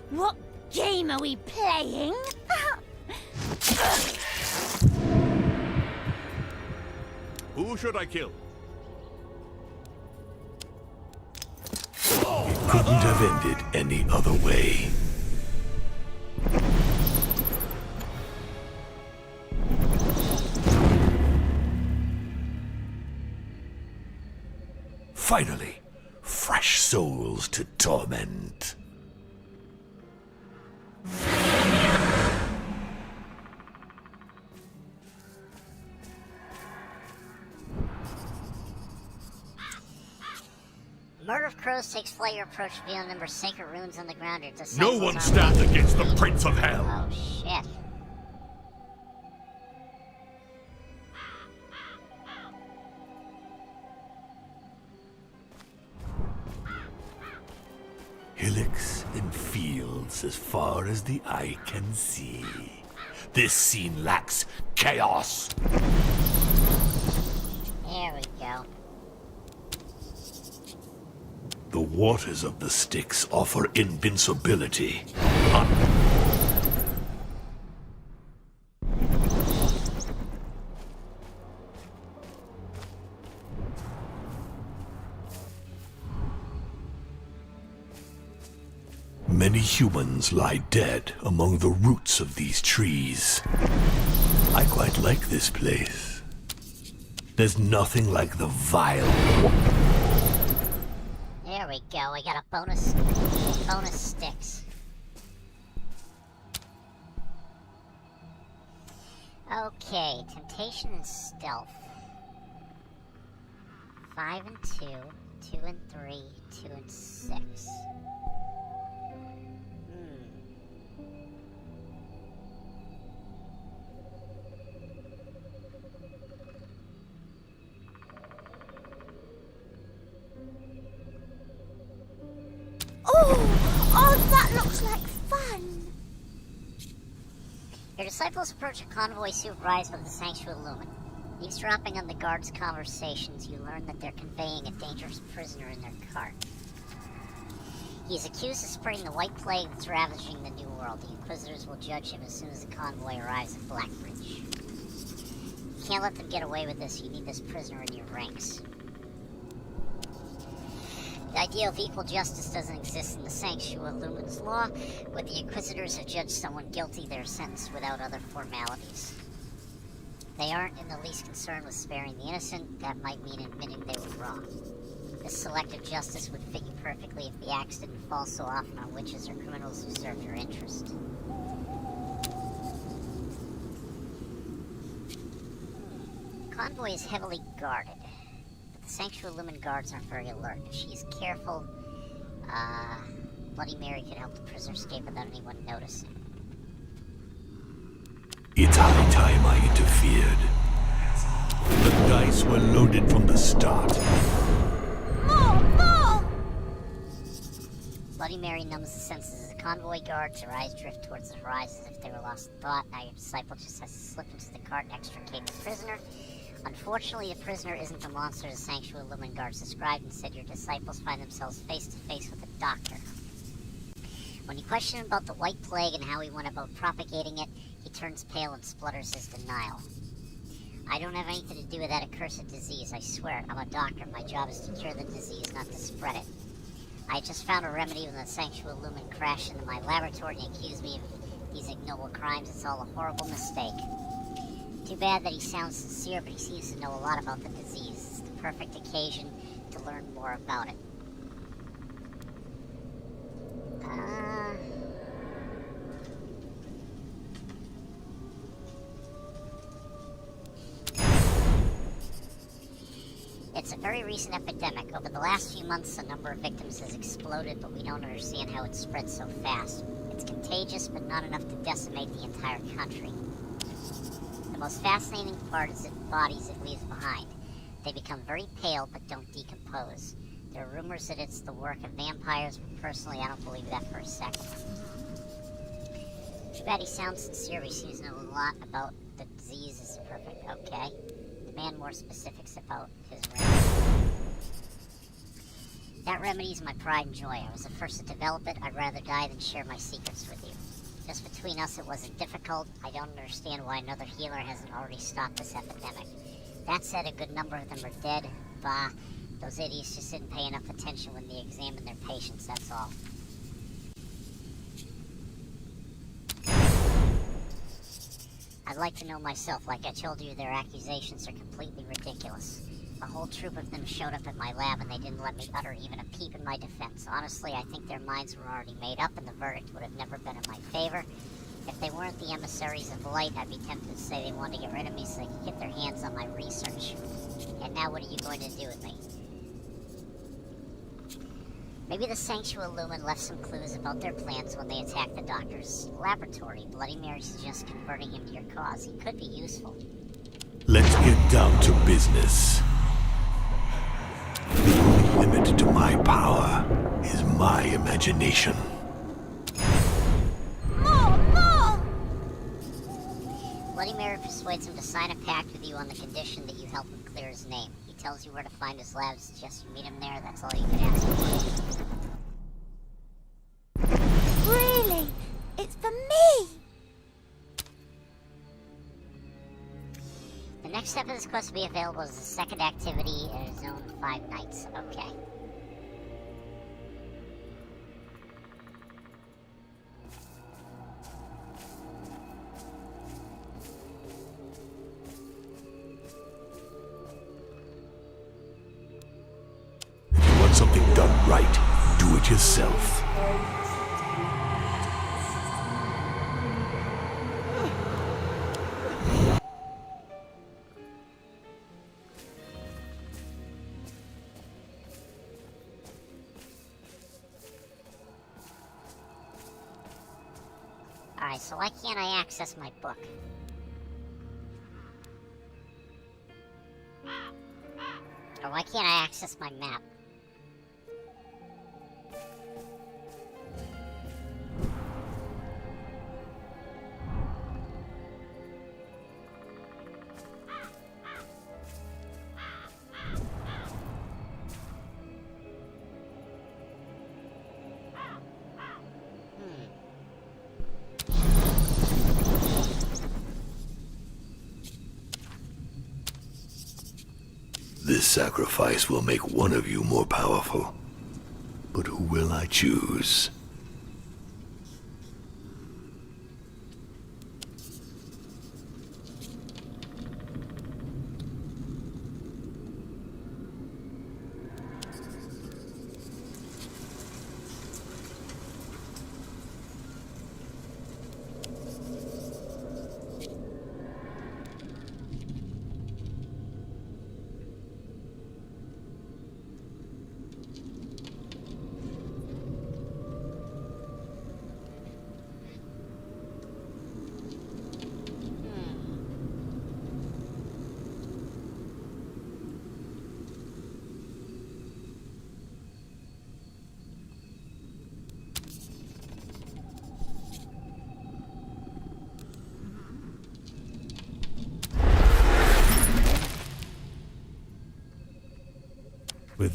S4: What game are we playing?
S5: Who should I kill?
S2: Couldn't have ended any other way. Finally, fresh souls to torment.
S1: Murder of Crows takes flight. Your approach reveal a number of sacred runes on the ground. Your
S5: No
S1: disciples
S5: one
S1: are-
S5: stands against the Prince of Hell.
S1: Oh shit.
S2: Hillocks and fields as far as the eye can see. This scene lacks chaos.
S1: There we go.
S2: The waters of the Styx offer invincibility. Many humans lie dead among the roots of these trees. I quite like this place. There's nothing like the vile.
S1: There we go. I got a bonus sticks. Okay, temptation and stealth. 5 and 2, 2 and 3, 2 and 6.
S4: Oh, that looks like fun.
S1: Your disciples approach a convoy supervised by the Sanctuary Lumen. Eavesdropping on the guards' conversations, you learn that they're conveying a dangerous prisoner in their cart. He is accused of spreading the White Plague that's ravaging the New World. The Inquisitors will judge him as soon as the convoy arrives at Blackbridge. You can't let them get away with this. You need this prisoner in your ranks. The idea of equal justice doesn't exist in the Sanctuary Lumen's law. When the Inquisitors have judged someone guilty, they are sentenced without other formalities. They aren't in the least concerned with sparing the innocent. That might mean admitting they were wrong. This selective justice would fit you perfectly if the axe didn't fall so often on witches or criminals who serve your interest. The convoy is heavily guarded. Sanctuary Lumen guards aren't very alert. If she's careful, Bloody Mary could help the prisoner escape without anyone noticing.
S2: It's high time I interfered. The dice were loaded from the start.
S4: More! More!
S1: Bloody Mary numbs the senses as the convoy guards. Her eyes drift towards the horizon as if they were lost in thought. Now your disciple just has to slip into the cart and extricate the prisoner. Unfortunately, the prisoner isn't the monster the Sanctuary Lumen guards described. Instead, your disciples find themselves face to face with a doctor. When you question him about the White Plague and how he went about propagating it, he turns pale and splutters his denial. I don't have anything to do with that accursed disease, I swear it. I'm a doctor. My job is to cure the disease, not to spread it. I just found a remedy when the Sanctuary Lumen crashed into my laboratory and accused me of these ignoble crimes. It's all a horrible mistake. Too bad that he sounds sincere, but he seems to know a lot about the disease. It's the perfect occasion to learn more about it. It's a very recent epidemic. Over the last few months, the number of victims has exploded, but we don't understand how it spread so fast. It's contagious, but not enough to decimate the entire country. The most fascinating part is the bodies it leaves behind. They become very pale, but don't decompose. There are rumors that it's the work of vampires, but personally, I don't believe that for a second. Too bad he sounds sincere. He seems to know a lot about the disease. Is perfect. Okay. Demand more specifics about his remedy. That remedy is my pride and joy. I was the first to develop it. I'd rather die than share my secrets with you. Just between us, it wasn't difficult. I don't understand why another healer hasn't already stopped this epidemic. That said, a good number of them are dead. Bah, those idiots just didn't pay enough attention when they examined their patients, that's all. I'd like to know myself. Like I told you, their accusations are completely ridiculous. A whole troop of them showed up at my lab and they didn't let me utter even a peep in my defense. Honestly, I think their minds were already made up and the verdict would have never been in my favor. If they weren't the emissaries of light, I'd be tempted to say they wanted to get rid of me so they could get their hands on my research. And now what are you going to do with me? Maybe the Sanctuary Lumen left some clues about their plans when they attacked the doctor's laboratory. Bloody Mary suggests converting him to your cause. He could be useful.
S2: Let's get down to business. The only limit to my power is my imagination.
S4: More! More!
S1: Bloody Mary persuades him to sign a pact with you on the condition that you help him clear his name. He tells you where to find his lab, suggests you meet him there. That's all you can ask for.
S4: Really? It's for me?
S1: The next step of this quest will be available as the second activity in Zone 5 Nights. Okay.
S2: If you want something done right, do it yourself.
S1: Alright, so why can't I access my book? Or why can't I access my map?
S2: This sacrifice will make one of you more powerful. But who will I choose?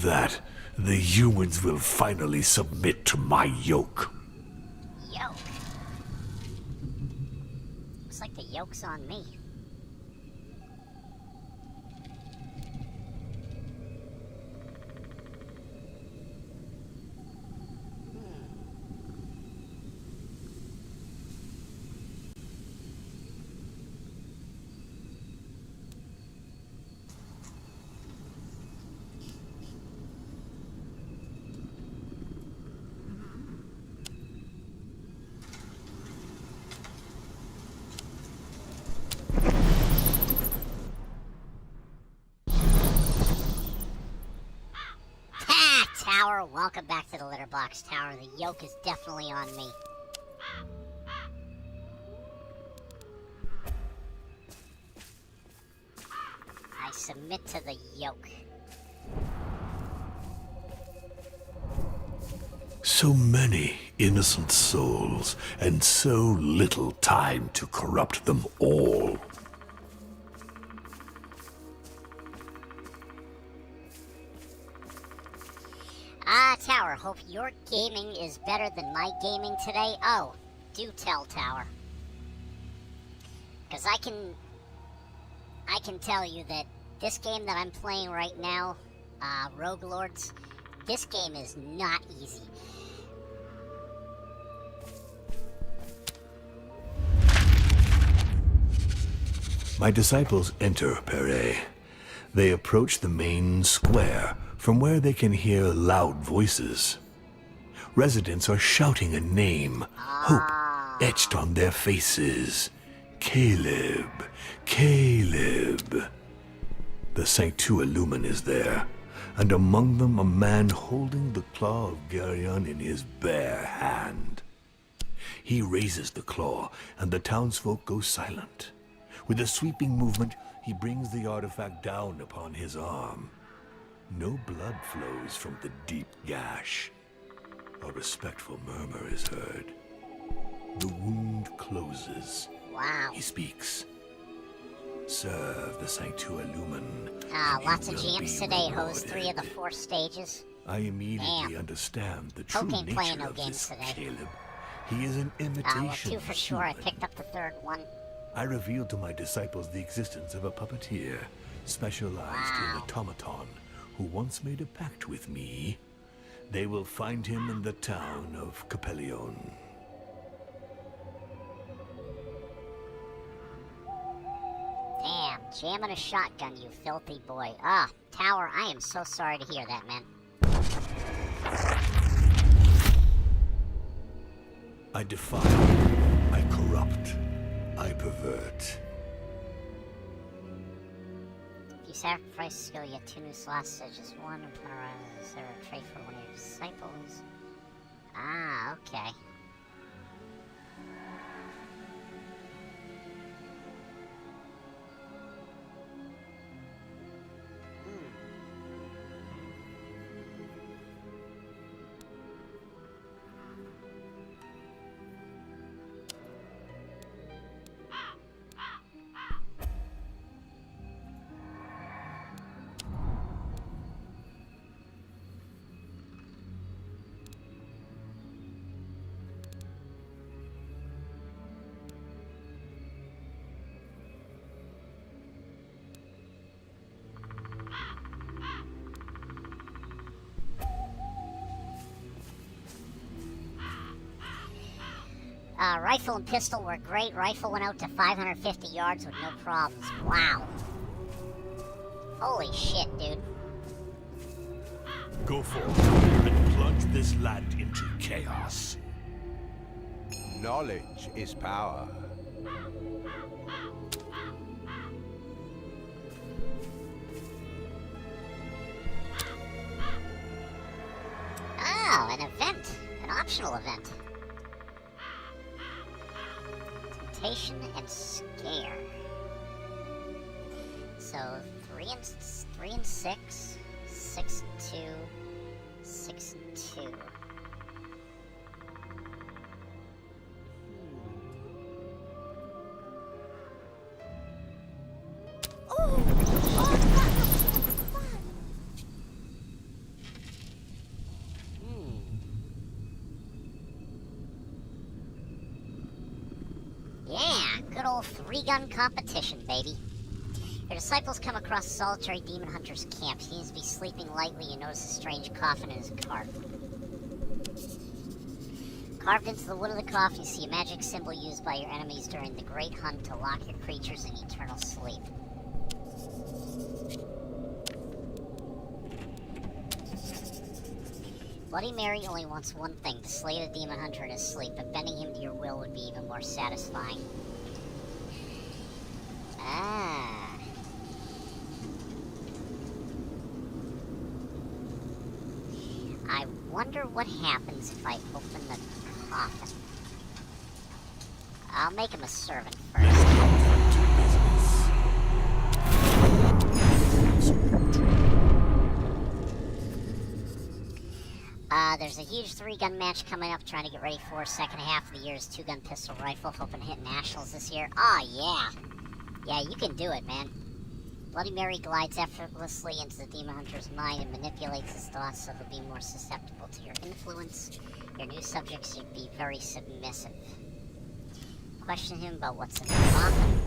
S2: that, the humans will finally submit to my yoke.
S1: Yoke. Looks like the yoke's on me. Tower, welcome back to the litter box, Tower. The yoke is definitely on me. I submit to the yoke.
S2: So many innocent souls, and so little time to corrupt them all.
S1: Tower, hope your gaming is better than my gaming today. Oh, do tell, Tower. Because I can tell you that this game that I'm playing right now, Rogue Lords, this game is not easy.
S2: My disciples enter Pere. They approach the main square, from where they can hear loud voices. Residents are shouting a name, hope etched on their faces. Caleb, Caleb. The Sanctua Lumen is there, and among them a man holding the claw of Geryon in his bare hand. He raises the claw, and the townsfolk go silent. With a sweeping movement, he brings the artifact down upon his arm. No blood flows from the deep gash. A respectful murmur is heard. The wound closes.
S1: Wow.
S2: He speaks. Serve the Sanctua Lumen.
S1: Lots of GMs today, host 3 of the 4 stages.
S2: I immediately
S1: Damn.
S2: understand the true
S1: Hope ain't
S2: nature
S1: playing no
S2: of
S1: games
S2: this
S1: today.
S2: Caleb. He is an
S1: Well,
S2: imitation
S1: 2 for
S2: of
S1: sure. I
S2: human.
S1: picked up the 3rd one.
S2: I revealed to my disciples the existence of a puppeteer specialized in
S1: Wow.
S2: automaton who once made a pact with me. They will find him in the town of Capellion.
S1: Damn, jamming a shotgun, you filthy boy. Tower, I am so sorry to hear that, man.
S2: I defile, I corrupt, I pervert.
S1: If you sacrifice skill, you get 2 new slots, so just 1 and put around as a trait for one of your disciples. Okay. Rifle and pistol were great. Rifle went out to 550 yards with no problems. Wow. Holy shit, dude.
S2: Go forth and plunge this land into chaos.
S3: Knowledge is power.
S1: Oh, an event. An optional event. Temptation and Scare. So, 3 and 6. 6 and 2. 6 and 2. Good old 3-gun competition, baby. Your disciples come across a solitary demon hunter's camp. He seems to be sleeping lightly and notice a strange coffin in his cart. Carved into the wood of the coffin, you see a magic symbol used by your enemies during the Great Hunt to lock your creatures in eternal sleep. Bloody Mary only wants one thing, to slay the demon hunter in his sleep, but bending him to your will would be even more satisfying. Ah. I wonder what happens if I open the coffin. I'll make him a servant first. There's a huge 3-gun match coming up, trying to get ready for second half of the year's 2-gun pistol rifle, hoping to hit nationals this year. Oh, yeah. Yeah, you can do it, man. Bloody Mary glides effortlessly into the demon hunter's mind and manipulates his thoughts so they'll be more susceptible to your influence. Your new subjects should be very submissive. Question him about what's in the coffin.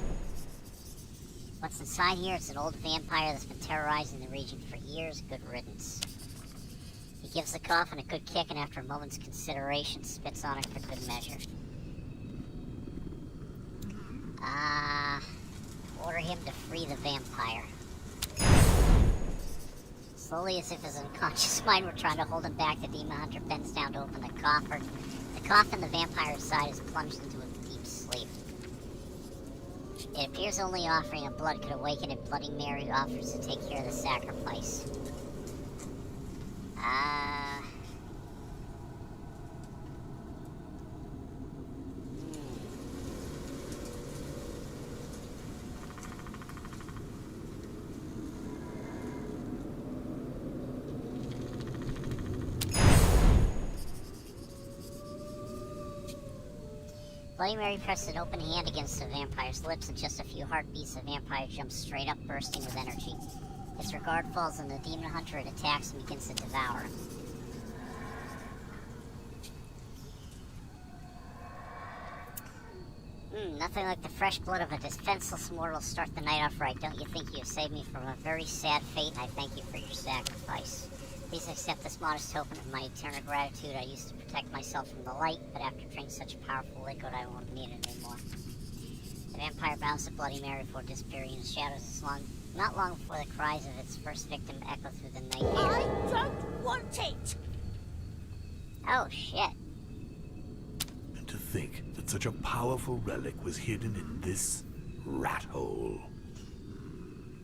S1: What's inside here? It's an old vampire that's been terrorizing the region for years. Good riddance. He gives the coffin a good kick and after a moment's consideration spits on it for good measure. Order him to free the vampire. Slowly, as if his unconscious mind were trying to hold him back, the demon hunter bends down to open the coffin. The coffin, the vampire's side, is plunged into a deep sleep. It appears only offering of blood could awaken it. Bloody Mary offers to take care of the sacrifice. Bloody Mary pressed an open hand against the vampire's lips, and just a few heartbeats, the vampire jumps straight up, bursting with energy. Its regard falls on the demon hunter, it attacks and begins to devour him. Nothing like the fresh blood of a defenseless mortal start the night off right. Don't you think you have saved me from a very sad fate, and I thank you for your sacrifice. Please accept this modest token of my eternal gratitude. I used to protect myself from the light, but after drinking such a powerful liquid, I won't need it anymore. The vampire bounds to Bloody Mary before disappearing in the shadows. Not long before the cries of its first victim echo through the night air.
S4: I don't want it!
S1: Oh, shit.
S2: And to think that such a powerful relic was hidden in this rat hole.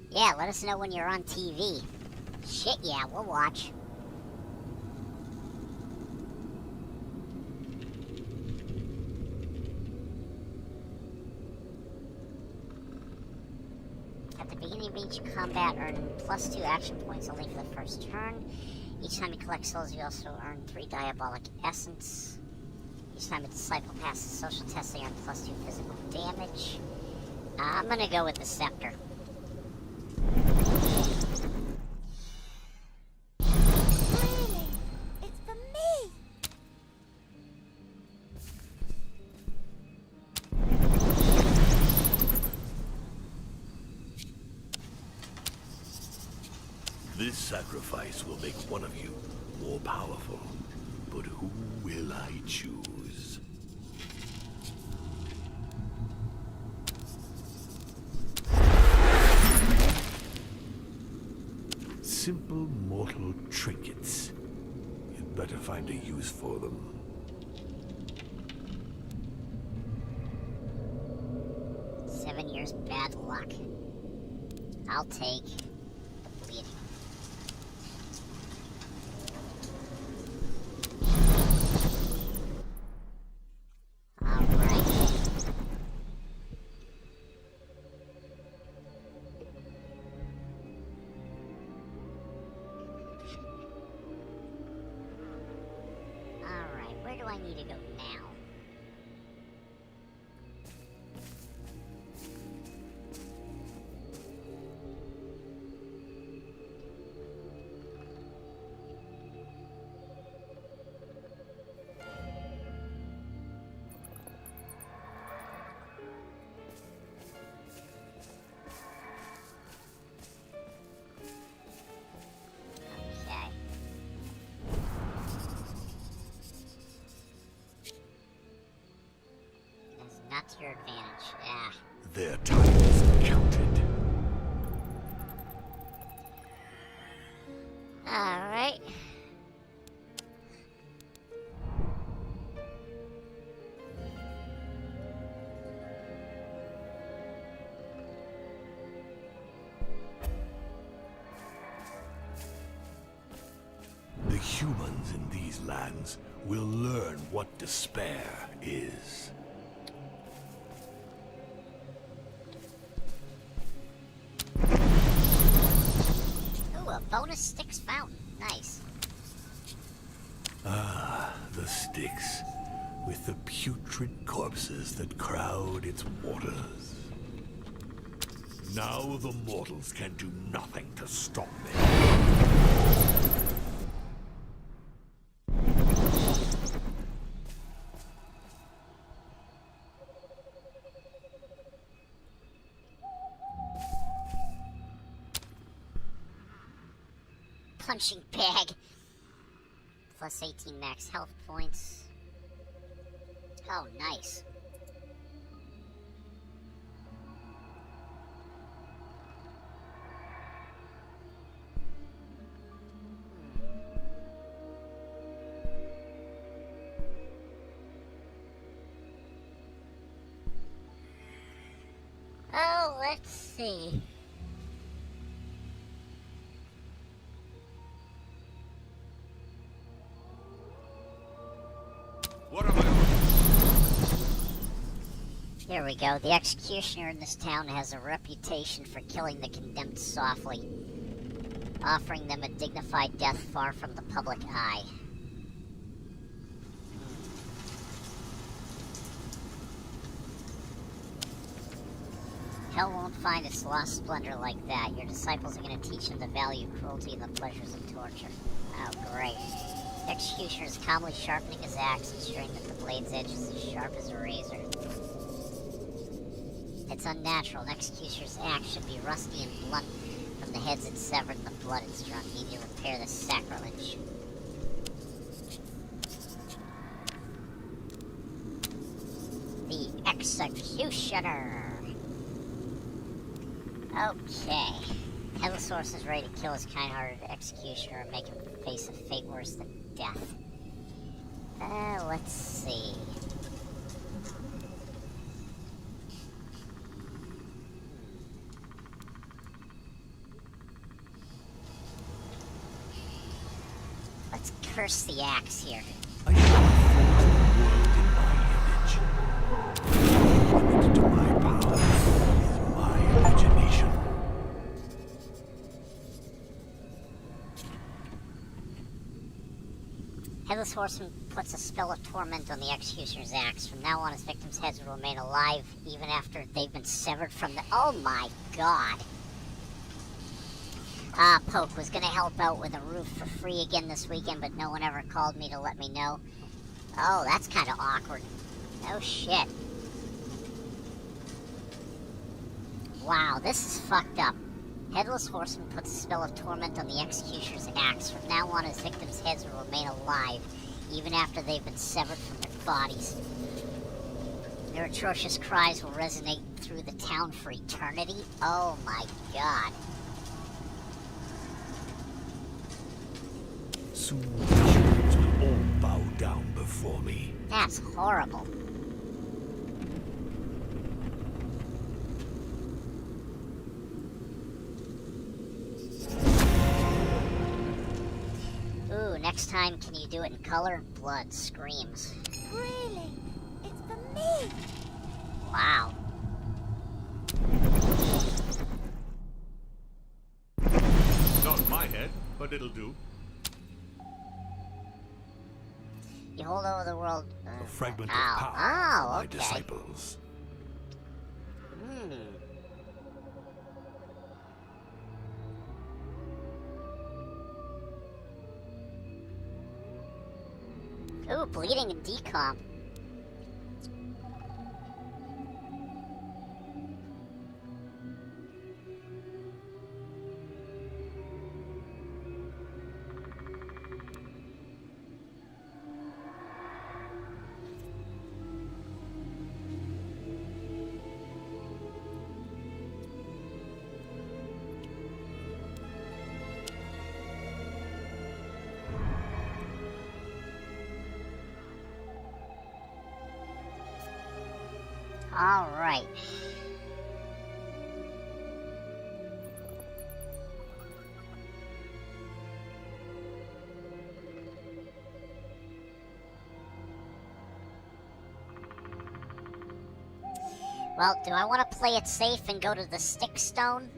S1: Yeah, let us know when you're on TV. Shit, yeah, we'll watch. At the beginning of each combat, earn +2 action points only for the first turn. Each time you collect souls, you also earn 3 diabolic essence. Each time a disciple passes a social test, they earn +2 physical damage. I'm gonna go with the scepter.
S4: Really? It's for me!
S2: This sacrifice will make one of you more powerful. But who will I choose? Simple mortal trinkets. You'd better find a use for them.
S1: Seven years bad luck. I'll take the bleeding. Alright. Alright, where do I need to go now? not to your advantage. Ah.
S2: Their time is counted.
S1: Alright.
S2: The humans in these lands will learn what despair is.
S1: Ooh, a bonus Styx fountain. Nice.
S2: The Styx, with the putrid corpses that crowd its waters. Now the mortals can do nothing to stop me.
S1: Punching bag. Plus 18 max health points. Oh, nice. Oh, let's see.
S5: What am I on?
S1: Here we go. The executioner in this town has a reputation for killing the condemned softly, offering them a dignified death far from the public eye. Hell won't find its lost splendor like that. Your disciples are going to teach them the value of cruelty and the pleasures of torture. Oh, great. The executioner is calmly sharpening his axe, ensuring that the blade's edge is as sharp as a razor. It's unnatural. An executioner's axe should be rusty and blunt from the heads it's severed and the blood it's drunk. Need to repair this sacrilege. The executioner. Okay. Headless Horse is ready to kill his kind-hearted executioner and make him face a fate worse than death. Let's see. Let's curse the axe here.
S2: I shall forge a world in my image. Limited to my power is my imagination.
S1: Headless Horseman puts a spell of torment on the executioner's axe. From now on, his victims' heads will remain alive even after they've been severed from the... Oh my god! Poke was gonna help out with a roof for free again this weekend, but no one ever called me to let me know. Oh, that's kind of awkward. Oh shit. Wow, this is fucked up. Headless Horseman puts a spell of torment on the executioner's axe. From now on, his victims' heads will remain alive, even after they've been severed from their bodies. Their atrocious cries will resonate through the town for eternity. Oh my god.
S2: Soon the humans will all bow down before me.
S1: That's horrible. Ooh, next time, can you do it in color? Blood screams.
S4: Really? It's for me?
S1: Wow.
S5: Not my head, but it'll do.
S1: You hold over the world.
S2: A fragment of
S1: Ow.
S2: power for
S1: Oh,
S2: my
S1: okay.
S2: disciples.
S1: Ooh, bleeding and decomp. Alright. Well, do I want to play it safe and go to the stick stone?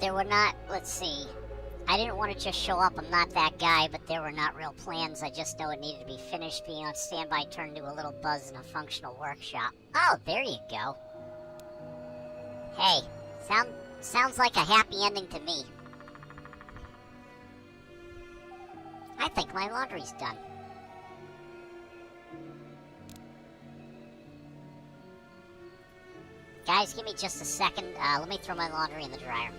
S1: There were not, let's see. I didn't want to just show up, I'm not that guy, but there were not real plans. I just know it needed to be finished. Being on standby turned into a little buzz in a functional workshop. Oh, there you go. Hey, sounds like a happy ending to me. I think my laundry's done. Guys, give me just a second. Let me throw my laundry in the dryer.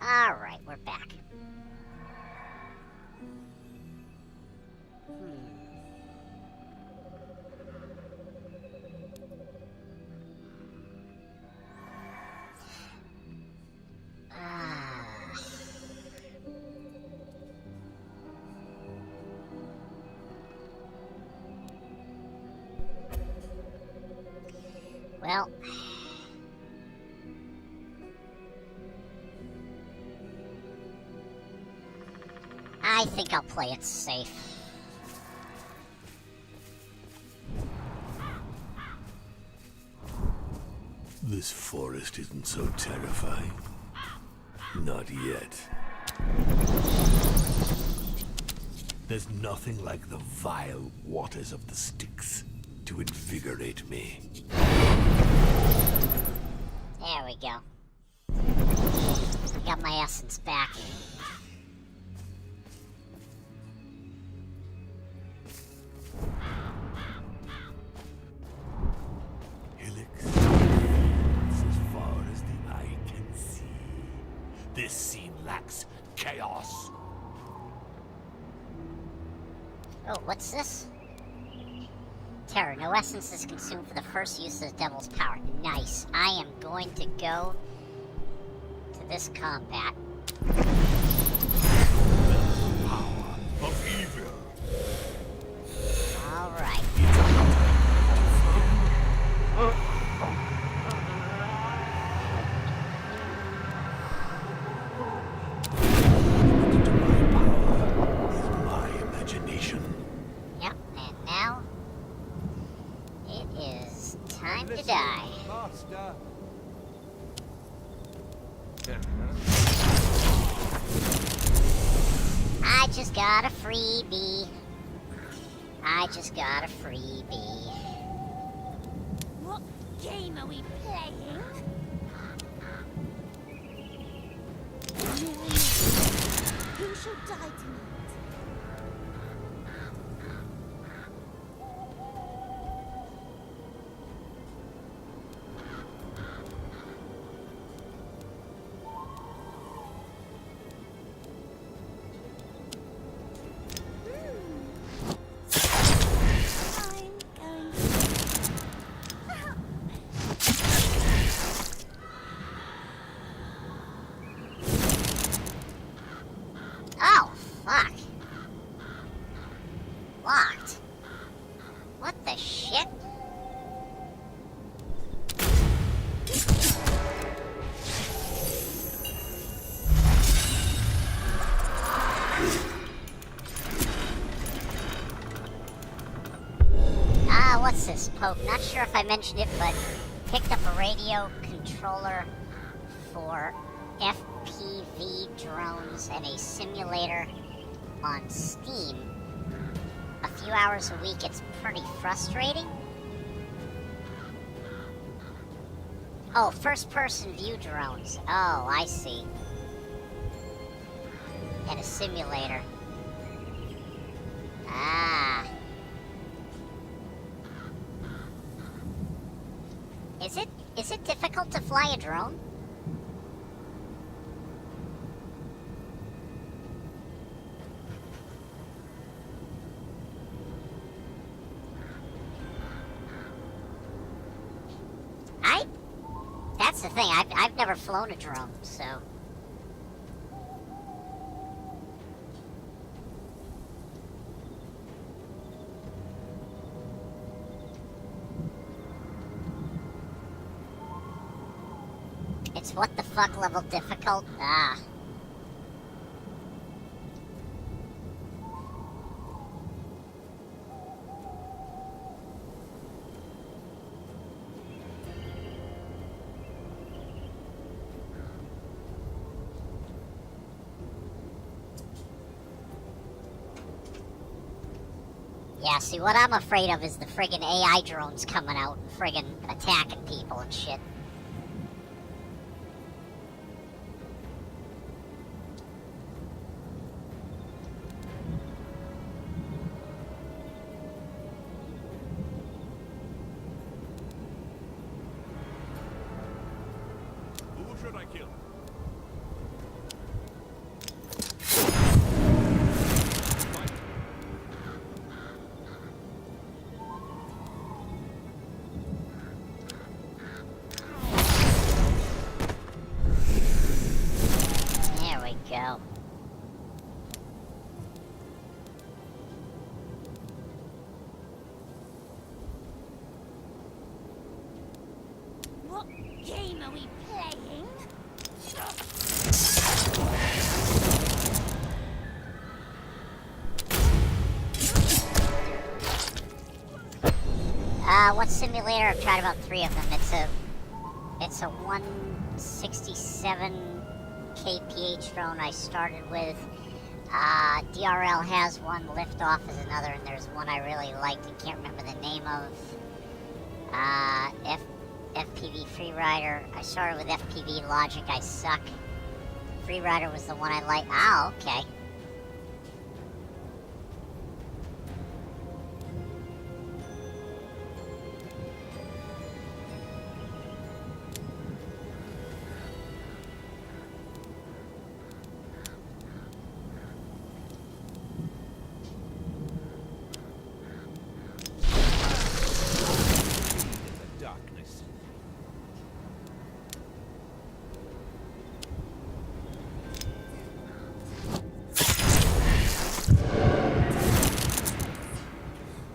S1: Alright, we're back. Well... I think I'll play it safe.
S2: This forest isn't so terrifying. Not yet. There's nothing like the vile waters of the Styx to invigorate me.
S1: There we go. Got my essence back.
S5: This scene lacks chaos.
S1: Oh, what's this? Terror. No essence is consumed for the first use of the devil's power. Nice. I am going to go to this combat.
S5: Power of evil.
S1: Alright.
S2: My imagination.
S1: Yep, and now it is time to die.
S3: Master.
S1: I just got a freebie. I just got a freebie.
S4: What game are we playing? Who shall die tonight?
S1: Oh, fuck. Locked. What the shit? What's this, Poke? Not sure if I mentioned it, but picked up a radio controller for FPV drones and a simulator on Steam. A few hours a week, it's pretty frustrating. Oh, first-person view drones. Oh, I see. And a simulator. Ah. Is it difficult to fly a drone? That's the thing. I've never flown a drone, so. It's what the fuck level difficult? Ah. Yeah, see, what I'm afraid of is the friggin' AI drones coming out and friggin' attacking people and shit.
S5: Who should I kill?
S1: There we go.
S4: What game are we playing?
S1: What simulator? I've tried about 3 of them. It's a 167 kph drone I started with. DRL has one, Liftoff is another, and there's one I really liked and can't remember the name of. FPV Freerider. I started with FPV Logic, I suck. Freerider was the one I liked. Ah, okay.
S3: this.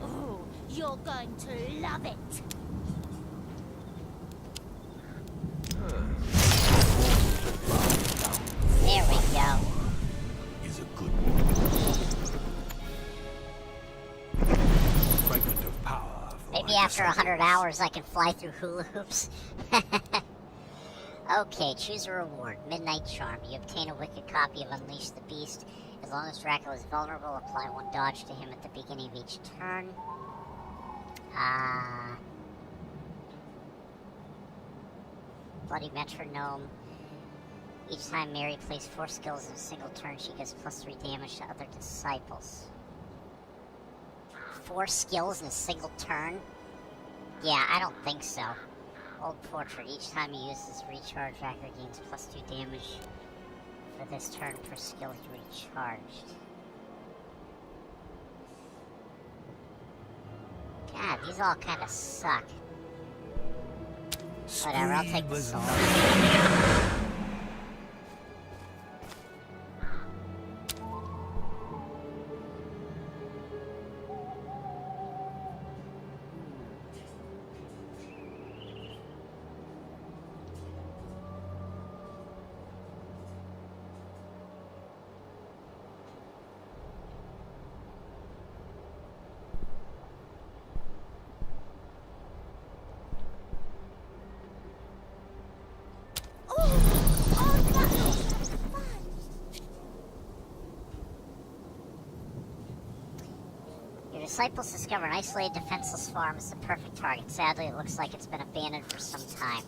S4: Oh, you're going to love it.
S1: There we go.
S2: Is a good
S5: Fragment of power. for
S1: Maybe
S5: my
S1: after 100
S5: disciples.
S1: hours I can fly through hula hoops. Okay, choose a reward. Midnight Charm. You obtain a wicked copy of Unleash the Beast. As long as Dracula is vulnerable, apply one dodge to him at the beginning of each turn. Bloody Metronome. Each time Mary plays 4 skills in a single turn, she gets +3 damage to other disciples. 4 skills in a single turn? Yeah, I don't think so. Old Portrait. Each time he uses recharge, Dracula gains +2 damage for this turn per skill he recharged. God, these all kind of suck. Whatever, I'll take the soul. Your disciples discover an isolated, defenseless farm as the perfect target. Sadly, it looks like it's been abandoned for some time.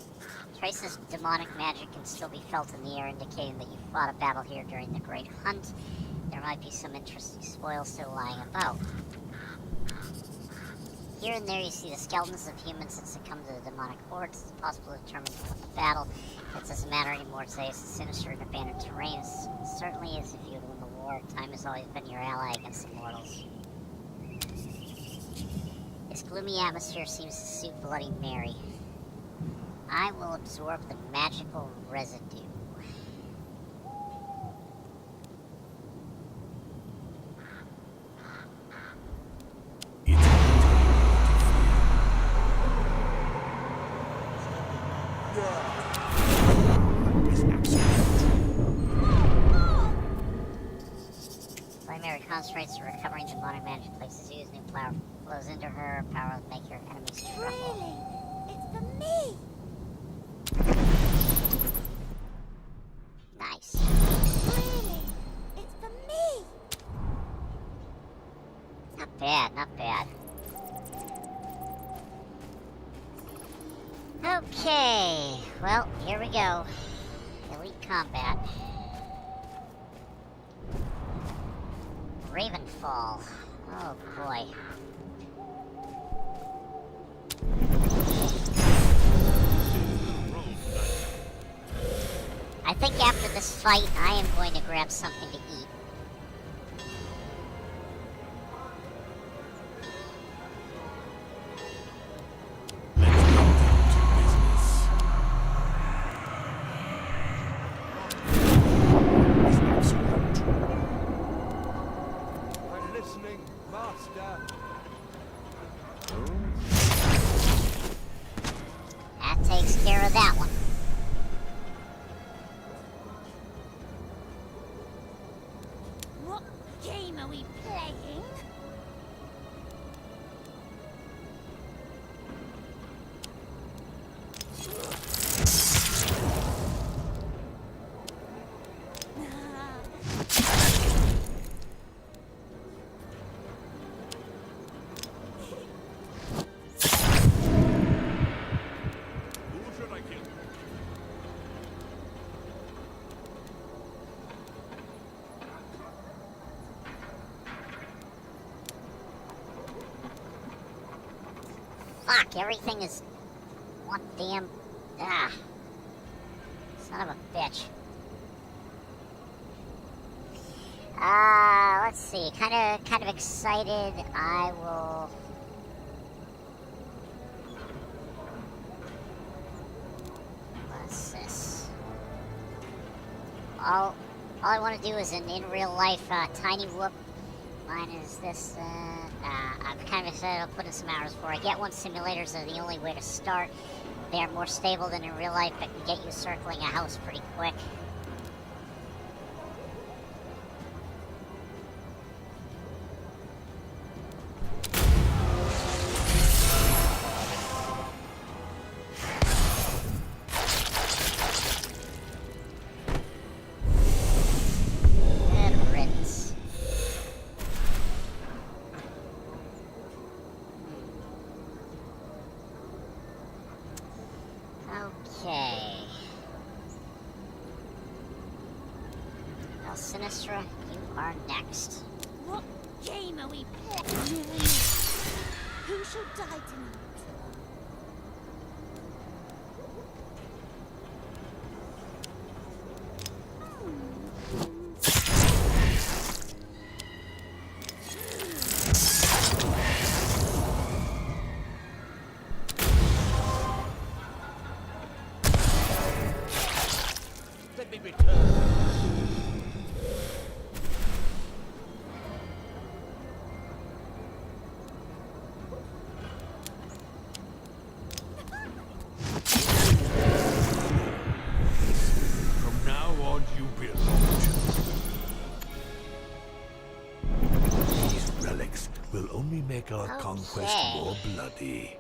S1: Traces of demonic magic can still be felt in the air, indicating that you fought a battle here during the Great Hunt. There might be some interesting spoils still lying about. Here and there you see the skeletons of humans that succumb to the demonic hordes. It's possible to determine from the battle. It doesn't matter anymore today. It's sinister and abandoned terrain. It certainly is if you would win the war. Time has always been your ally against the mortals. This gloomy atmosphere seems to suit Bloody Mary. I will absorb the magical residue. Bloody Mary concentrates on recovering demonic magic places used. New power flows into her. Power will make your enemies tremble.
S4: Really? It's for me.
S1: Nice.
S4: Really? It's for me.
S1: Not bad, not bad. Okay, well, here we go. Elite combat. Ravenfall. Oh boy. I think after this fight, I am going to grab something to eat.
S3: I'm listening, Master.
S1: That takes care of that one.
S4: What game are we playing?
S5: Who should I kill?
S1: Fuck, everything is one damn... Ah. Son of a bitch. Let's see. Kind of excited. I will... all I want to do is in real life, Tiny Whoop. Mine is this, I'm kind of excited I'll put in some hours for. I get one simulators are the only way to start. They are more stable than in real life, but can get you circling a house pretty quick. Okay. Well, Sinistra, you are next.
S4: What game are we playing? Who shall die tonight?
S5: Let me return. From now on, you belong
S2: These relics will only make our conquest
S1: Okay.
S2: more bloody.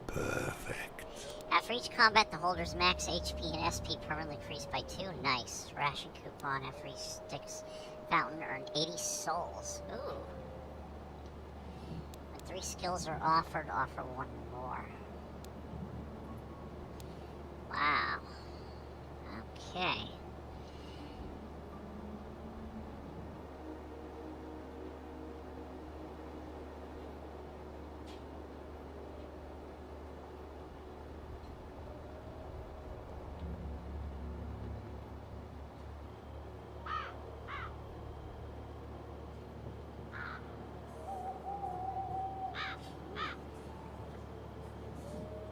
S2: Perfect.
S1: After each combat, the holder's max HP and SP permanently increased by 2. Nice. Ration coupon after each Styx fountain earn 80 souls. Ooh. When 3 skills are offered, offer 1 more. Wow. Okay.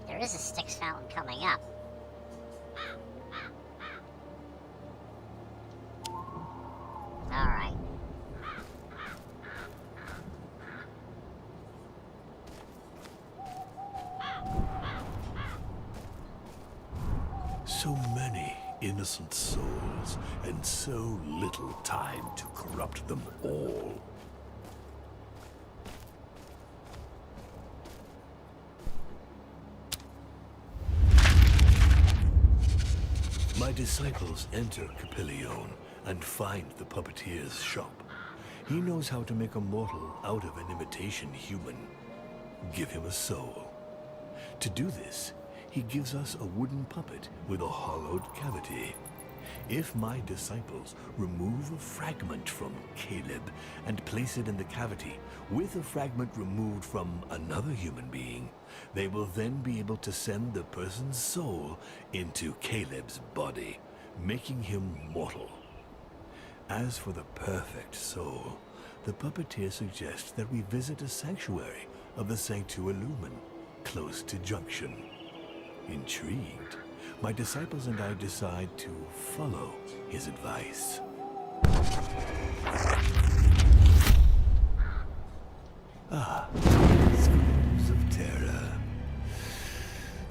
S1: There is a Styx fountain coming up. Alright.
S2: So many innocent souls, and so little time to corrupt them all. My disciples enter Capillion and find the puppeteer's shop. He knows how to make a mortal out of an imitation human. Give him a soul. To do this, he gives us a wooden puppet with a hollowed cavity. If my disciples remove a fragment from Caleb and place it in the cavity with a fragment removed from another human being, they will then be able to send the person's soul into Caleb's body, making him mortal. As for the perfect soul, the puppeteer suggests that we visit a sanctuary of the Sanctua Lumen, close to Junction. Intrigued, my disciples and I decide to follow his advice. Ah, screams of terror.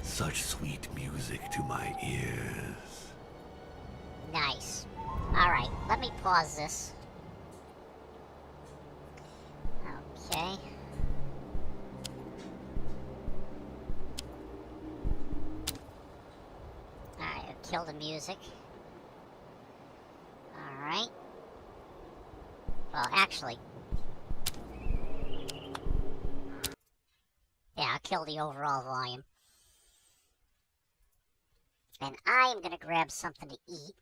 S2: Such sweet music to my ears.
S1: Nice. Alright, let me pause this. Okay. Alright, I'll kill the music. Alright. Well, actually. Yeah, I'll kill the overall volume. And I am gonna grab something to eat.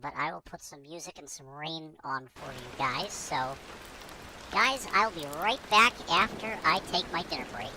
S1: But I will put some music and some rain on for you guys. So, guys, I'll be right back after I take my dinner break.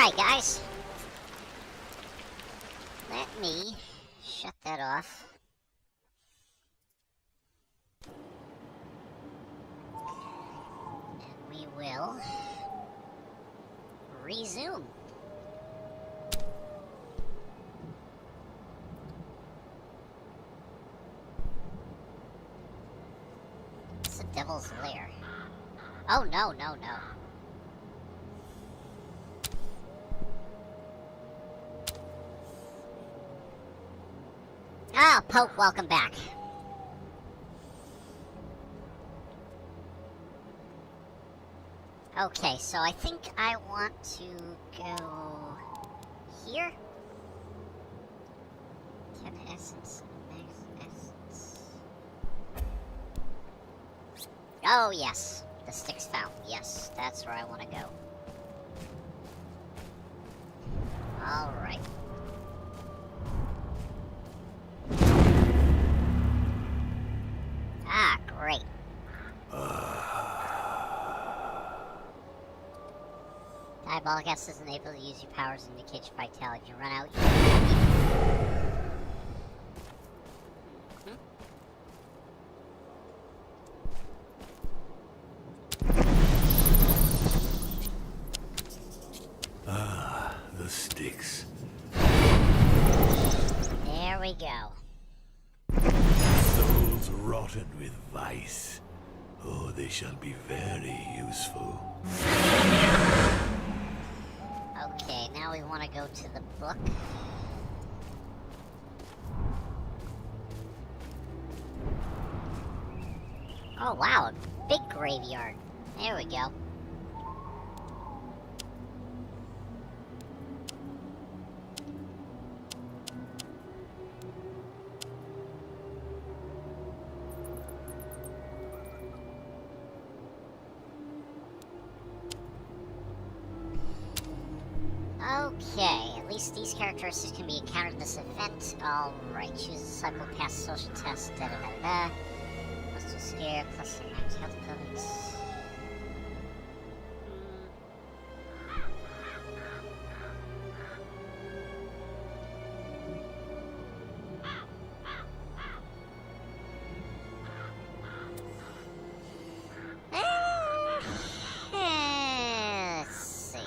S1: Alright, guys. Let me shut that off. And we will resume. It's the Devil's Lair. Oh, no, no, no. Ah, Pope, welcome back. Okay, so I think I want to go here. 10 essence, max essence. Oh, yes. The Styx Fountain. Yes, that's where I want to go. Alright. Ah, great. Diabolic Essence is unable to use your powers in the cage of vitality. If you run out,
S2: The Styx.
S1: there we go.
S2: Souls rotten with vice. Oh, they shall be very useful.
S1: Okay, now we want to go to the book. Oh wow, a big graveyard. There we go. Okay, at least these characteristics can be encountered in this event. Alright, choose a disciple, pass social test, da da da da. Plus 2 scare, plus some max health points. Let's see.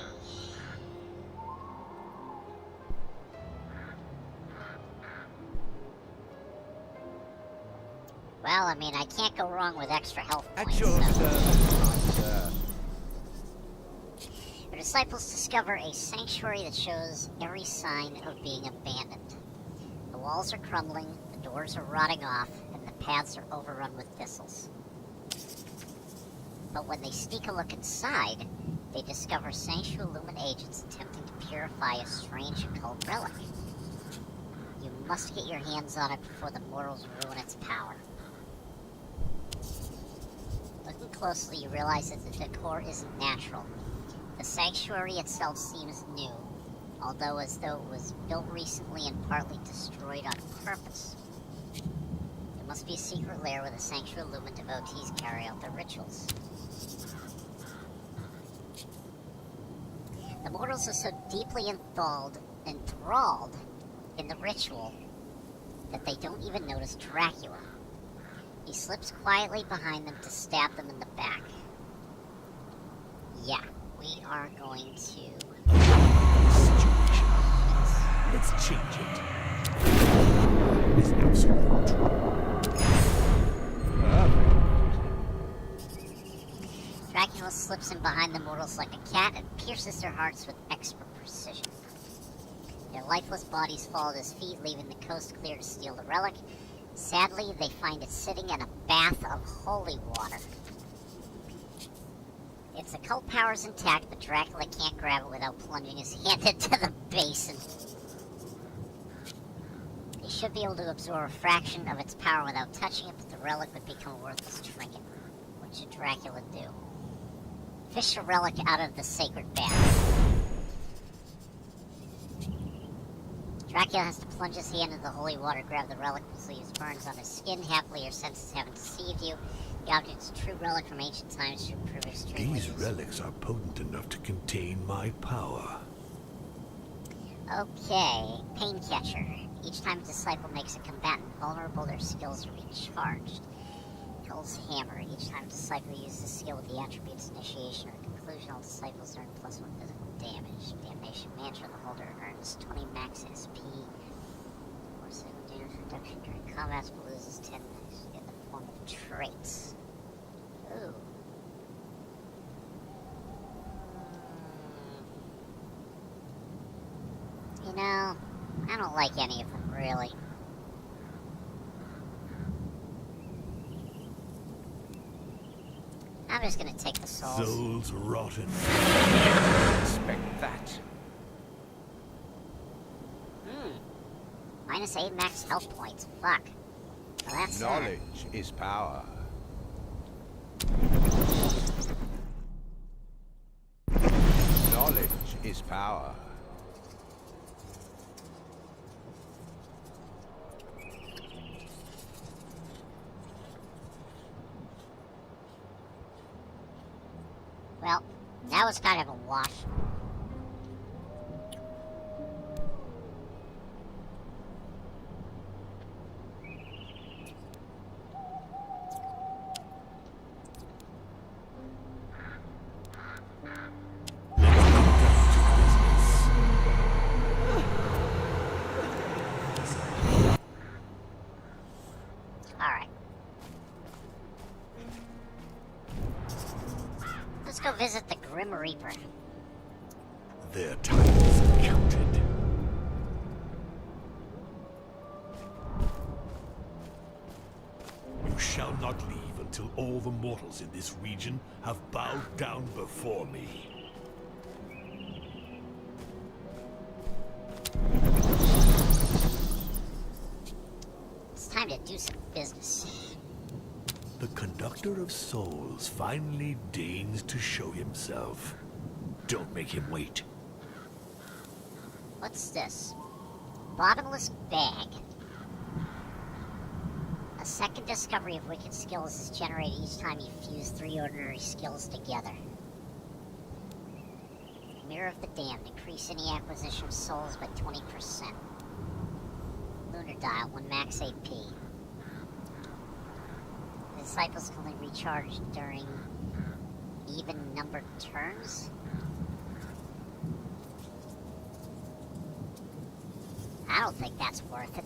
S1: Well, I mean, I can't go wrong with extra health
S3: At
S1: points.
S3: your
S1: So.
S3: service, sir.
S1: Your disciples discover a sanctuary that shows every sign of being abandoned. The walls are crumbling, the doors are rotting off, and the paths are overrun with thistles. But when they sneak a look inside, they discover Sanctuary Lumen agents attempting to purify a strange occult relic. You must get your hands on it before the mortals ruin its power. Looking closely, you realize that the decor isn't natural. The sanctuary itself seems new, although as though it was built recently and partly destroyed on purpose. There must be a secret lair where the Sanctuary Lumen devotees carry out their rituals. The mortals are so deeply enthralled in the ritual that they don't even notice Dracula. He slips quietly behind them to stab them in the back. Yeah, we are going to...
S2: Let's change it. It's absolute.
S1: Dracula slips in behind the mortals like a cat and pierces their hearts with expert precision. Their lifeless bodies fall at his feet, leaving the coast clear to steal the relic. Sadly, they find it sitting in a bath of holy water. Its occult power is intact, but Dracula can't grab it without plunging his hand into the basin. He should be able to absorb a fraction of its power without touching it, but the relic would become a worthless trinket. What should Dracula do? Fish a relic out of the sacred bath. Dracula has to plunge his hand into the holy water, grab the relic, which leaves burns on his skin. Happily, your senses haven't deceived you. The object is a true relic from ancient times should prove extremely
S2: These
S1: useful.
S2: relics are potent enough to contain my power.
S1: Okay, Pain Catcher. Each time a disciple makes a combatant vulnerable, their skills are recharged. Hell's Hammer. Each time a disciple uses a skill with the attributes Initiation or Conclusion, all disciples earn +1 physical damage. Damnation Mantra. The holder earns 20 max SP. Or 7 damage reduction during combat, but loses 10 max in the form of traits. Ooh. You know, I don't like any of them, really. I'm just gonna take the souls.
S2: Souls rotten.
S3: Expect that.
S1: -8 max health points. Fuck. Well, that's
S3: Knowledge is power. Knowledge is power.
S1: Well, now it's kind of a wash. Alright. Let's go visit the Grim Reaper.
S2: Their time is counted. You shall not leave until all the mortals in this region have bowed down before me.
S1: It's time to do some business.
S2: The conductor of souls finally deigns to show himself. Don't make him wait.
S1: What's this? Bottomless bag. A second discovery of wicked skills is generated each time you fuse 3 ordinary skills together. Mirror of the Damned. Increase any acquisition of souls by 20%. Lunar Dial. 1 max AP. The disciples can only recharge during even numbered turns? I don't think that's worth it.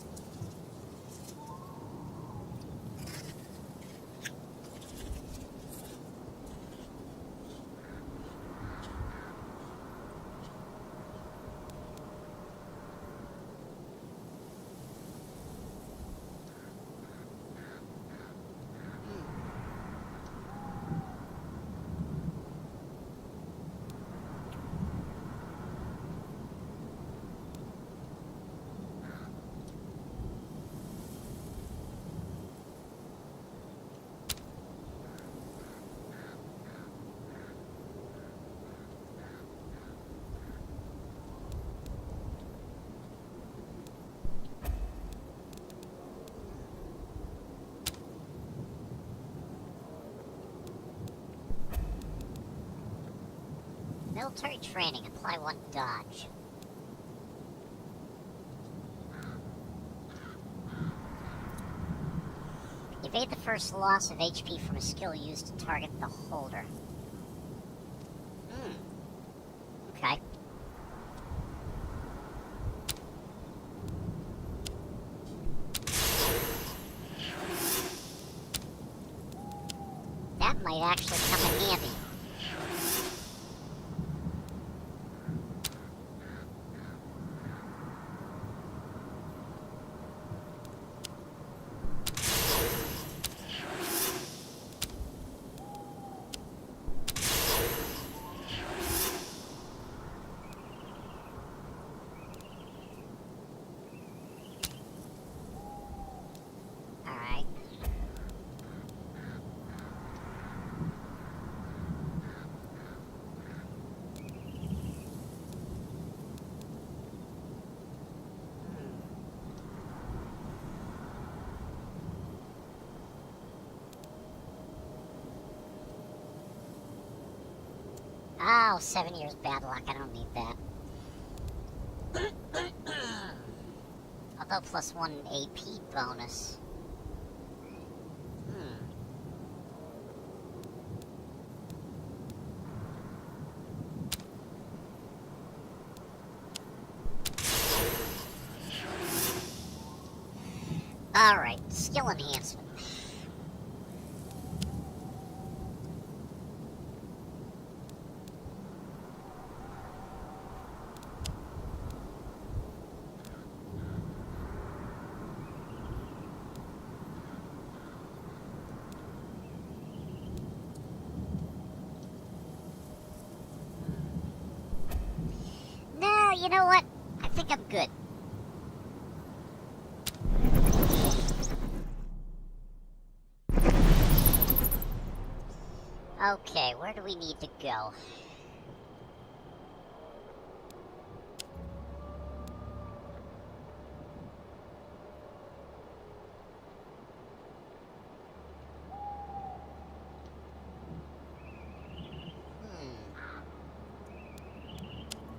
S1: Military training. Apply 1 dodge. Evade the first loss of HP from a skill used to target the holder. Okay. That might actually come in handy. Alright. Oh, 7 years bad luck. I don't need that. Although plus 1 AP bonus. Alright, skill enhancement. No, you know what? I think I'm good. Okay, where do we need to go?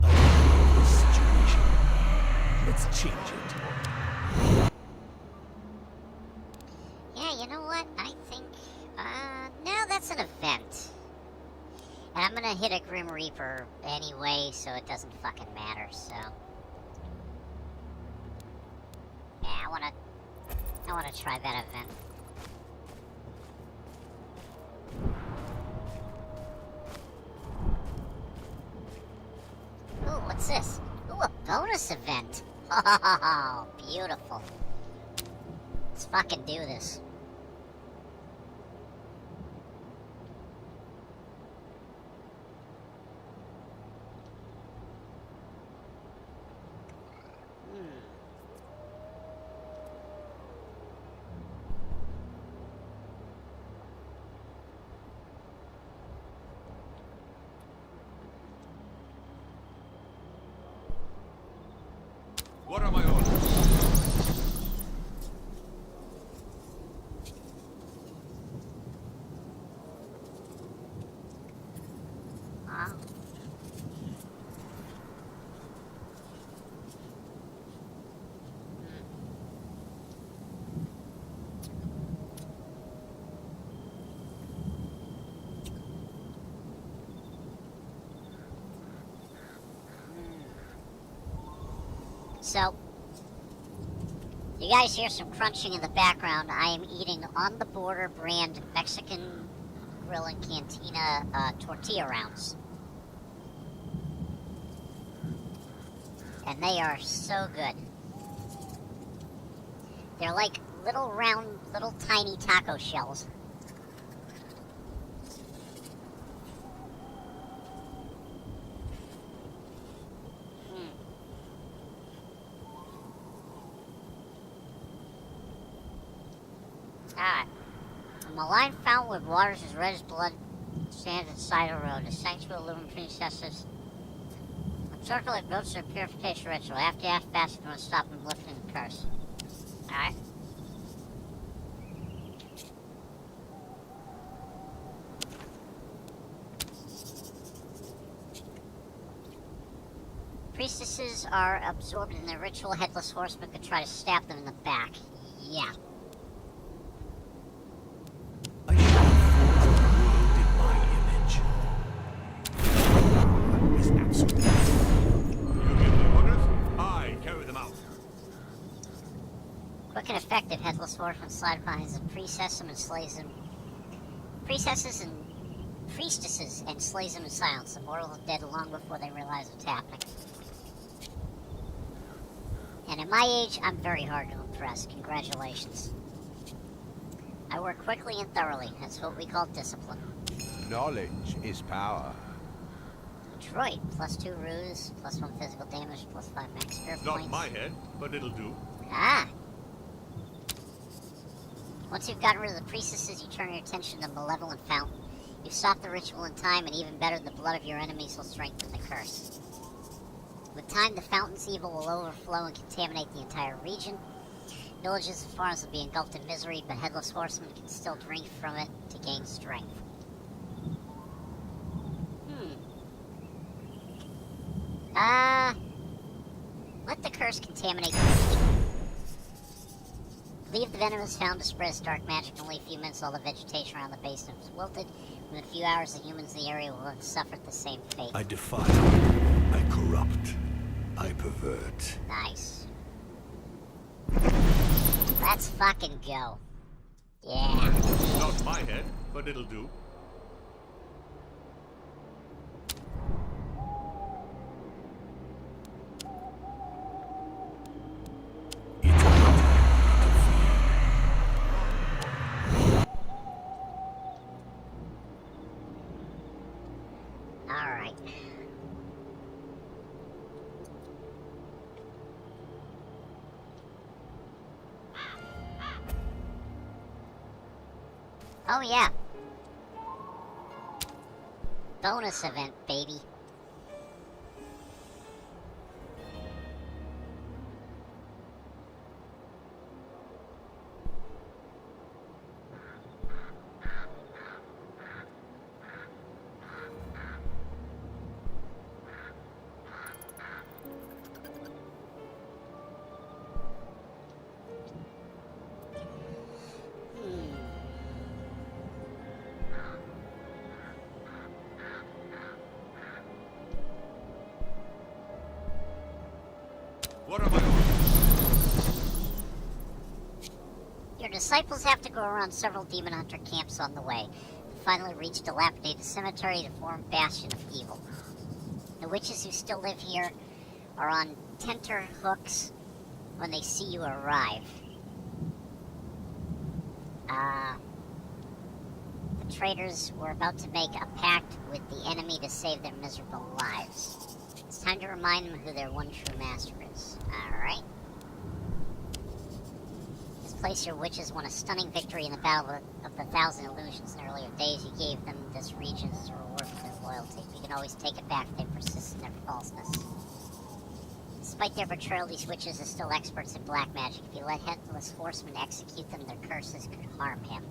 S2: This situation. Let's change it.
S1: Yeah, you know what? I think, no, that's an event. And I'm gonna hit a Grim Reaper anyway, so it doesn't fucking matter, so. Yeah, I wanna try that event. Ooh, what's this? Ooh, a bonus event! Oh, beautiful. Let's fucking do this.
S5: What are my orders?
S1: So, you guys hear some crunching in the background. I am eating On the Border brand Mexican Grill and Cantina tortilla rounds. And they are so good. They're like little round, little tiny taco shells. Alright. A malign fountain with waters as red as blood stands inside a road. A sanctuary of living princesses. Circulate goats in a purification ritual. After half fast, you want to stop them lifting the curse. Alright. Priestesses are absorbed in the ritual. Headless horsemen could try to stab them in the back. Yeah.
S2: I shall form a world in my image. Is absolute.
S5: You give the orders, I carry them out.
S1: Quick and effective, Headless Horseman slide behind the priestess and slays them. Priestesses and priestesses and slays them in silence. The mortal is dead long before they realize what's happening. And at my age, I'm very hard to impress. Congratulations. I work quickly and thoroughly. That's what we call discipline.
S3: Knowledge is power.
S1: Detroit, +2 ruse, +1 physical damage, +5 max spirit
S5: Not
S1: points.
S5: my head, but it'll do.
S1: Ah! Once you've gotten rid of the priestesses, you turn your attention to the malevolent fountain. You stop the ritual in time, and even better, the blood of your enemies will strengthen the curse. With time, the fountain's evil will overflow and contaminate the entire region. Villages and farms will be engulfed in misery, but Headless Horsemen can still drink from it to gain strength. Let the curse contaminate. Believe the venom is found to spread its dark magic in only a few minutes. All the vegetation around the basin is wilted. Within a few hours, the humans in the area will have suffered the same fate.
S2: I defile. I corrupt. I pervert.
S1: Nice. Let's fucking go. Yeah.
S5: Not my head, but it'll do.
S1: Alright. Oh yeah. Bonus event, baby.
S5: What am I on?
S1: Your disciples have to go around several demon hunter camps on the way. To finally reach dilapidated cemetery to form bastion of evil. The witches who still live here are on tenter hooks when they see you arrive. The traitors were about to make a pact with the enemy to save their miserable lives. It's time to remind them who their one true master is. Alright. This place your witches won a stunning victory in the Battle of the Thousand Illusions in earlier days. You gave them this region as a reward for their loyalty. You can always take it back if they persist in their falseness. Despite their betrayal, these witches are still experts in black magic. If you let Headless Horsemen execute them, their curses could harm him.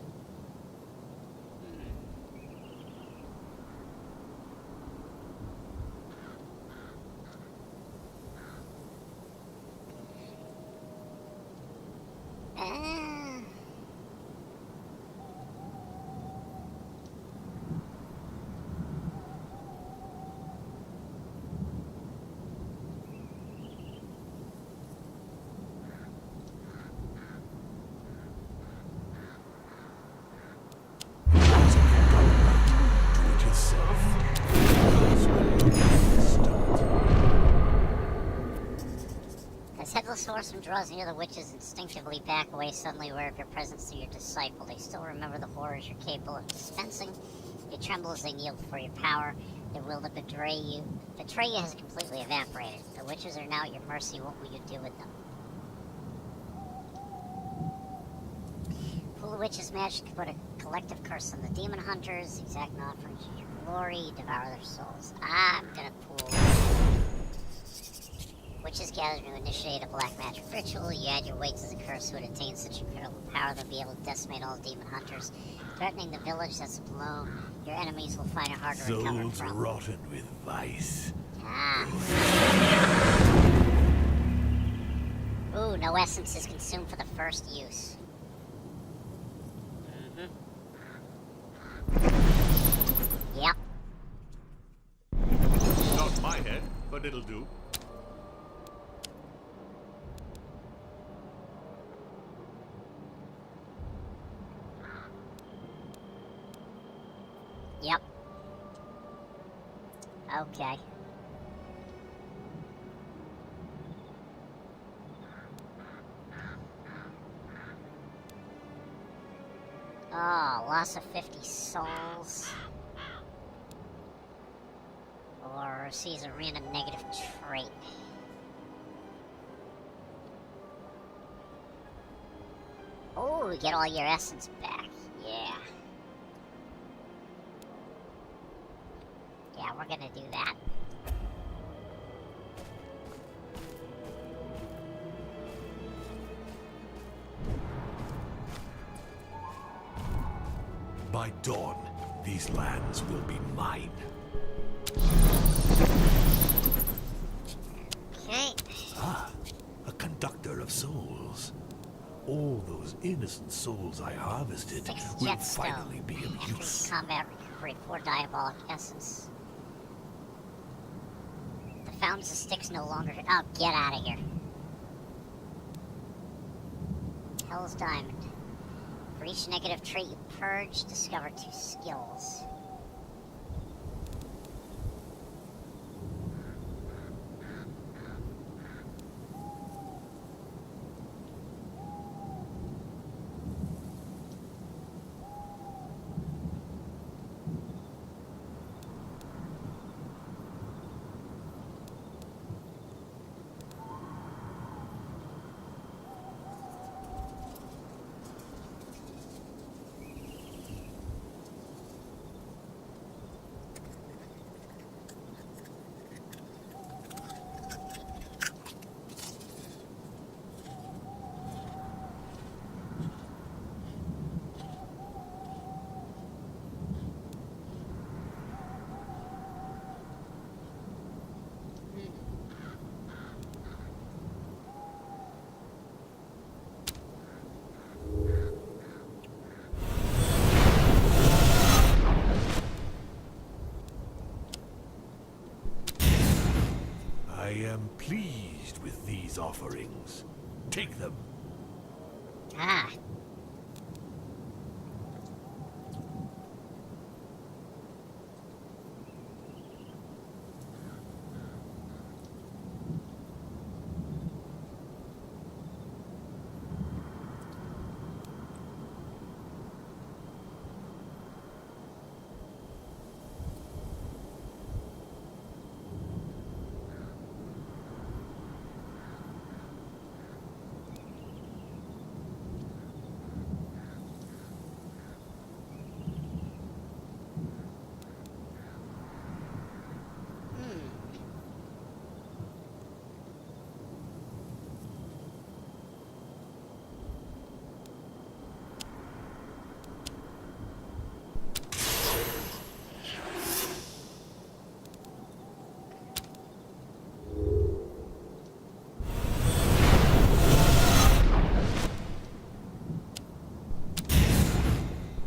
S1: Headless Horseman draws near, the witches instinctively back away, suddenly aware of your presence through your disciple. They still remember the horrors you're capable of dispensing. They tremble as they kneel before your power. Their will to betray you has completely evaporated. The witches are now at your mercy. What will you do with them? Pool of Witches magic to put a collective curse on the demon hunters. Exact an offering to your glory. Devour their souls. I'm gonna pool. Witches gather to initiate a black magic ritual. You add your weight to the curse. Who would attain such incredible power, they'll be able to decimate all demon hunters, threatening the village that's below. Your enemies will find it hard to recover
S2: Souls
S1: from.
S2: rotten with vice.
S1: Ah. Ooh, no essence is consumed for the first use. Yep.
S5: Not my head, but it'll do.
S1: Yep. Okay. Oh, loss of 50 souls. Or sees a random negative trait. Oh, we get all your essence back. Yeah. Yeah, we're gonna do that.
S2: By dawn, these lands will be mine.
S1: Okay.
S2: Ah, innocent souls I harvested
S1: 6
S2: will
S1: jetstone.
S2: finally be of
S1: Increase
S2: use.
S1: combat recovery, 4 diabolic essence. The fountains of Styx no longer. Oh, get out of here. Hell's Diamond. For each negative trait you purge, discover 2 skills.
S2: I am pleased with these offerings. Take them.
S1: Ah.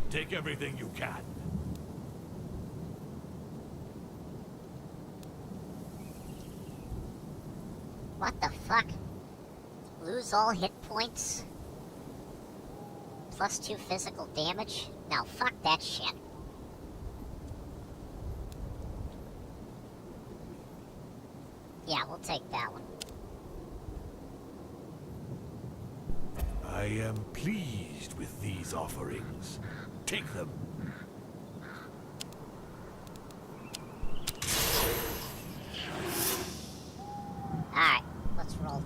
S2: Take everything you can.
S1: What the fuck? Lose all hit points? Plus 2 physical damage? No, fuck that shit. Yeah, we'll take that one.
S2: I am pleased with these offerings. Take them.
S1: Alright, let's roll.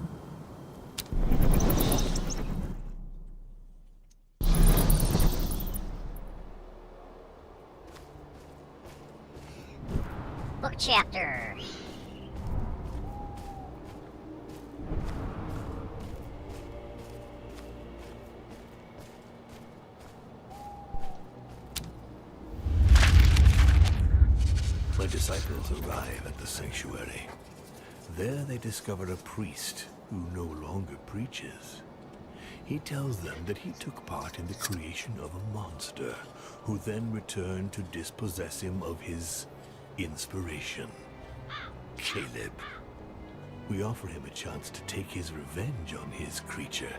S1: Book chapter.
S2: My disciples arrive at the sanctuary. There they discover a priest who no longer preaches. He tells them that he took part in the creation of a monster, who then returned to dispossess him of his inspiration, Caleb. We offer him a chance to take his revenge on his creature.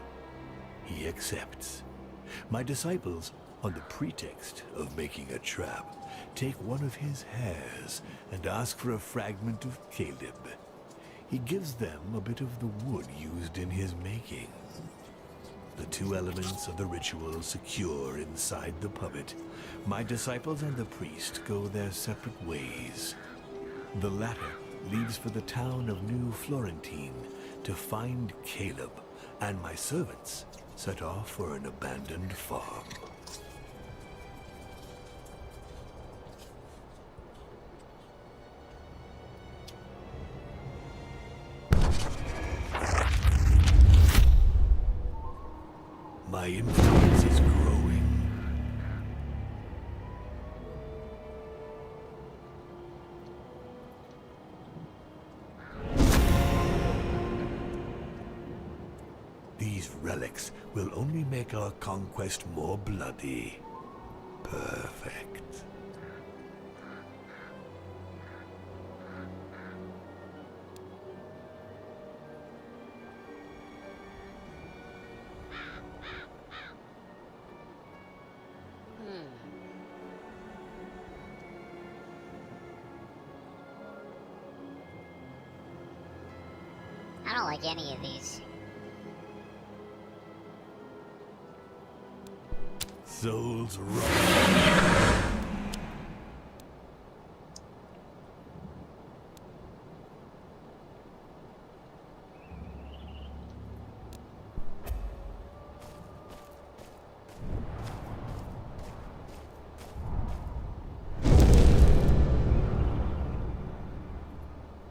S2: He accepts. My disciples, on the pretext of making a trap, take one of his hairs and ask for a fragment of Caleb. He gives them a bit of the wood used in his making. The 2 elements of the ritual secure inside the puppet. My disciples and the priest go their separate ways. The latter leaves for the town of New Florentine to find Caleb, and my servants set off for an abandoned farm. My influence is growing. These relics will only make our conquest more bloody. Perfect.
S1: I don't like any of these.
S2: Souls rot.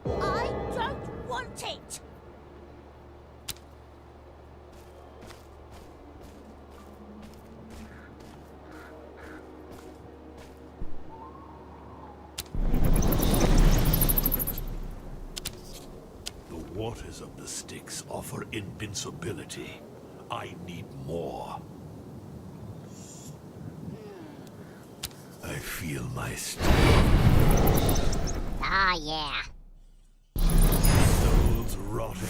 S4: I don't want it!
S2: The waters of the Styx offer invincibility. I need more. I feel my strength.
S1: Ah, yeah.
S2: Souls rotting.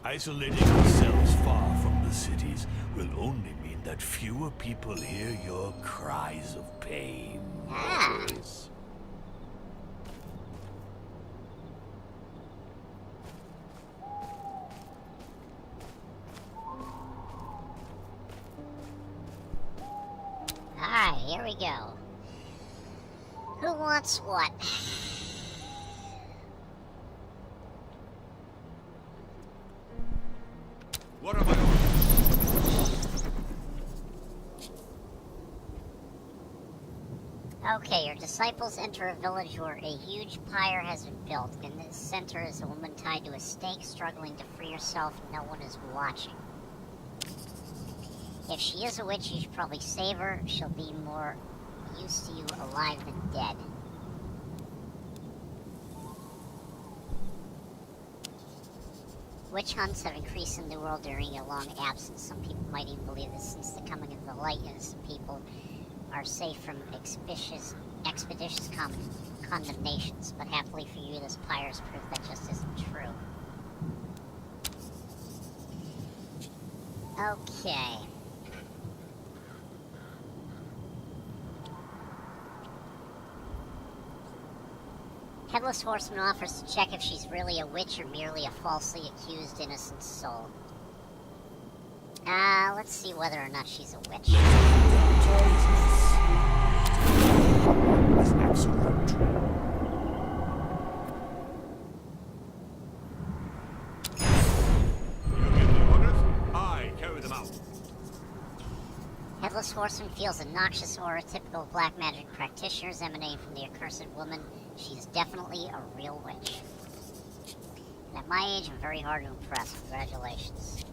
S2: Isolating ourselves far from the cities will only mean that fewer people hear your cries of pain.
S1: Ah. Alright, here we go. Who wants what?
S5: What am I on?
S1: Okay, your disciples enter a village where a huge pyre has been built. In the center is a woman tied to a stake, struggling to free herself. No one is watching. If she is a witch, you should probably save her. She'll be more used to you alive than dead. Witch hunts have increased in the world during a long absence. Some people might even believe that since the coming of the light, innocent people are safe from expeditious condemnations. But happily for you, this pyre is proof that just isn't true. Okay. Headless Horseman offers to check if she's really a witch or merely a falsely accused innocent soul. Let's see whether or not she's a witch.
S2: Is absolute.
S5: You give the orders, I carry them out.
S1: Headless Horseman feels a noxious aura typical of black magic practitioners emanating from the accursed woman. She's definitely a real witch. And at my age, I'm very hard to impress. Congratulations.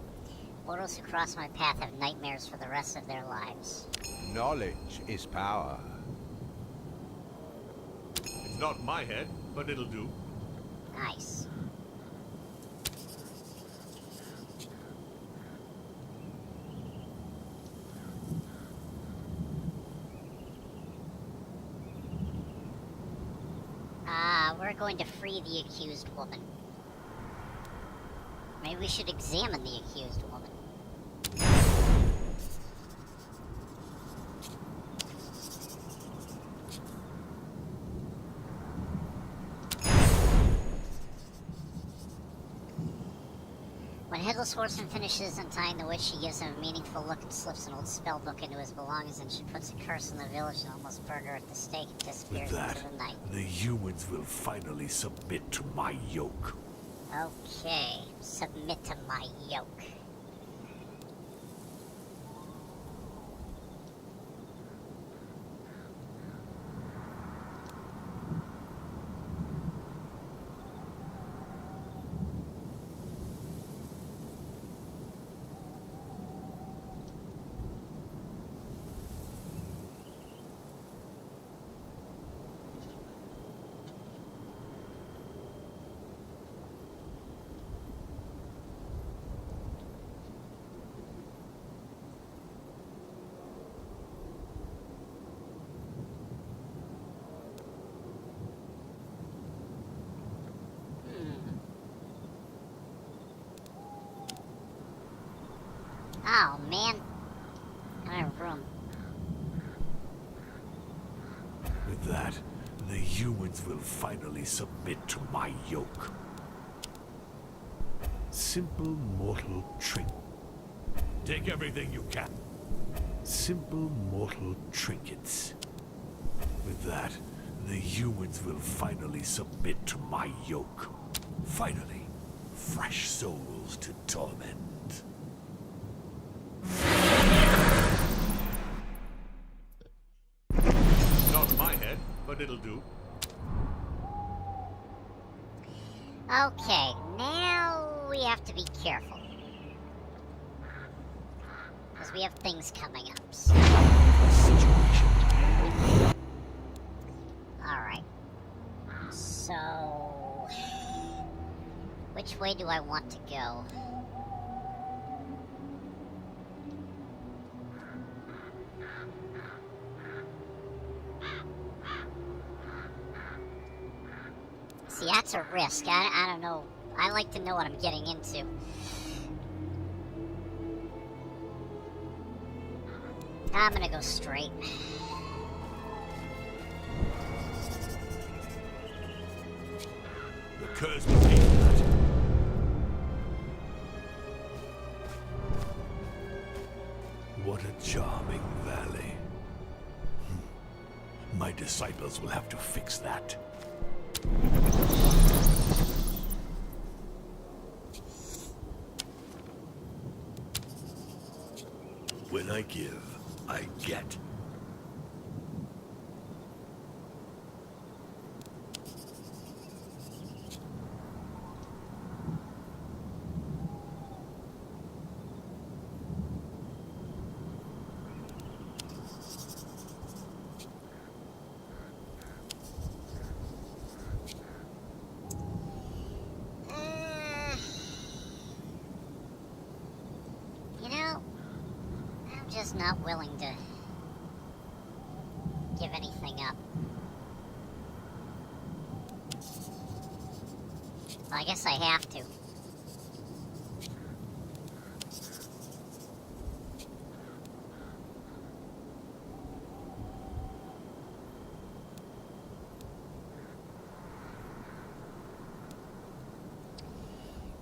S1: Mortals who cross my path have nightmares for the rest of their lives.
S3: Knowledge is power.
S5: It's not my head, but it'll do.
S1: Nice. We're going to free the accused woman. Maybe we should examine the accused woman. When Headless Horseman finishes untying the witch, she gives him a meaningful look and slips an old spell book into his belongings, and she puts a curse on the village and almost burned her at the stake and disappears
S2: With that,
S1: into the night.
S2: the humans will finally submit to my yoke.
S1: Okay, submit to my yoke. Oh, man. I don't have room.
S2: With that, the humans will finally submit to my yoke. Simple mortal trick.
S5: Take everything you can.
S2: Simple mortal trinkets. With that, the humans will finally submit to my yoke. Finally, fresh souls to torment.
S5: Not in my head, but it'll do.
S1: Okay, now we have to be careful. Because we have things coming up. So. Alright. So... which way do I want to go? See, that's a risk. I don't know. I like to know what I'm getting into. I'm gonna go straight.
S2: The curse will pay for that. What a charming valley. My disciples will have to fix that. When I give, I get.
S1: You know, I'm just not willing to give anything up. Well, I guess I have to.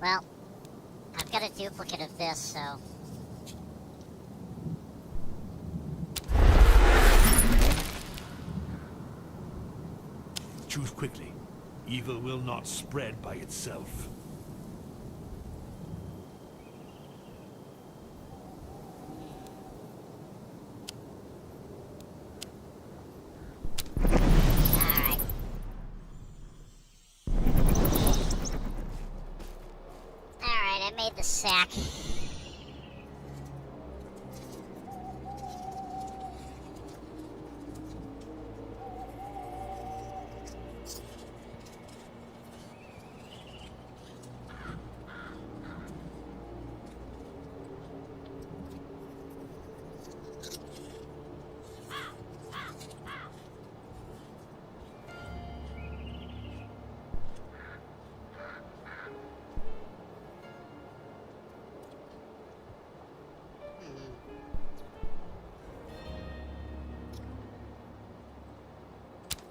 S1: Well, I've got a duplicate of this, so...
S2: Choose quickly. Evil will not spread by itself.
S1: Alright. Alright, I made the sack.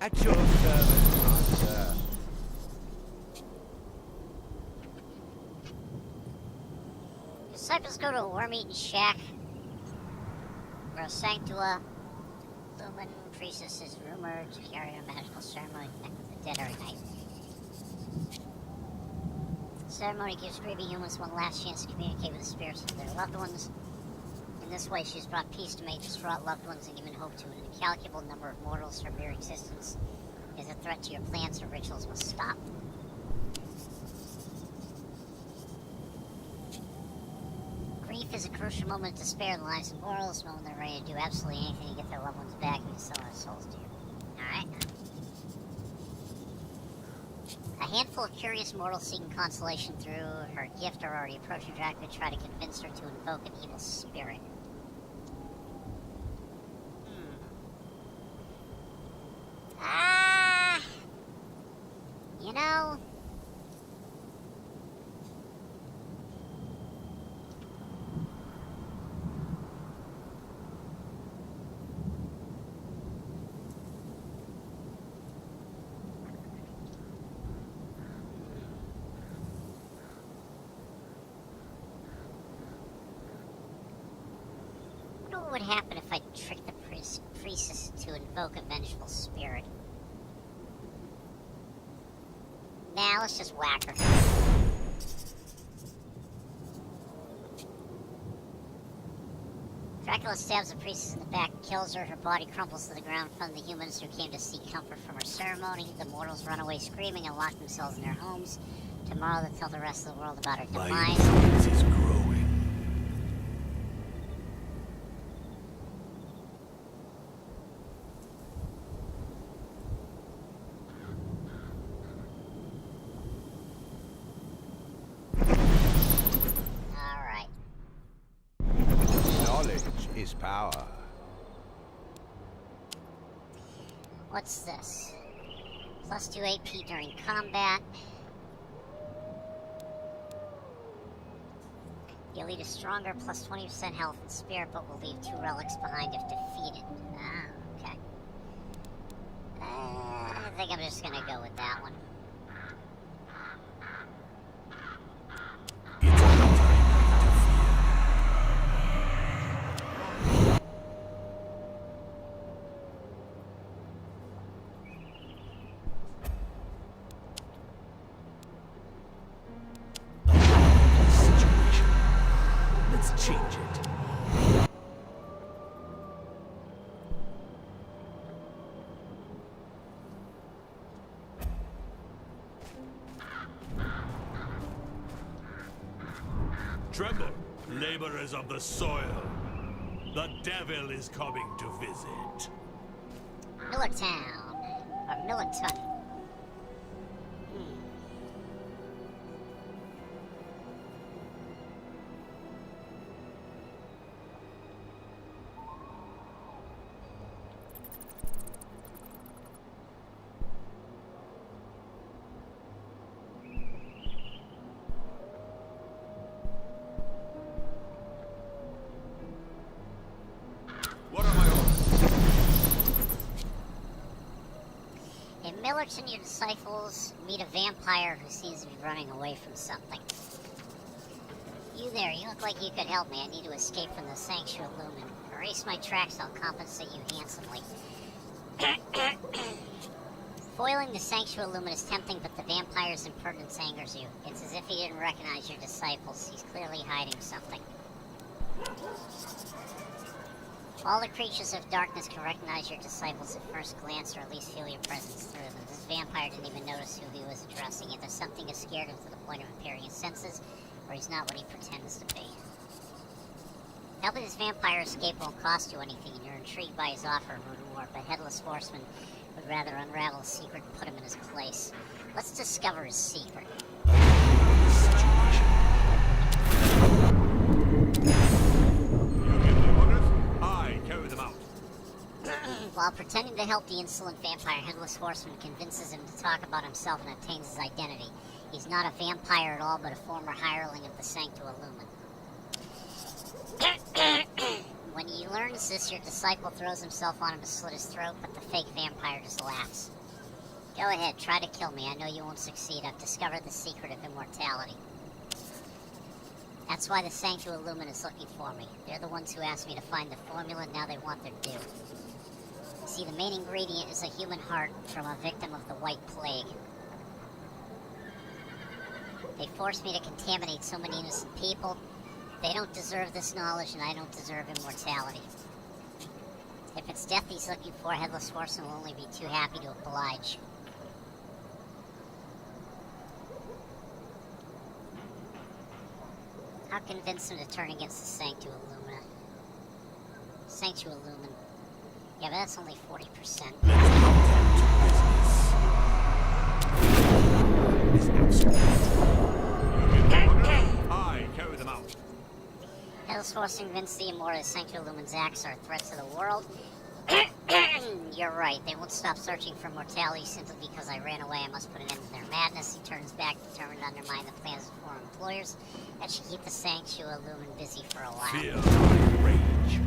S3: At your service, master.
S1: Disciples go to a worm-eaten shack where a Sanctua Lumen priestess is rumored to carry a magical ceremony to connect with the dead every night. The ceremony gives grieving humans one last chance to communicate with the spirits of their loved ones. In this way, she has brought peace to many distraught loved ones and given hope to an incalculable number of mortals. Her mere existence is a threat to your plans, her rituals must stop. Grief is a crucial moment of despair in the lives of mortals, a moment they're ready to do absolutely anything to get their loved ones back and to sell their souls to you. Alright. A handful of curious mortals seeking consolation through her gift are already approaching Dracula to try to convince her to invoke an evil spirit. You know... would happen if I tricked the priestess to invoke a vengeful spirit. Nah, let's just whack her. Dracula stabs the priestess in the back, kills her. Her body crumples to the ground in front of the humans who came to seek comfort from her ceremony. The mortals run away screaming and lock themselves in their homes. Tomorrow they'll tell the rest of the world about her
S2: My
S1: demise.
S2: influence is growing.
S1: Alright.
S3: Knowledge is power.
S1: What's this? Plus 2 AP during combat. You'll lead a stronger, plus 20% health and spirit, but will leave 2 relics behind if defeated. Ah, okay. I think I'm just gonna go with that one.
S2: It's our time to fear. Situation. Let's change it.
S5: Tremble, laborers of the soil. The devil is coming to visit.
S1: Millertown. Or Millerton.
S5: What are my orders?
S1: In Millerton, your disciples meet a vampire who seems to be running away from something. You there, you look like you could help me. I need to escape from the Sanctuary Lumen. Erase my tracks, I'll compensate you handsomely. Foiling the Sanctuary Lumen is tempting, but the vampire's impertinence angers you. It's as if he didn't recognize your disciples. He's clearly hiding something. All the creatures of darkness can recognize your disciples at first glance, or at least feel your presence through them. This vampire didn't even notice who he was addressing. Either something has scared him to the point of impairing his senses, or he's not what he pretends to be. Helping this vampire escape won't cost you anything, and you're intrigued by his offer of reward, but Headless Horseman would rather unravel his secret and put him in his place. Let's discover his secret.
S5: You give me orders, I carry them out.
S1: While pretending to help the insolent vampire, Headless Horseman convinces him to talk about himself and obtains his identity. He's not a vampire at all, but a former hireling of the Sanctuary Lumen. When he learns this, your disciple throws himself on him to slit his throat, but the fake vampire just laughs. Go ahead, try to kill me. I know you won't succeed. I've discovered the secret of immortality. That's why the Sanctuary Lumen is looking for me. They're the ones who asked me to find the formula, and now they want their due. See, the main ingredient is a human heart from a victim of the White Plague. They forced me to contaminate so many innocent people. They don't deserve this knowledge, and I don't deserve immortality. If it's death he's looking for, Headless Horseman will only be too happy to oblige. I'll convince him to turn against the Sanctuary Lumina. Sanctuary Lumen. Yeah, but that's only 40%.
S5: I carry them out.
S1: Headless Horseman convinced the Immortal Sanctuary Lumen's acts are a threat to the world. You're right, they won't stop searching for mortality simply because I ran away. I must put an end to their madness. He turns back, determined to undermine the plans of foreign employers. That should keep the Sanctuary Lumen busy for a while.
S5: Fear my rage.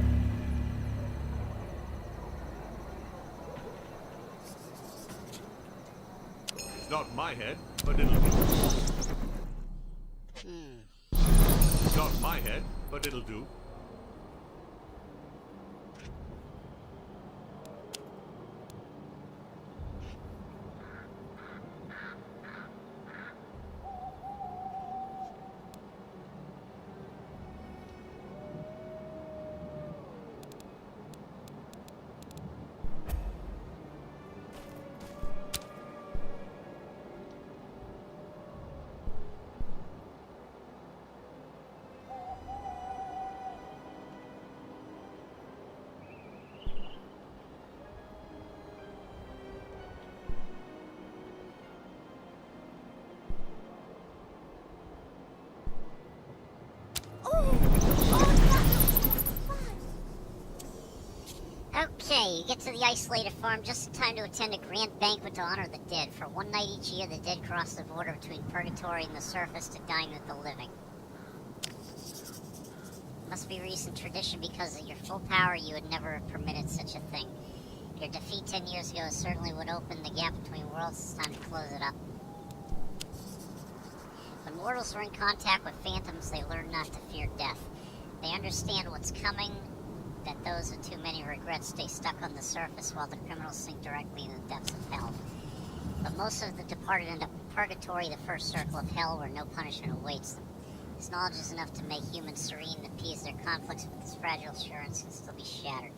S5: It's not my head, but it'll do. It's not my head, but it'll do.
S1: Okay, you get to the isolated farm just in time to attend a grand banquet to honor the dead. For one night each year, the dead cross the border between purgatory and the surface to dine with the living. Must be recent tradition because of your full power, you would never have permitted such a thing. Your defeat 10 years ago certainly would open the gap between worlds. It's time to close it up. When mortals are in contact with phantoms, they learn not to fear death. They understand what's coming, that those with too many regrets stay stuck on the surface while the criminals sink directly in the depths of hell. But most of the departed end up in purgatory, the first circle of hell, where no punishment awaits them. This knowledge is enough to make humans serene and appease their conflicts, but this fragile assurance can still be shattered.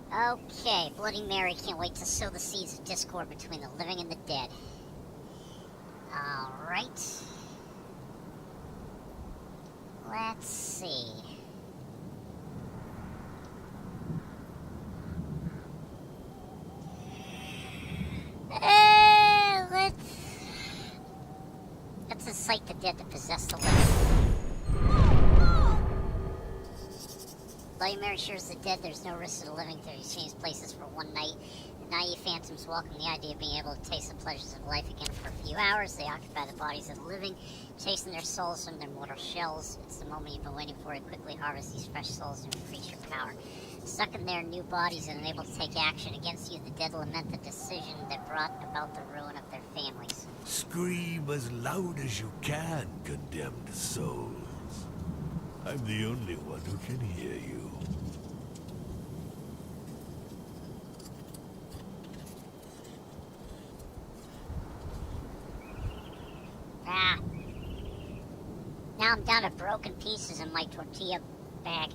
S1: Okay, Bloody Mary can't wait to sow the seeds of discord between the living and the dead. Alright. Let's see. Let's incite the dead to possess the living. Bloody Mary assures the dead there's no risk to the living to exchange places for one night. The naive phantoms welcome the idea of being able to taste the pleasures of life again for a few hours. They occupy the bodies of the living, chasing their souls from their mortal shells. It's the moment you've been waiting for to quickly harvest these fresh souls and increase your power. Stuck in their new bodies and unable to take action against you, the dead lament the decision that brought about the ruin of their families.
S2: Scream as loud as you can, condemned souls. I'm the only one who can hear you.
S1: Ah. Now I'm down to broken pieces in my tortilla bag.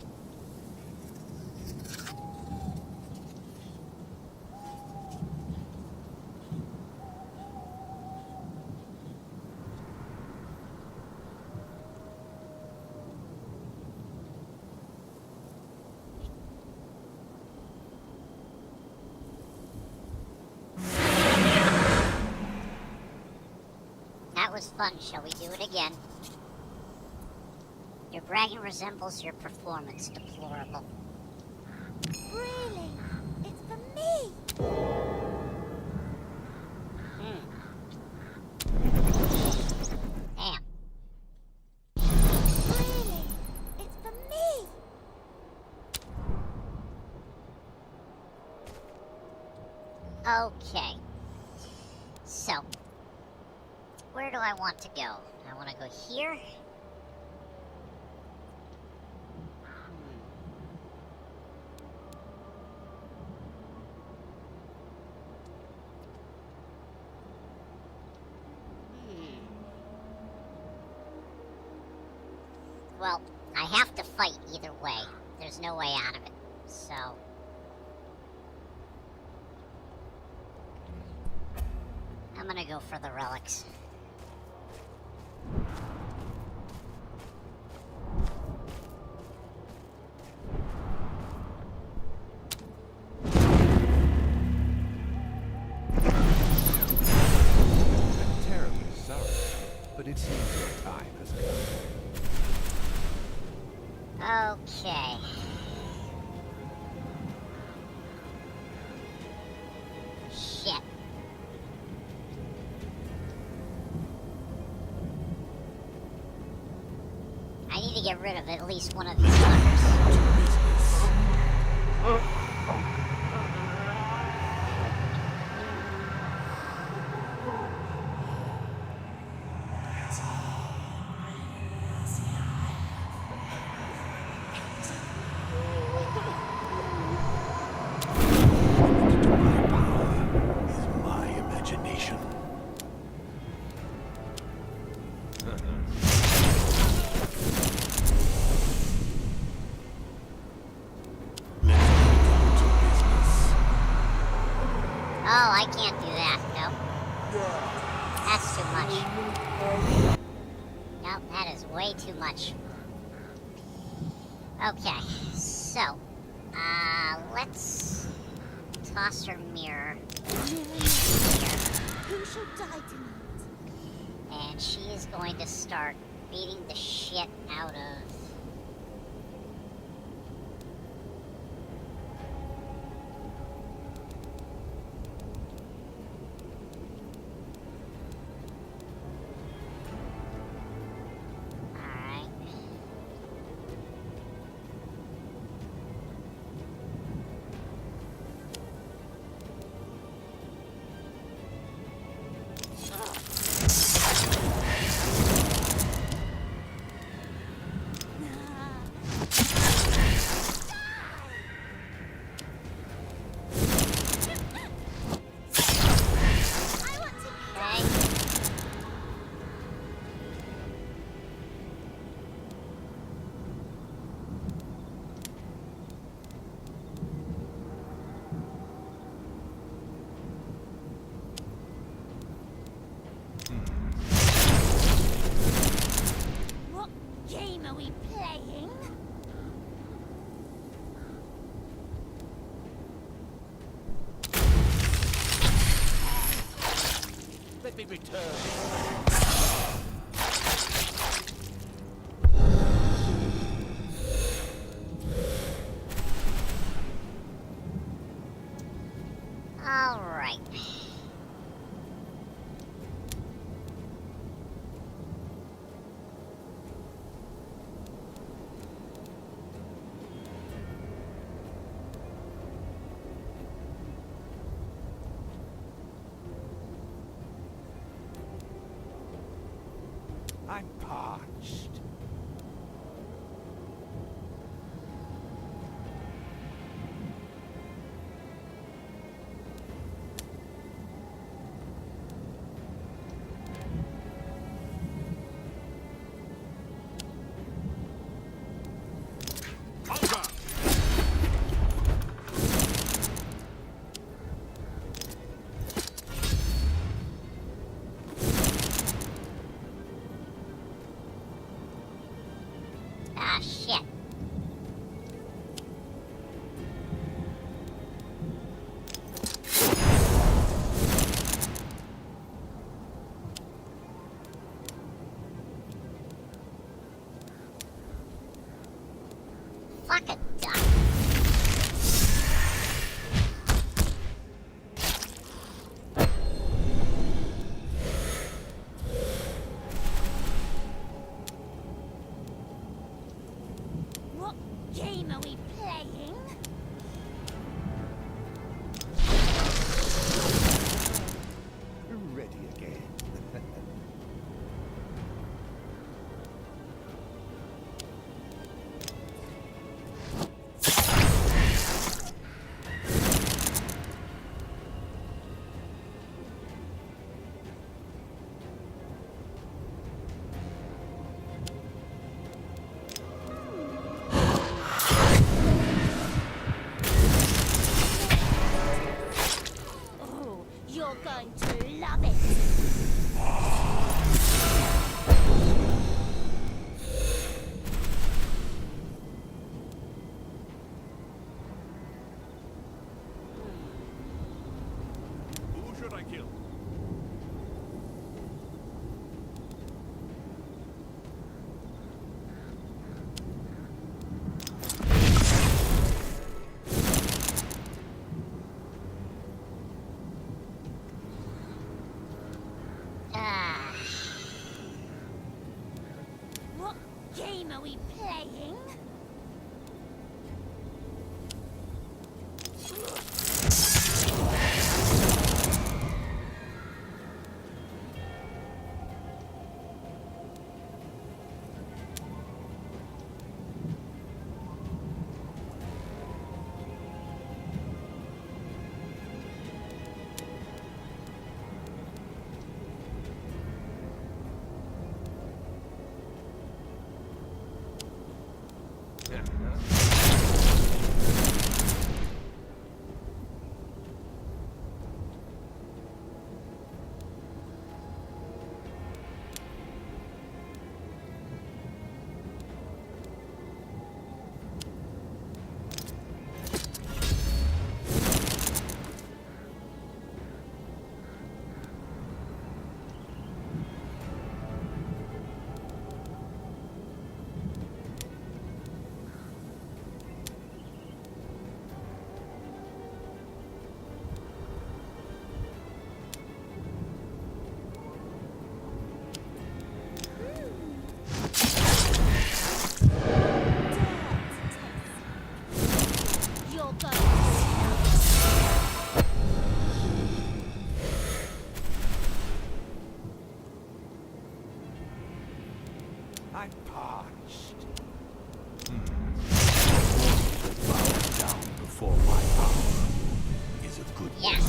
S1: That was fun. Shall we do it again? Your bragging resembles your performance. Deplorable.
S4: Really? It's for me?
S1: Damn.
S4: Really? It's for me?
S1: Okay. So, where do I want to go? I want to go here. Well, I have to fight either way. There's no way out of it. So, I'm gonna go for the relics.
S3: I'm terribly sorry, but it seems your time has come.
S1: Okay. Shit. I need to get rid of at least one of these fuckers.
S2: Is my imagination.
S1: Oh, I can't do that. Nope. That's too much. Nope, that is way too much. Okay, so, let's toss her mirror here.
S4: Who shall die tonight?
S1: And she is going to start beating the shit out of
S4: playing?
S3: Let me return.
S1: All right.
S3: I'm parched.
S5: Hunger!
S1: Ah, shit. Fuck a duck.
S4: What game are we playing?
S3: Ready again.
S4: Oh, you're going to love it.
S5: Who should I kill?
S1: Ah.
S4: What game are we playing? You're going to love it.
S3: I'm parched.
S2: Bow down before my power is a good
S1: Yes.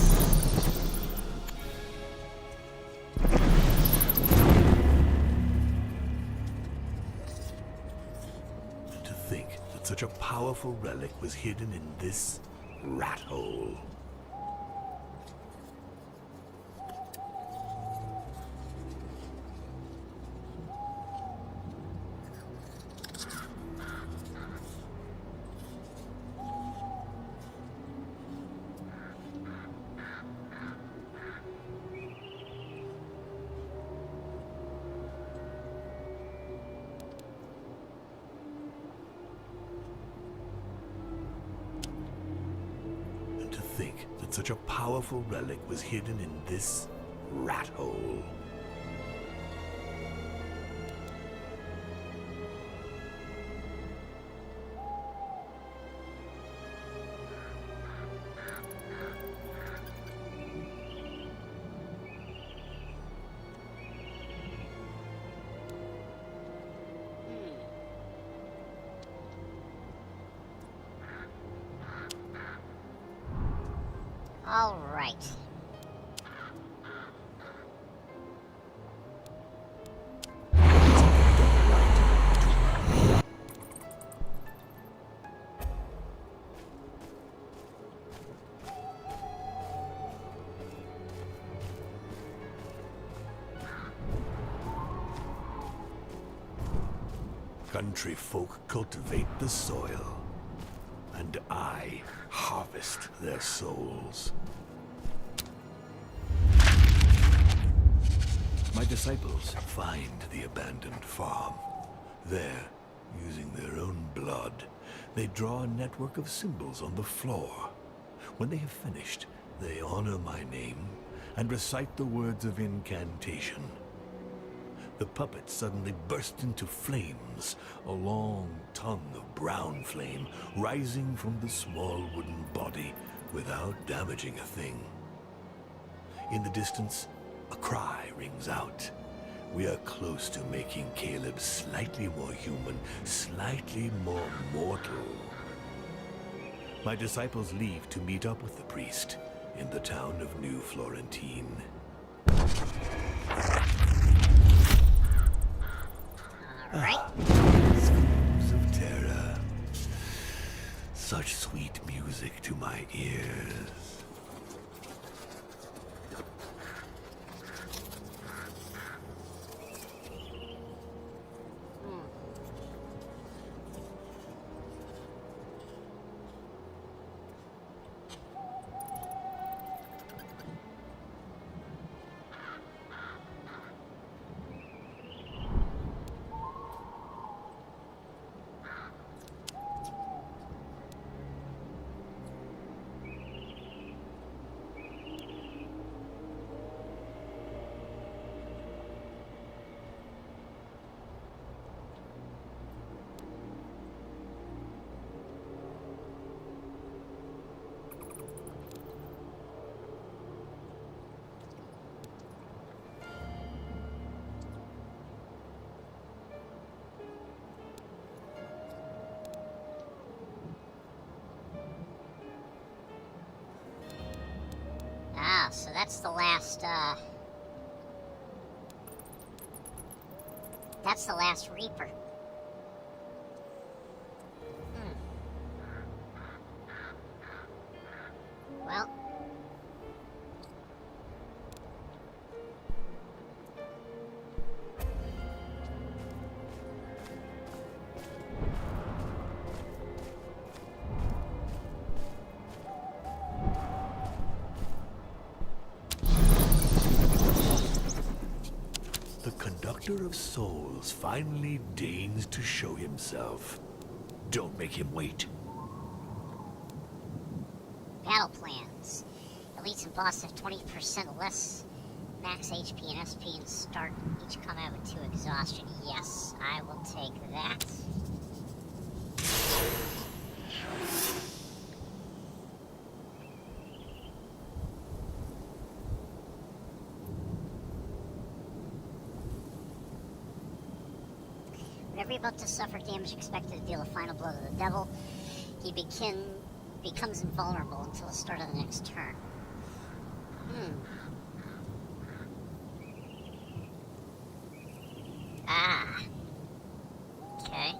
S2: To think that such a powerful relic was hidden in this rat hole. think that such a powerful relic was hidden in this rat hole.
S1: All right.
S2: Country folk cultivate the soil, and I harvest their souls. My disciples find the abandoned farm. There, using their own blood, they draw a network of symbols on the floor. When they have finished, they honor my name and recite the words of incantation. The puppet suddenly burst into flames, a long tongue of brown flame rising from the small wooden body without damaging a thing. In the distance, a cry rings out. We are close to making Caleb slightly more human, slightly more mortal. My disciples leave to meet up with the priest in the town of New Florentine.
S1: All right.
S2: Screams of terror. Such sweet music to my ears.
S1: Ah, so that's the last, that's the last Reaper. Well.
S2: The conductor of souls finally deigns to show himself. Don't make him wait.
S1: Battle plans. Elites and boss have 20% less max HP and SP and start each combat with 2 exhaustion. Yes, I will take that. Whenever you're about to suffer damage expected to deal a final blow to the devil, he becomes invulnerable until the start of the next turn. Ah. Okay.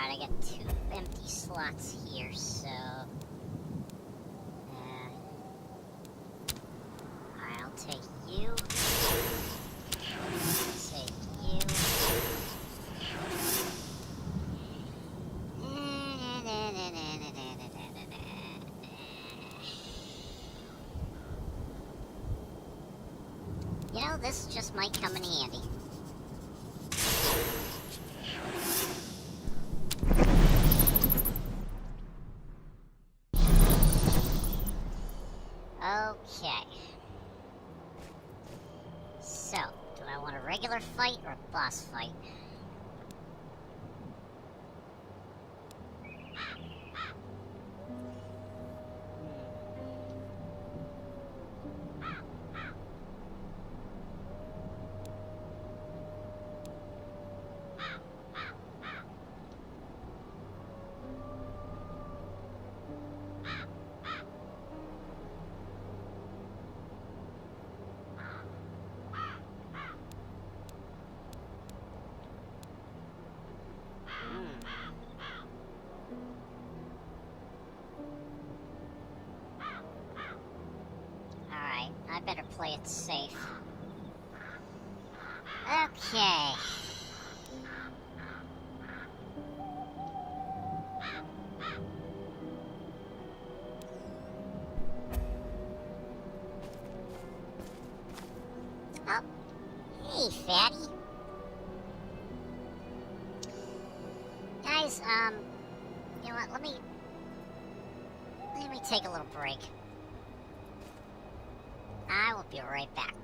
S1: Alright, I got 2 empty slots here, so... Alright, I'll take you. Take you. You know, this just might come in handy. Okay. So, do I want a regular fight or a boss fight? Alright, I better play it safe. Okay. Oh. Hey, fatty. Guys, you know what, let me take a little break. I will be right back.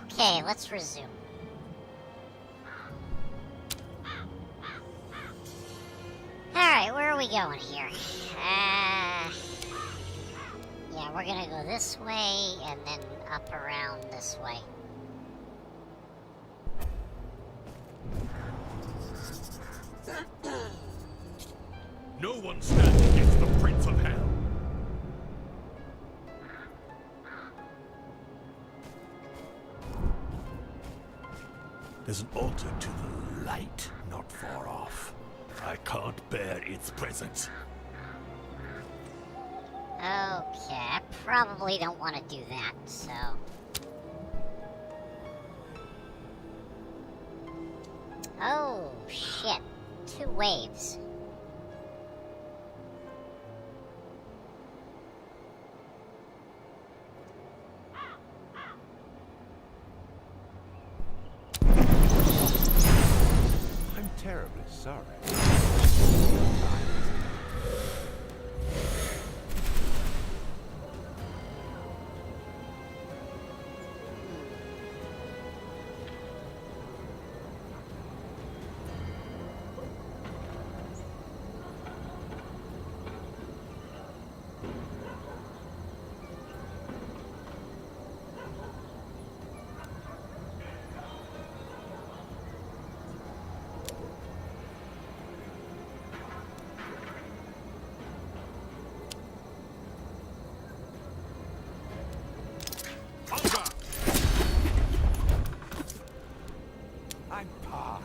S1: Okay, let's resume. Alright, where are we going here? Yeah, we're gonna go this way and then up around this way.
S5: No one stands against the Prince of Hell.
S2: There's an altar to the light not far off. I can't bear its presence.
S1: Okay, I probably don't want to do that, so... Oh, shit. 2 waves.
S3: I'm terribly sorry. I'm parched.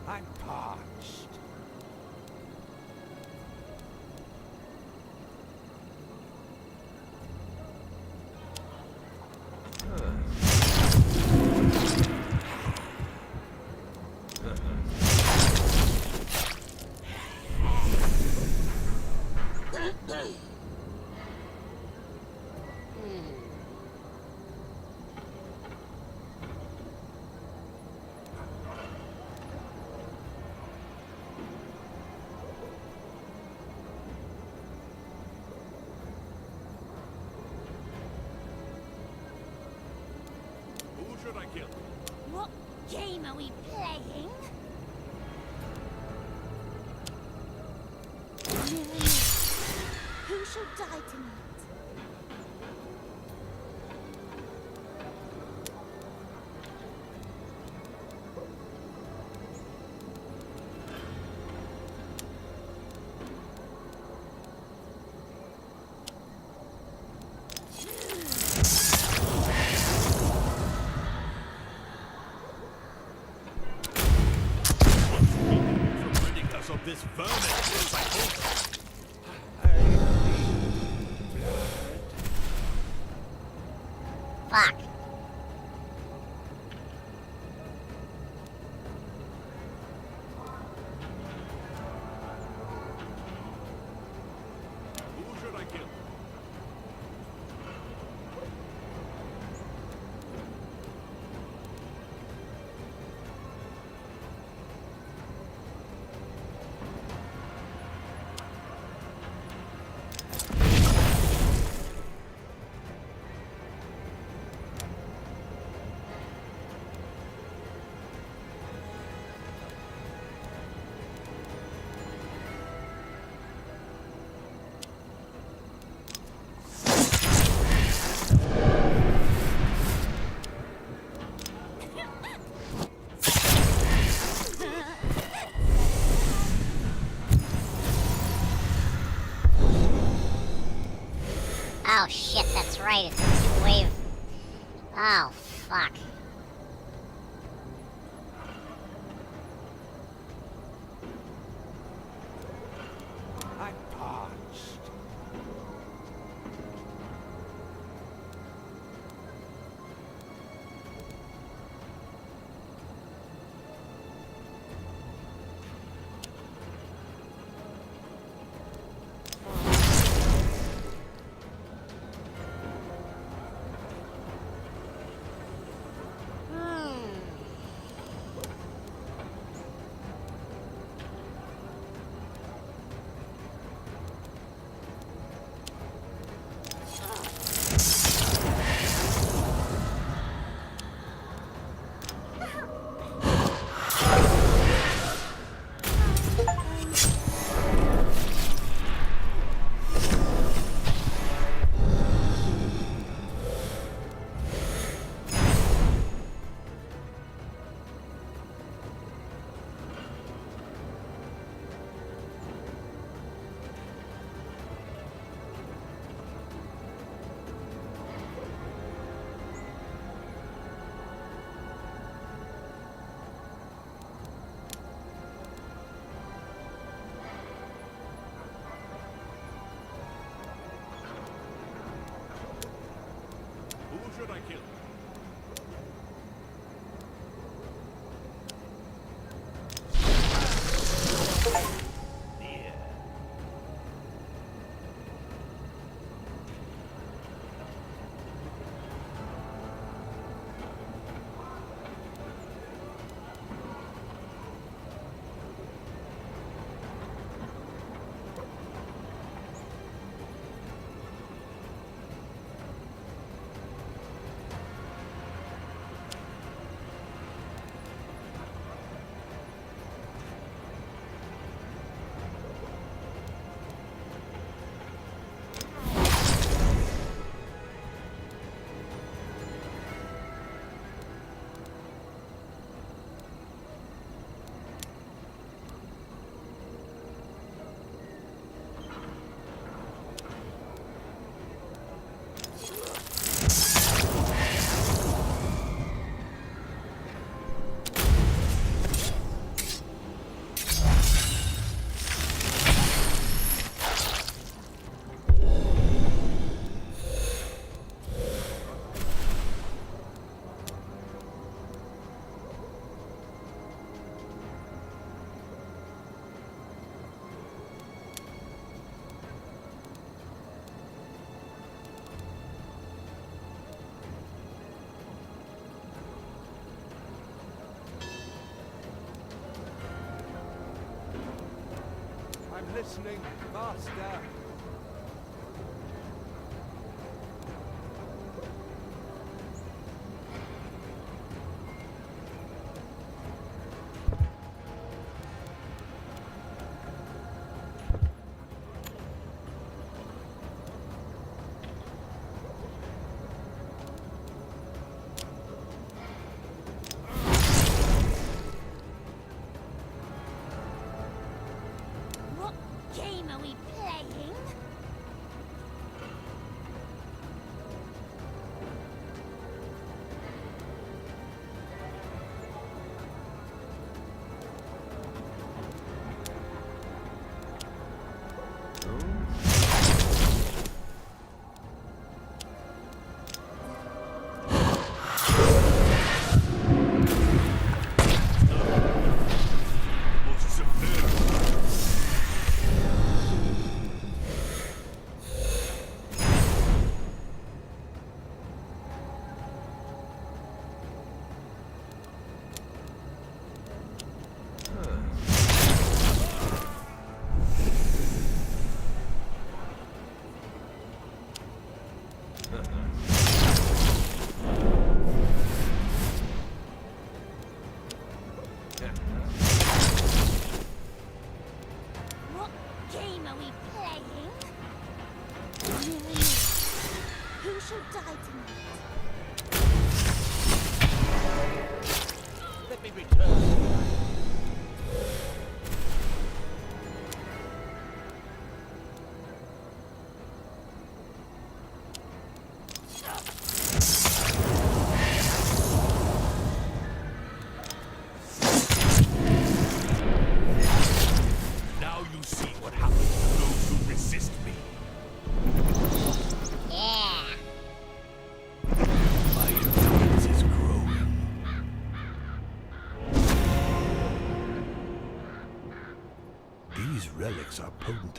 S3: I'm parched.
S5: Who should I kill?
S4: What game are we playing? Who shall die tonight?
S5: From ridding us of this vermin, I hope.
S1: Oh shit, that's right, it's a two-wave. Oh, fuck.
S3: I'm parched.
S5: Who should I kill?
S3: I'm listening, Master.
S4: What game are we playing?
S5: Most severe.
S4: What game are we playing? Who shall die tonight?
S3: Let me return.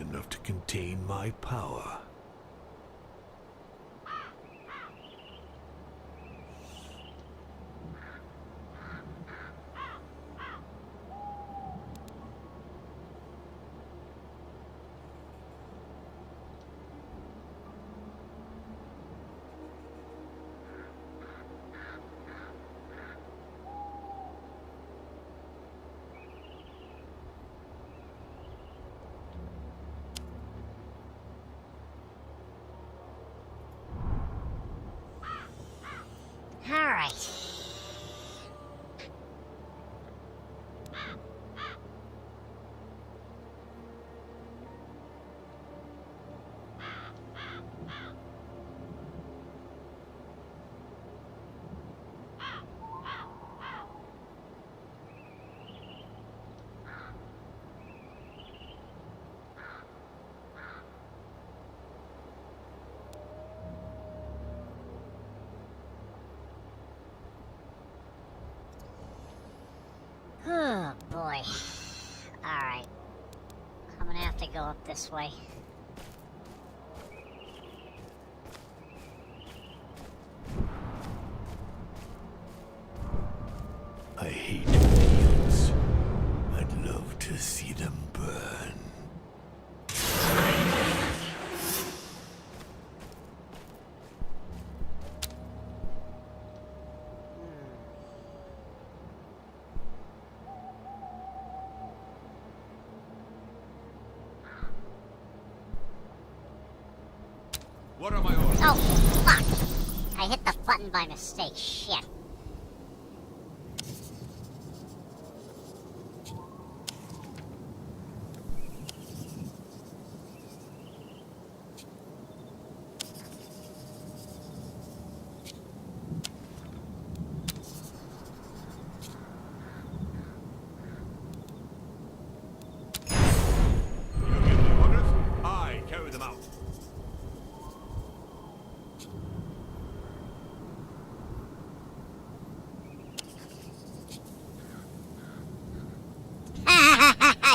S2: enough to contain my power.
S1: Alright. Oh boy. Alright. I'm gonna have to go up this way.
S2: I hate fields. I'd love to see them burn.
S5: What are my orders?
S1: Oh, fuck! I hit the button by mistake. Shit.
S5: You give me orders, I carry them out.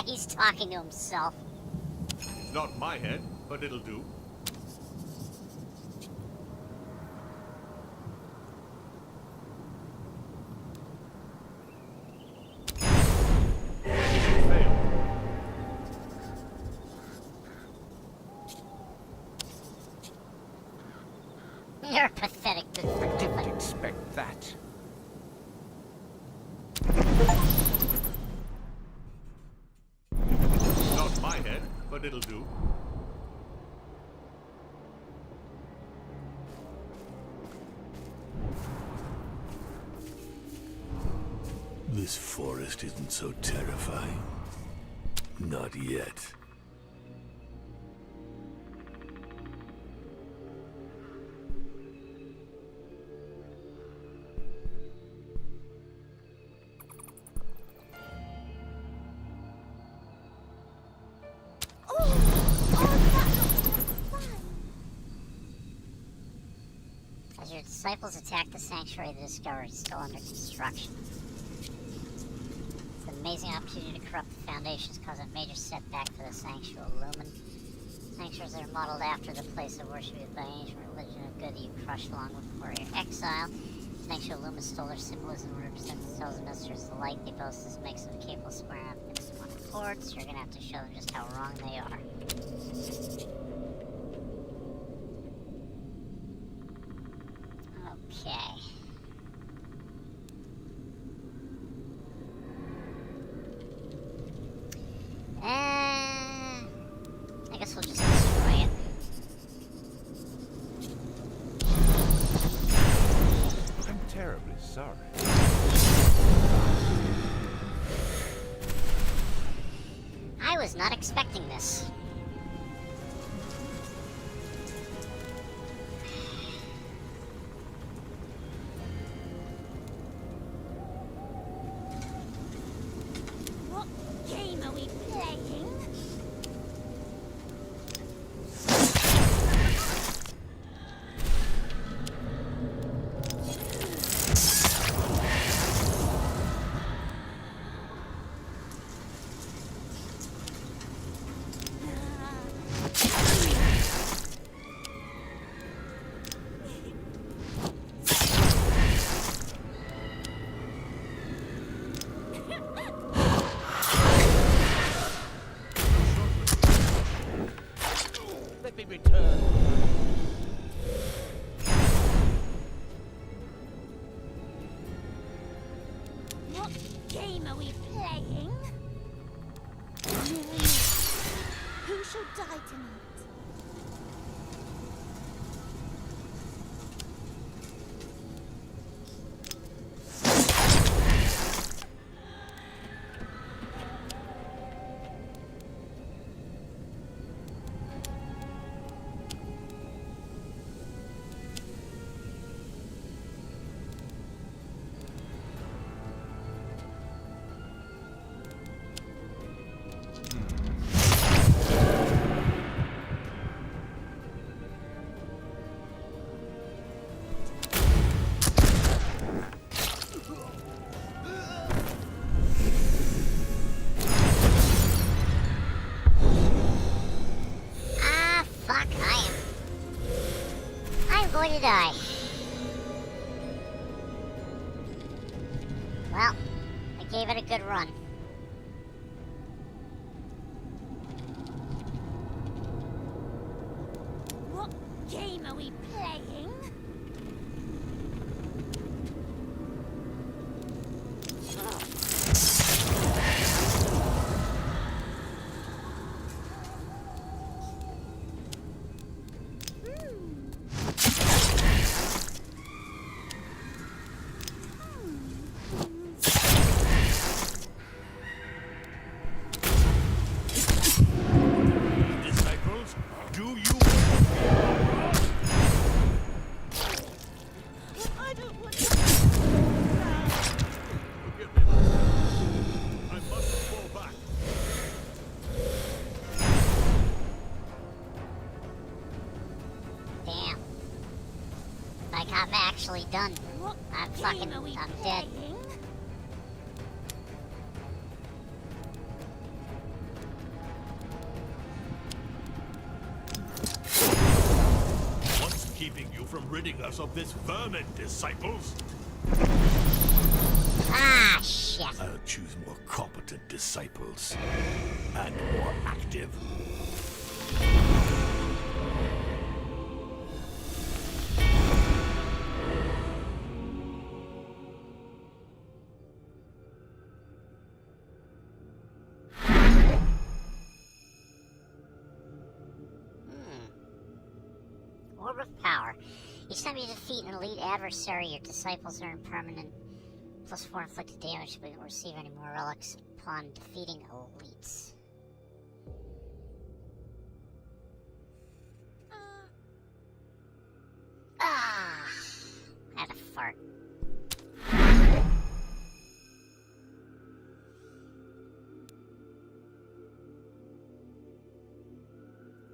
S1: He's talking to himself.
S5: Not my head, but it'll do. Failed.
S1: You're pathetic.
S3: Didn't expect that.
S5: Not my head, but it'll do.
S2: This forest isn't so terrifying. Not yet.
S1: As your disciples attack the sanctuary, the discovery is still under construction. It's an amazing opportunity to corrupt the foundations, cause a major setback for the Sanctuary Lumen. Sanctuaries that are modeled after the place of worship used by ancient religion of good that you crushed along with warrior exile. Sanctuary Lumen stole their symbolism and represents themselves as messengers of light. They boast this makes them capable of squaring up against one accord, so you're gonna have to show them just how wrong they are. Okay. I guess we'll just destroy it.
S3: I'm terribly sorry.
S1: I was not expecting this.
S4: What game are we playing?
S5: be returned.
S4: What game are we playing? Who shall die tonight?
S1: I'm going to die. Well, I gave it a good run.
S4: What game are we playing?
S5: Disciples, do you...
S4: I don't want to.
S5: Forgive me, master. I must fall back.
S1: Damn. Like, I'm actually done.
S4: What
S1: I'm
S4: game
S1: fucking...
S4: are we
S1: I'm dead.
S4: playing?
S5: What's keeping you from ridding us of this vermin, disciples?
S1: Ah, shit.
S2: I'll choose more competent disciples. And more active.
S1: Orb of Power. Each time you defeat an elite adversary, your disciples earn permanent +4 inflicted damage, but you don't receive any more relics upon defeating elites. Ah! I had a fart.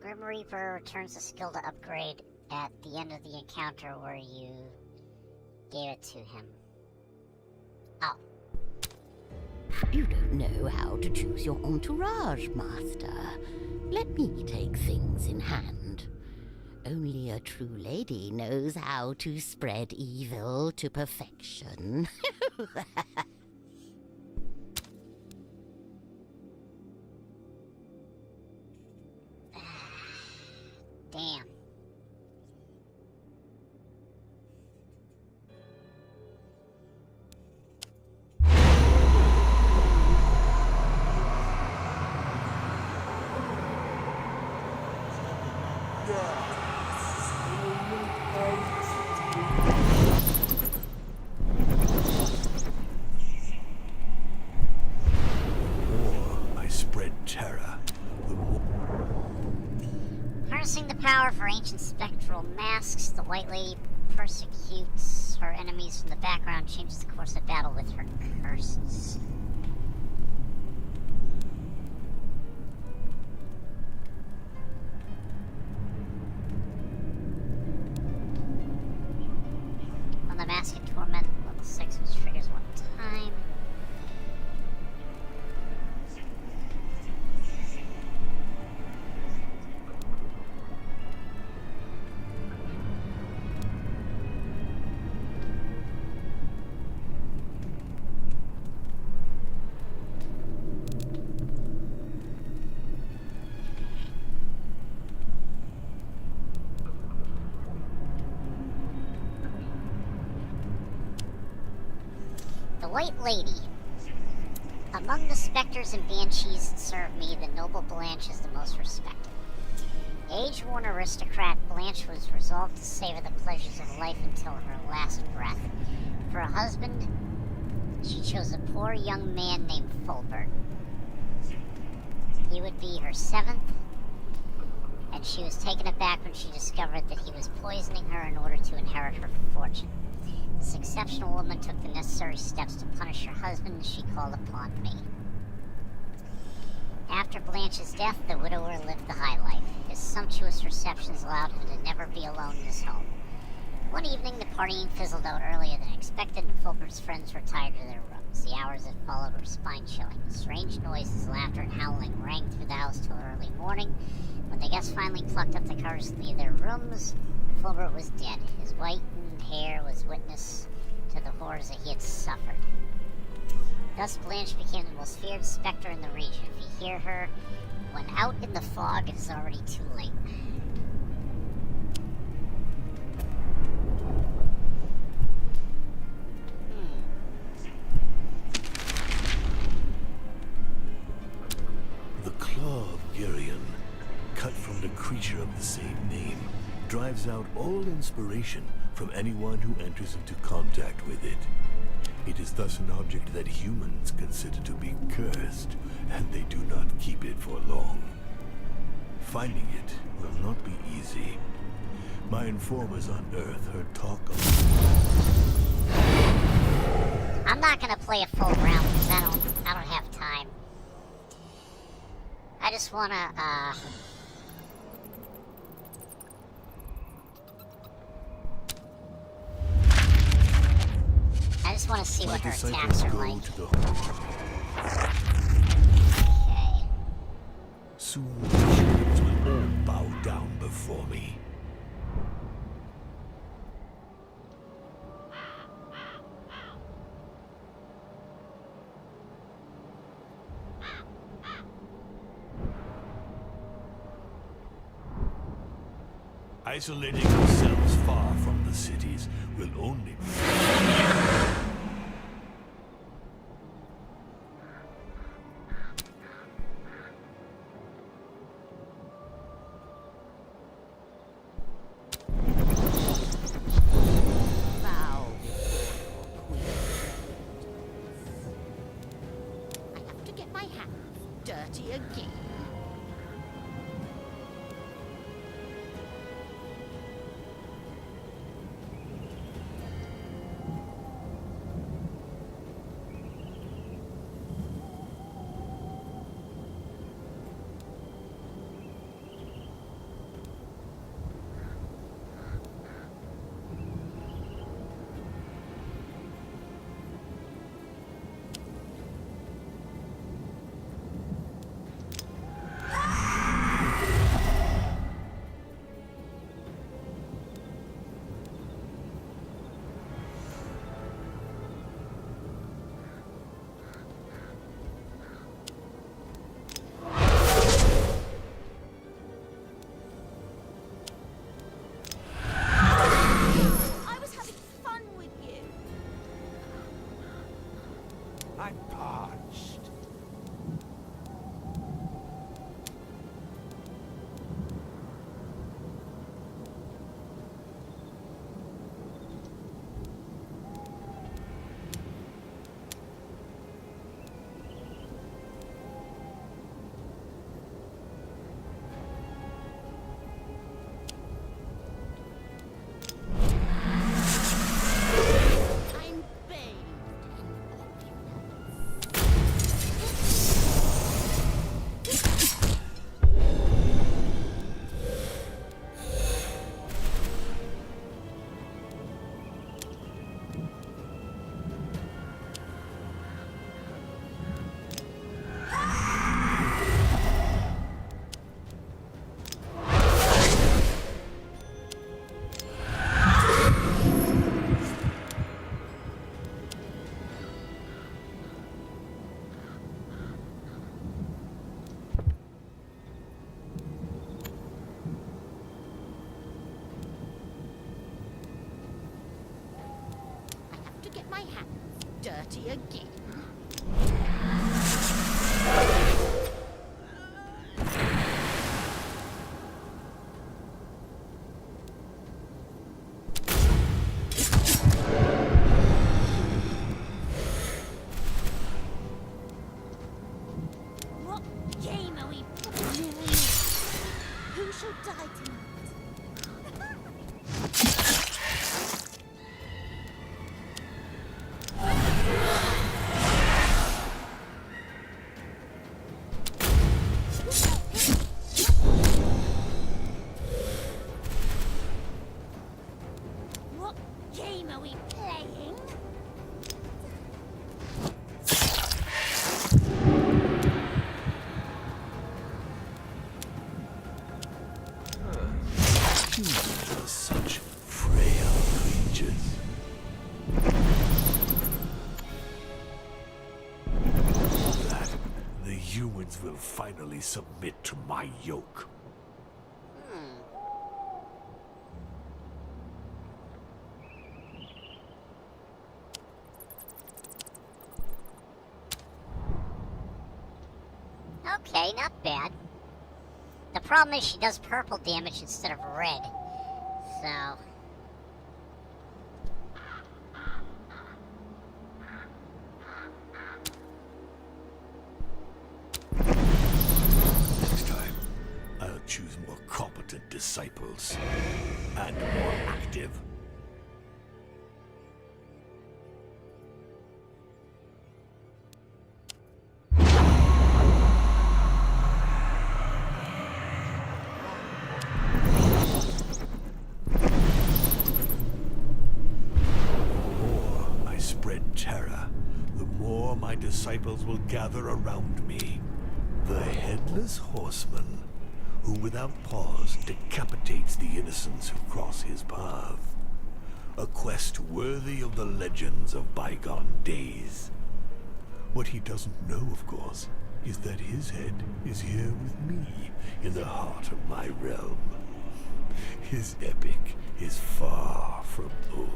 S1: Grim Reaper returns the skill to upgrade at the end of the encounter where you gave it to him. Oh.
S6: You don't know how to choose your entourage, Master. Let me take things in hand. Only a true lady knows how to spread evil to perfection.
S1: Damn.
S2: I spread terror.
S1: Harnessing the power for ancient spectral masks, the White Lady persecutes her enemies from the background, changes the course of battle with her curses. On the Mask of Torment, level 6, which triggers one time. White Lady. Among the specters and banshees that serve me, the noble Blanche is the most respected. Age-worn aristocrat, Blanche was resolved to savor the pleasures of life until her last breath. For a husband, she chose a poor young man named Fulbert. He would be her seventh, and she was taken aback when she discovered that he was poisoning her in order to inherit her fortune. This exceptional woman took the necessary steps to punish her husband, and she called upon me. After Blanche's death, the widower lived the high life. His sumptuous receptions allowed him to never be alone in his home. One evening, the partying fizzled out earlier than expected, and Fulbert's friends retired to their rooms. The hours that followed were spine-chilling. Strange noises, laughter, and howling rang through the house till early morning. When the guests finally plucked up the courage to leave their rooms, Fulbert was dead. His whitened hair was witness to the horrors that he had suffered. Thus Blanche became the most feared specter in the region. If you hear her when out in the fog, it is already too late.
S2: The claw of Geryon, cut from the creature of the same name, drives out all inspiration from anyone who enters into contact with it. It is thus an object that humans consider to be cursed, and they do not keep it for long. Finding it will not be easy. My informers on Earth heard talk of...
S1: I'm not gonna play a full round because I don't have time. I just wanna, I just want to see what her attacks are like. Okay.
S2: Soon the humans will all bow down before me. Isolating ourselves far from the cities will only be...
S6: Bow before Queen. I have to get my hands dirty again. dirty again.
S4: What game are we playing? Who shall die tonight? What game are we playing?
S2: Humans are such frail creatures. That the humans will finally submit to my yoke.
S1: Okay, not bad. The problem is she does purple damage instead of red. So...
S2: Next time, I'll choose more competent disciples and more active. Terror, the more my disciples will gather around me. The Headless Horseman, who without pause decapitates the innocents who cross his path. A quest worthy of the legends of bygone days. What he doesn't know, of course, is that his head is here with me in the heart of my realm. His epic is far from over.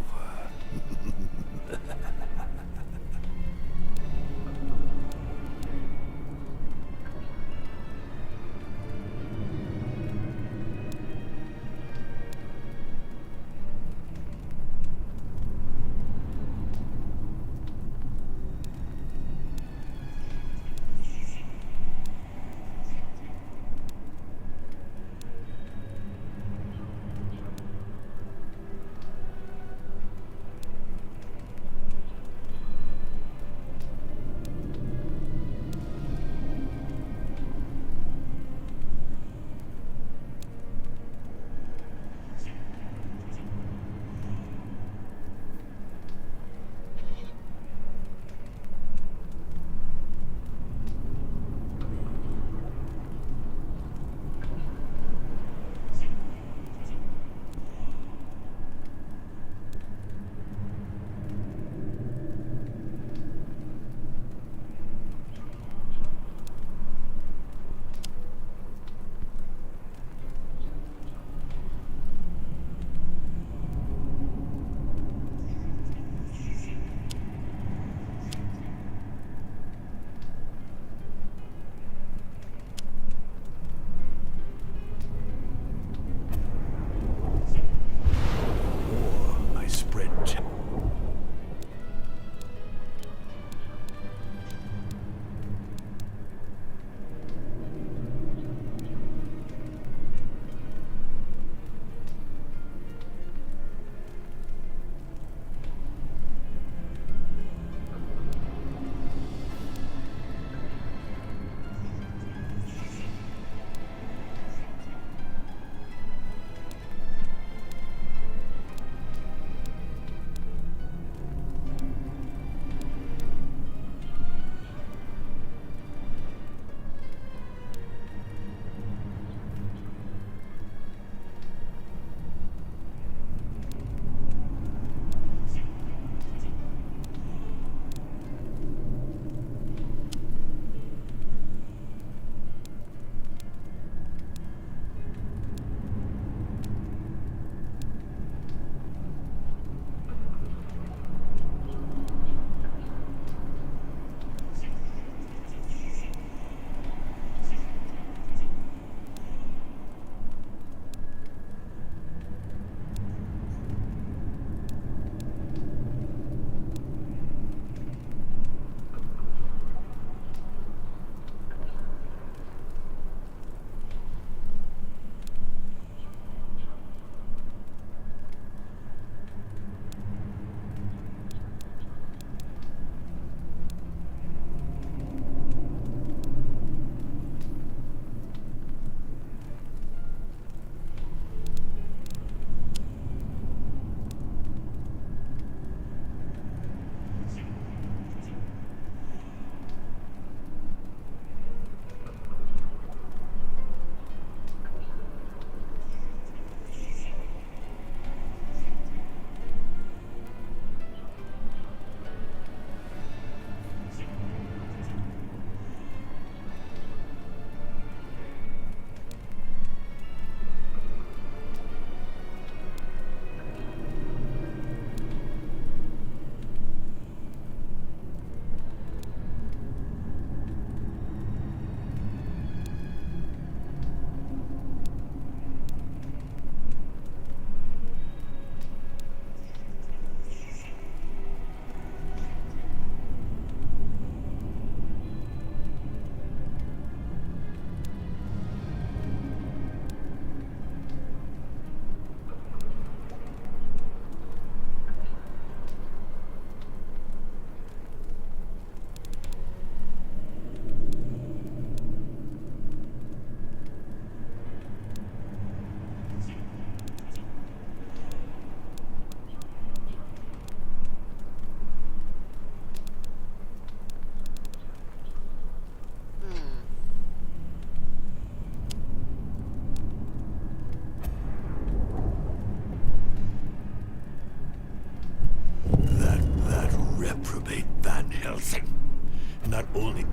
S2: only...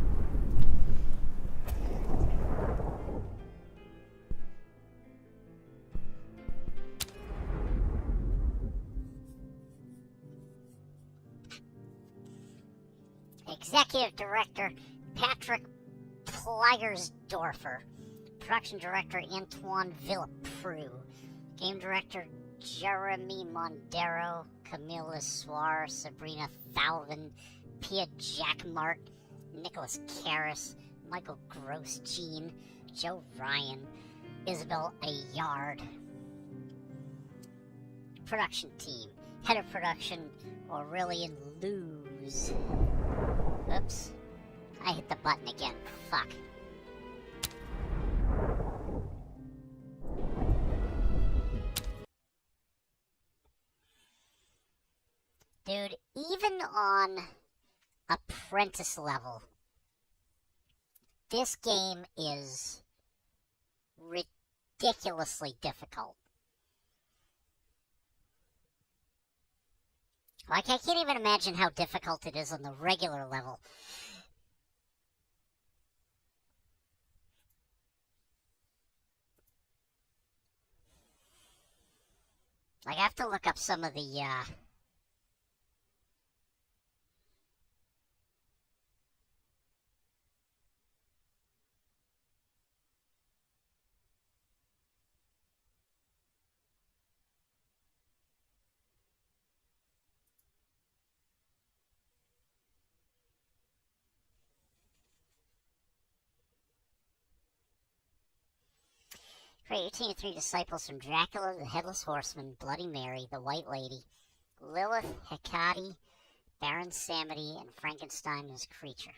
S1: Executive Director Patrick Pligersdorfer. Production Director Antoine Villepreux. Game Director Jeremy Mondero, Camille Lesoir, Sabrina Thalvin, Pia Jackmart, Nicholas Karras, Michael Grosjean, Joe Ryan, Isabel Ayard. Production Team. Head of Production, Aurelian Luz. Oops. I hit the button again. Fuck. Dude, even on apprentice level, this game is ridiculously difficult. Like, I can't even imagine how difficult it is on the regular level. Like, I have to look up some of the, create your team of 3 disciples from Dracula, the Headless Horseman, Bloody Mary, the White Lady, Lilith, Hecate, Baron Samedi, and Frankenstein as creature.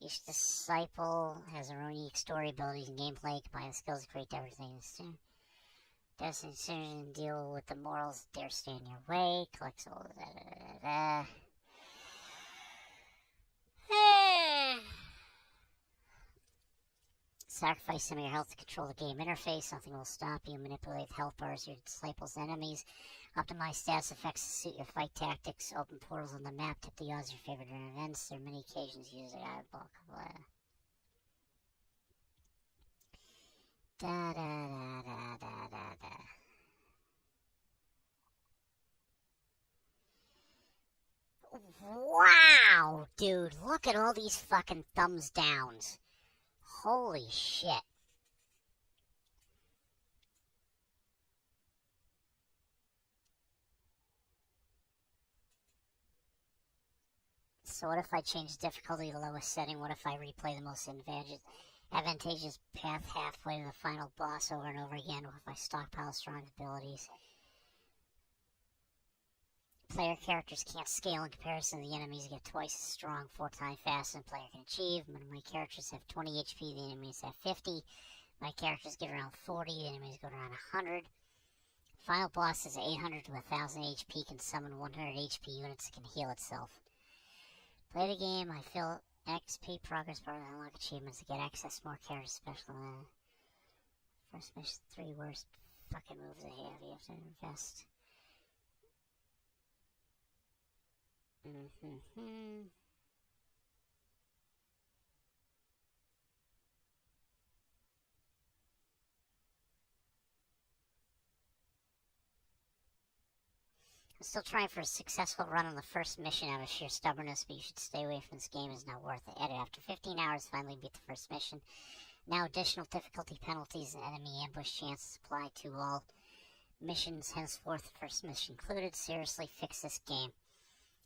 S1: Each disciple has their own unique story, abilities, and gameplay, combine the skills to create everything. Destiny and deal with the morals that dare stand in your way, collects all da. Sacrifice some of your health to control the game interface. Nothing will stop you. Manipulate the health bars your disciples' enemies. Optimize status effects to suit your fight tactics. Open portals on the map. Tip the odds of your favorite events. There are many occasions use the eyeball. Wow, dude, look at all these fucking thumbs downs. Holy shit. So what if I change difficulty to the lowest setting? What if I replay the most advantageous path halfway to the final boss over and over again? What if I stockpile strong abilities? Player characters can't scale in comparison. The enemies get twice as strong, 4 times faster than player can achieve. When my characters have 20 HP, the enemies have 50. My characters get around 40, the enemies go around 100. Final boss is 800 to 1000 HP, can summon 100 HP units, can heal itself. Play the game, I fill XP progress bar to unlock achievements to get access to more characters, special. First mission, 3 worst fucking moves I have. You have to invest. I'm still trying for a successful run on the first mission out of sheer stubbornness, but you should stay away from this game. It's not worth it. Edit. After 15 hours, finally beat the first mission. Now additional difficulty penalties and enemy ambush chances apply to all missions, henceforth first mission included. Seriously, fix this game.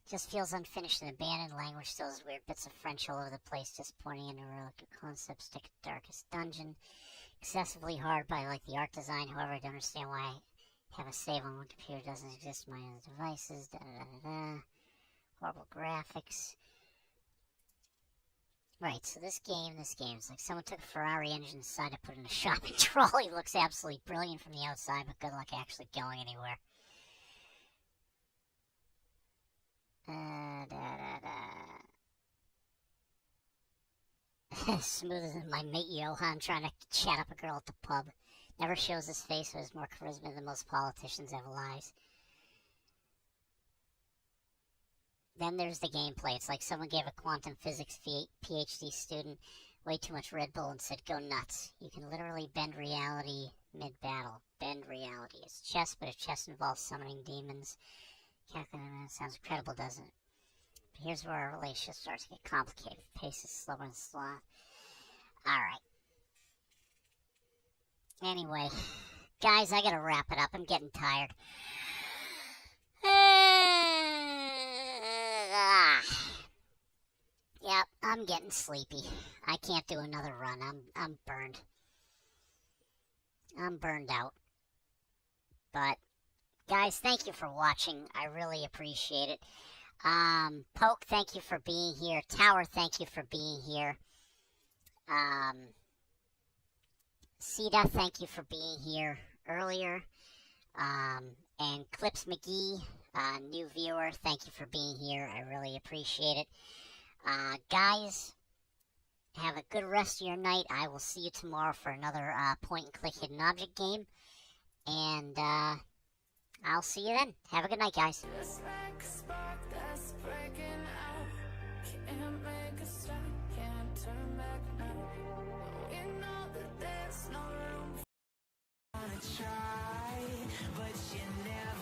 S1: Just feels unfinished and abandoned. Language still has weird bits of French all over the place. Disappointing and irrelevant concepts. Stick at Darkest Dungeon. Excessively hard, but I like the art design. However, I don't understand why I have a save on one computer doesn't exist on my other devices. Horrible graphics. Right, so this game is like someone took a Ferrari engine and decided to put in a shopping trolley. Looks absolutely brilliant from the outside, but good luck actually going anywhere. Smooth as my mate Johan trying to chat up a girl at the pub. Never shows his face, but has more charisma than most politicians have lives. then there's the gameplay. It's like someone gave a quantum physics PhD student way too much Red Bull and said, go nuts. You can literally bend reality mid-battle. Bend reality. It's chess, but if chess involves summoning demons, sounds incredible, doesn't it? But here's where our relationship starts to get complicated. Pace is slower and slower. Alright. Anyway, guys, I gotta wrap it up. I'm getting tired. Yep, I'm getting sleepy. I can't do another run. I'm burned. I'm burned out. But guys, thank you for watching. I really appreciate it. Poke, thank you for being here. Tower, thank you for being here. Sita, thank you for being here earlier. And Clips McGee, new viewer, thank you for being here. I really appreciate it. Guys, have a good rest of your night. I will see you tomorrow for another point-and-click hidden object game. And I'll see you then. Have a good night, guys.
S7: Just like a spark that's breaking out. Can't make a stop, can't turn back now. We know that there's no room for to try, but you never